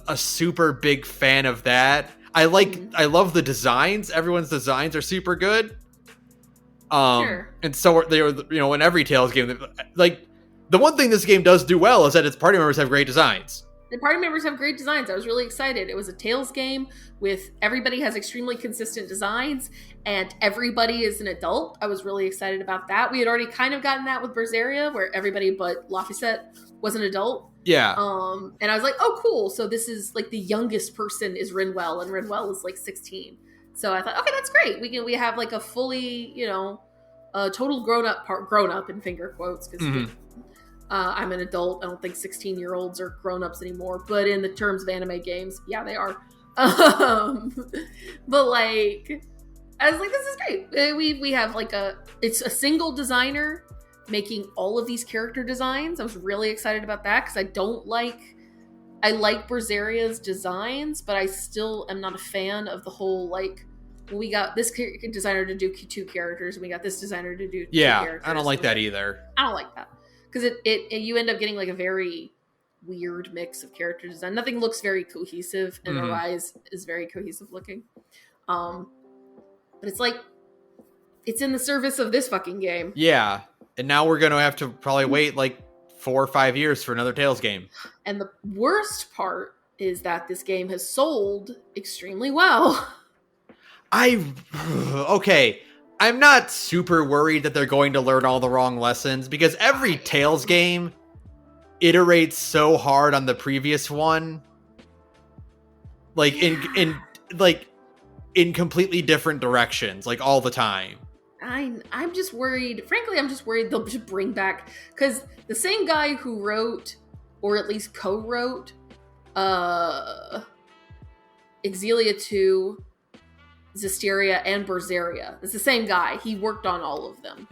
a super big fan of that. I love the designs. Everyone's designs are super good. Sure. And so they were, in every Tales game, like the one thing this game does do well is that its party members have great designs. The party members have great designs. I was really excited. It was a Tales game with everybody has extremely consistent designs and everybody is an adult. I was really excited about that. We had already kind of gotten that with Berseria where everybody but Laphicet was an adult. Yeah. And I was like, oh, cool. So this is like the youngest person is Rinwell and Rinwell is like 16. So I thought, okay, that's great. We have like a fully, a total grown up in finger quotes because I'm an adult. I don't think 16-year-olds are grown-ups anymore. But in the terms of anime games, yeah, they are. But like, I was like, this is great. We have like it's a single designer making all of these character designs. I was really excited about that because I like Berzeria's designs, but I still am not a fan of the whole like, we got this designer to do 2 characters, and we got this designer to do 2 characters. I don't like that either. I don't like that. Because you end up getting like a very weird mix of character design. Nothing looks very cohesive, and Arise is very cohesive looking. But it's like, it's in the service of this fucking game. Yeah, and now we're going to have to probably wait like 4 or 5 years for another Tales game. And the worst part is that this game has sold extremely well. Okay. I'm not super worried that they're going to learn all the wrong lessons because every Tales game iterates so hard on the previous one. Like in completely different directions, like all the time. I'm just worried. Frankly, I'm just worried they'll just bring back, because the same guy who wrote, or at least co-wrote, Exilia 2, Zestiria, and Berseria. It's the same guy. He worked on all of them.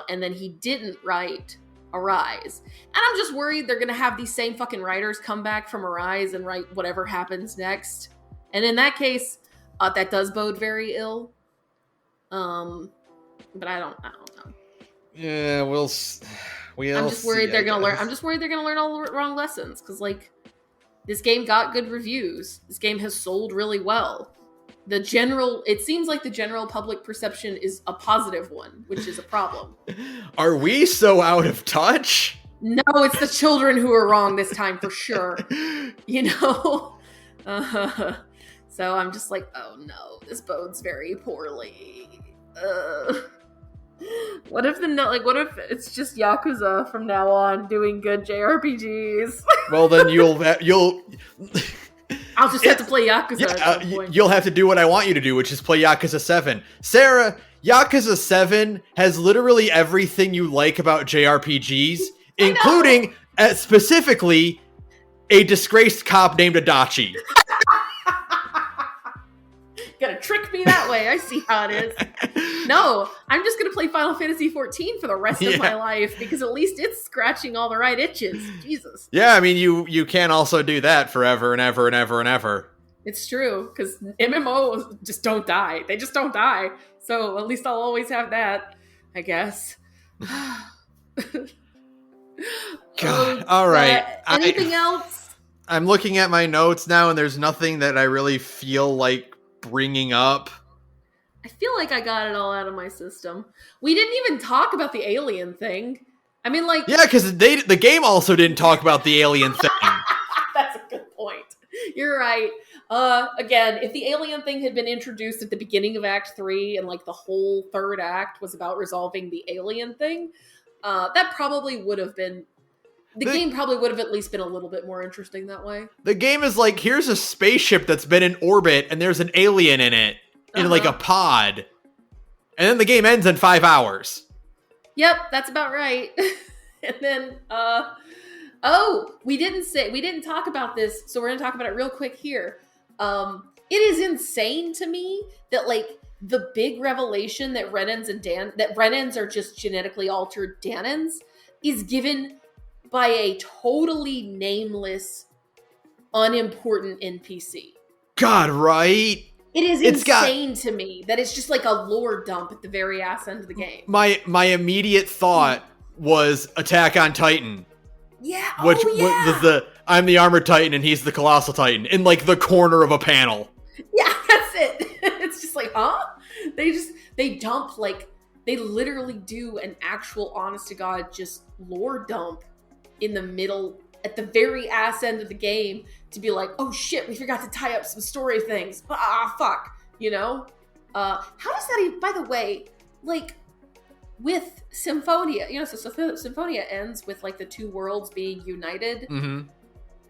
And then he didn't write Arise. And I'm just worried they're going to have these same fucking writers come back from Arise and write whatever happens next. And in that case, that does bode very ill. But I don't know. Yeah, we'll I'm just worried they're going to learn. I'm just worried they're going to learn all the wrong lessons. Because, like, this game got good reviews. This game has sold really well. It seems like the general public perception is a positive one, which is a problem. Are we so out of touch? No, it's the children who are wrong this time for sure. So I'm just like, oh no, this bodes very poorly. What if it's just Yakuza from now on doing good JRPGs? Well, then you'll I'll just have to play Yakuza at some point. You'll have to do what I want you to do, which is play Yakuza 7. Sarah, Yakuza 7 has literally everything you like about JRPGs, including, specifically, a disgraced cop named Adachi. Gonna trick me that way. I see how it is. No, I'm just gonna play Final Fantasy XIV for the rest of my life, because at least it's scratching all the right itches. Jesus. Yeah, I mean, you can also do that forever and ever and ever and ever. It's true, because MMOs just don't die. They just don't die. So at least I'll always have that, I guess. God, all right. Anything else? I'm looking at my notes now, and there's nothing that I really feel like bringing up. I feel like I got it all out of my system. We didn't even talk about the alien thing. I mean, like... Yeah, because the game also didn't talk about the alien thing. That's a good point. You're right. Again, if the alien thing had been introduced at the beginning of Act 3 and like the whole third act was about resolving the alien thing, that probably would have been... The game probably would have at least been a little bit more interesting that way. The game is like, here's a spaceship that's been in orbit and there's an alien in it, in like a pod. And then the game ends in 5 hours. Yep, that's about right. And then, Oh, we didn't talk about this, so we're gonna talk about it real quick here. It is insane to me that like the big revelation that Renans are just genetically altered Danans is given by a totally nameless, unimportant NPC. God, right? It is insane to me that it's just like a lore dump at the very ass end of the game. My immediate thought was Attack on Titan. Yeah. Which was the I'm the Armored Titan and he's the Colossal Titan in like the corner of a panel. Yeah, that's it. It's just like, huh? They dump like they literally do an actual honest to God just lore dump in the middle at the very ass end of the game to be like, oh shit, we forgot to tie up some story things. Ah, fuck. You know? How does that even, by the way, like with Symphonia, you know, so Symphonia ends with like the two worlds being united. Mm-hmm.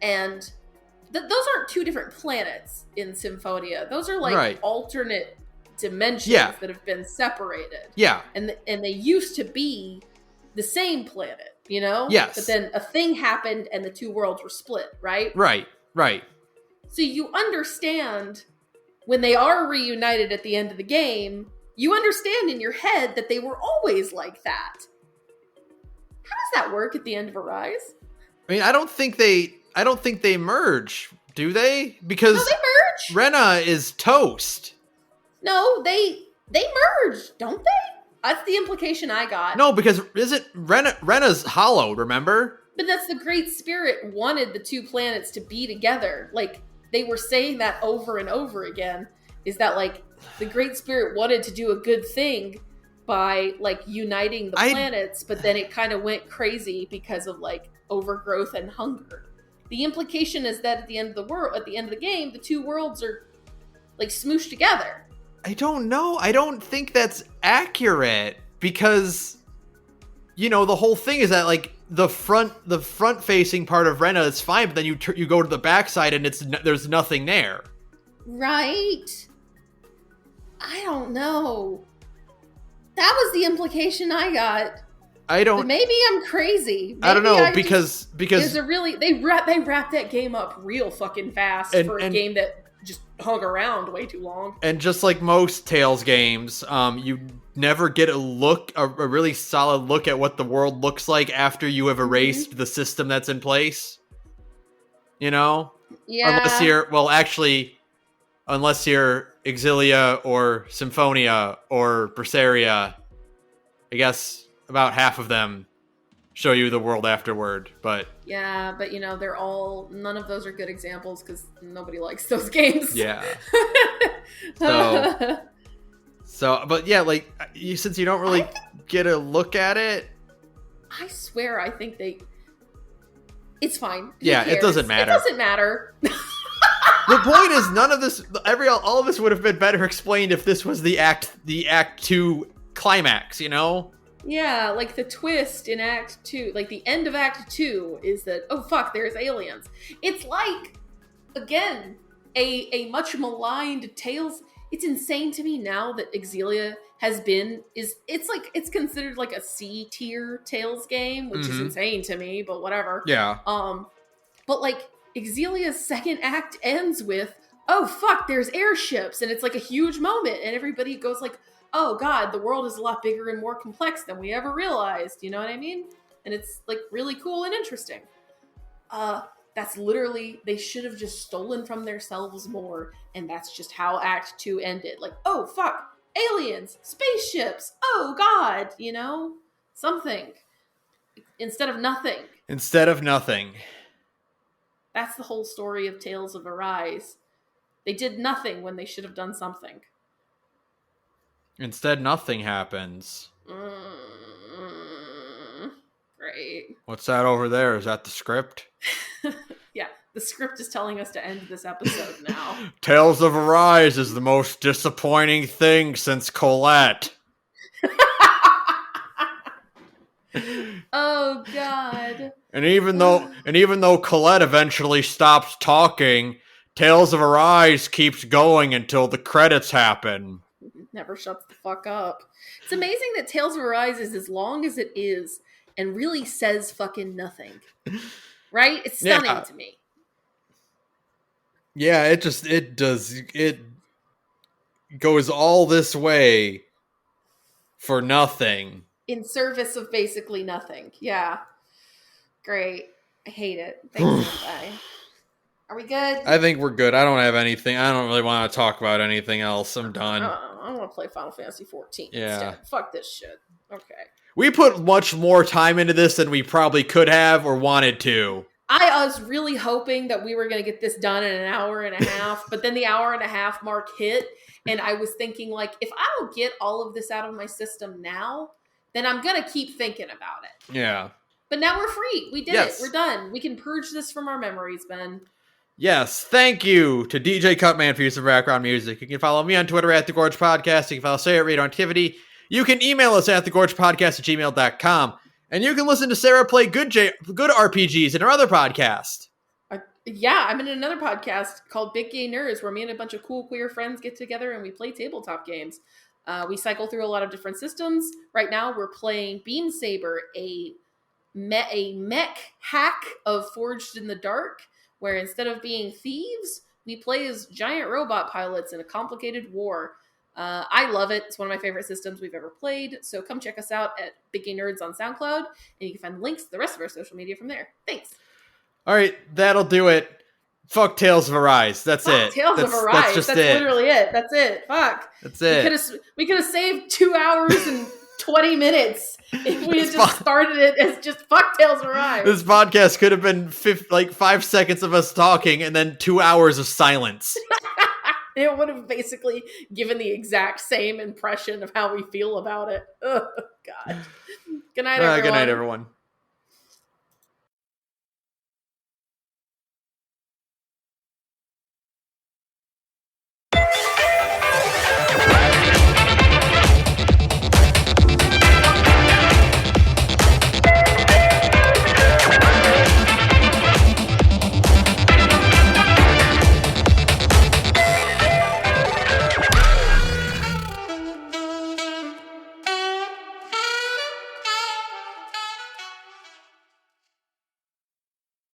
And those aren't two different planets in Symphonia. Those are like alternate dimensions that have been separated. Yeah. And they used to be the same planet, you know? Yes. But then a thing happened and the two worlds were split, right? Right. So you understand when they are reunited at the end of the game, you understand in your head that they were always like that. How does that work at the end of Arise? I mean, I don't think they merge, do they? Because no, they merge. Rena is toast. No, they merge, don't they? That's the implication I got. No, because Rena's hollowed, remember? But that's the Great Spirit wanted the two planets to be together. Like, they were saying that over and over again, is that, like, the Great Spirit wanted to do a good thing by, like, uniting the planets, but then it kind of went crazy because of, like, overgrowth and hunger. The implication is that at the end of the game, the two worlds are, like, smooshed together. I don't know. I don't think that's accurate because, you know, the whole thing is that like the front facing part of Rena is fine, but then you go to the backside and there's nothing there. Right. I don't know. That was the implication I got. But maybe I'm crazy. Maybe I don't know because they wrapped that game up real fucking fast for a game that just hung around way too long. And just like most Tales games, you never get a really solid look at what the world looks like after you have erased the system that's in place. You know? Yeah. Unless you're Exilia or Symphonia or Berseria, I guess about half of them show you the world afterward, but yeah, but you know, none of those are good examples because nobody likes those games. Yeah. But yeah, like since you don't really get a look at it, I swear I think it's fine. Yeah, it doesn't matter. It doesn't matter. The point is, none of this, all of this would have been better explained if this was the Act 2 climax, you know? Yeah, like the twist in Act 2, like the end of Act 2 is that, oh fuck, there's aliens. It's like, again, a much maligned Tales. It's insane to me now that Exilia it's considered like a C tier Tales game, which is insane to me, but whatever. Yeah. But like Exilia's second act ends with, oh fuck, there's airships, and it's like a huge moment, and everybody goes like, oh god, the world is a lot bigger and more complex than we ever realized, you know what I mean? And it's like really cool and interesting. That's literally, they should have just stolen from themselves more, and that's just how Act 2 ended. Like, oh fuck, aliens, spaceships, oh god, you know? Something. Instead of nothing. That's the whole story of Tales of Arise. They did nothing when they should have done something. Instead, nothing happens. Great. What's that over there? Is that the script? Yeah, the script is telling us to end this episode now. Tales of Arise is the most disappointing thing since Colette. Oh, God. And even though Colette eventually stops talking, Tales of Arise keeps going until the credits happen. Never shuts the fuck up. It's amazing that Tales of Arise is as long as it is and really says fucking nothing. right? It's stunning to me. Yeah, it goes all this way for nothing. In service of basically nothing. Yeah. Great. I hate it. Thanks, Senpai. Are we good? I think we're good. I don't have anything. I don't really want to talk about anything else. I'm done. I want to play Final Fantasy 14 instead. Fuck this shit. Okay. We put much more time into this than we probably could have or wanted to. I was really hoping that we were going to get this done in an hour and a half, but then the hour and a half mark hit, and I was thinking, like, if I don't get all of this out of my system now, then I'm going to keep thinking about it. Yeah. But now we're free. We did it. We're done. We can purge this from our memories, Ben. Yes, thank you to DJ Cutman for use of background music. You can follow me on Twitter at thegorgepodcast. You can follow Sarah at radioinactivity. You can email us at thegorgepodcast@gmail.com. And you can listen to Sarah play good RPGs in her other podcast. Yeah, I'm in another podcast called Big Gay Nerds, where me and a bunch of cool queer friends get together and we play tabletop games. We cycle through a lot of different systems. Right now, we're playing Beam Saber, a mech hack of Forged in the Dark, where instead of being thieves, we play as giant robot pilots in a complicated war. I love it. It's one of my favorite systems we've ever played. So come check us out at Big Gay Nerds on SoundCloud, and you can find links to the rest of our social media from there. Thanks. All right, that'll do it. Fuck Tales of Arise. That's it. Tales of Arise. That's literally it. That's it. Fuck. That's it. We could have saved 2 hours and 20 minutes if we had just started it as just fuck Tales of Arise. This podcast could have been 5 seconds of us talking and then 2 hours of silence. It would have basically given the exact same impression of how we feel about it. Oh, God. Good night, everyone. Good night, everyone.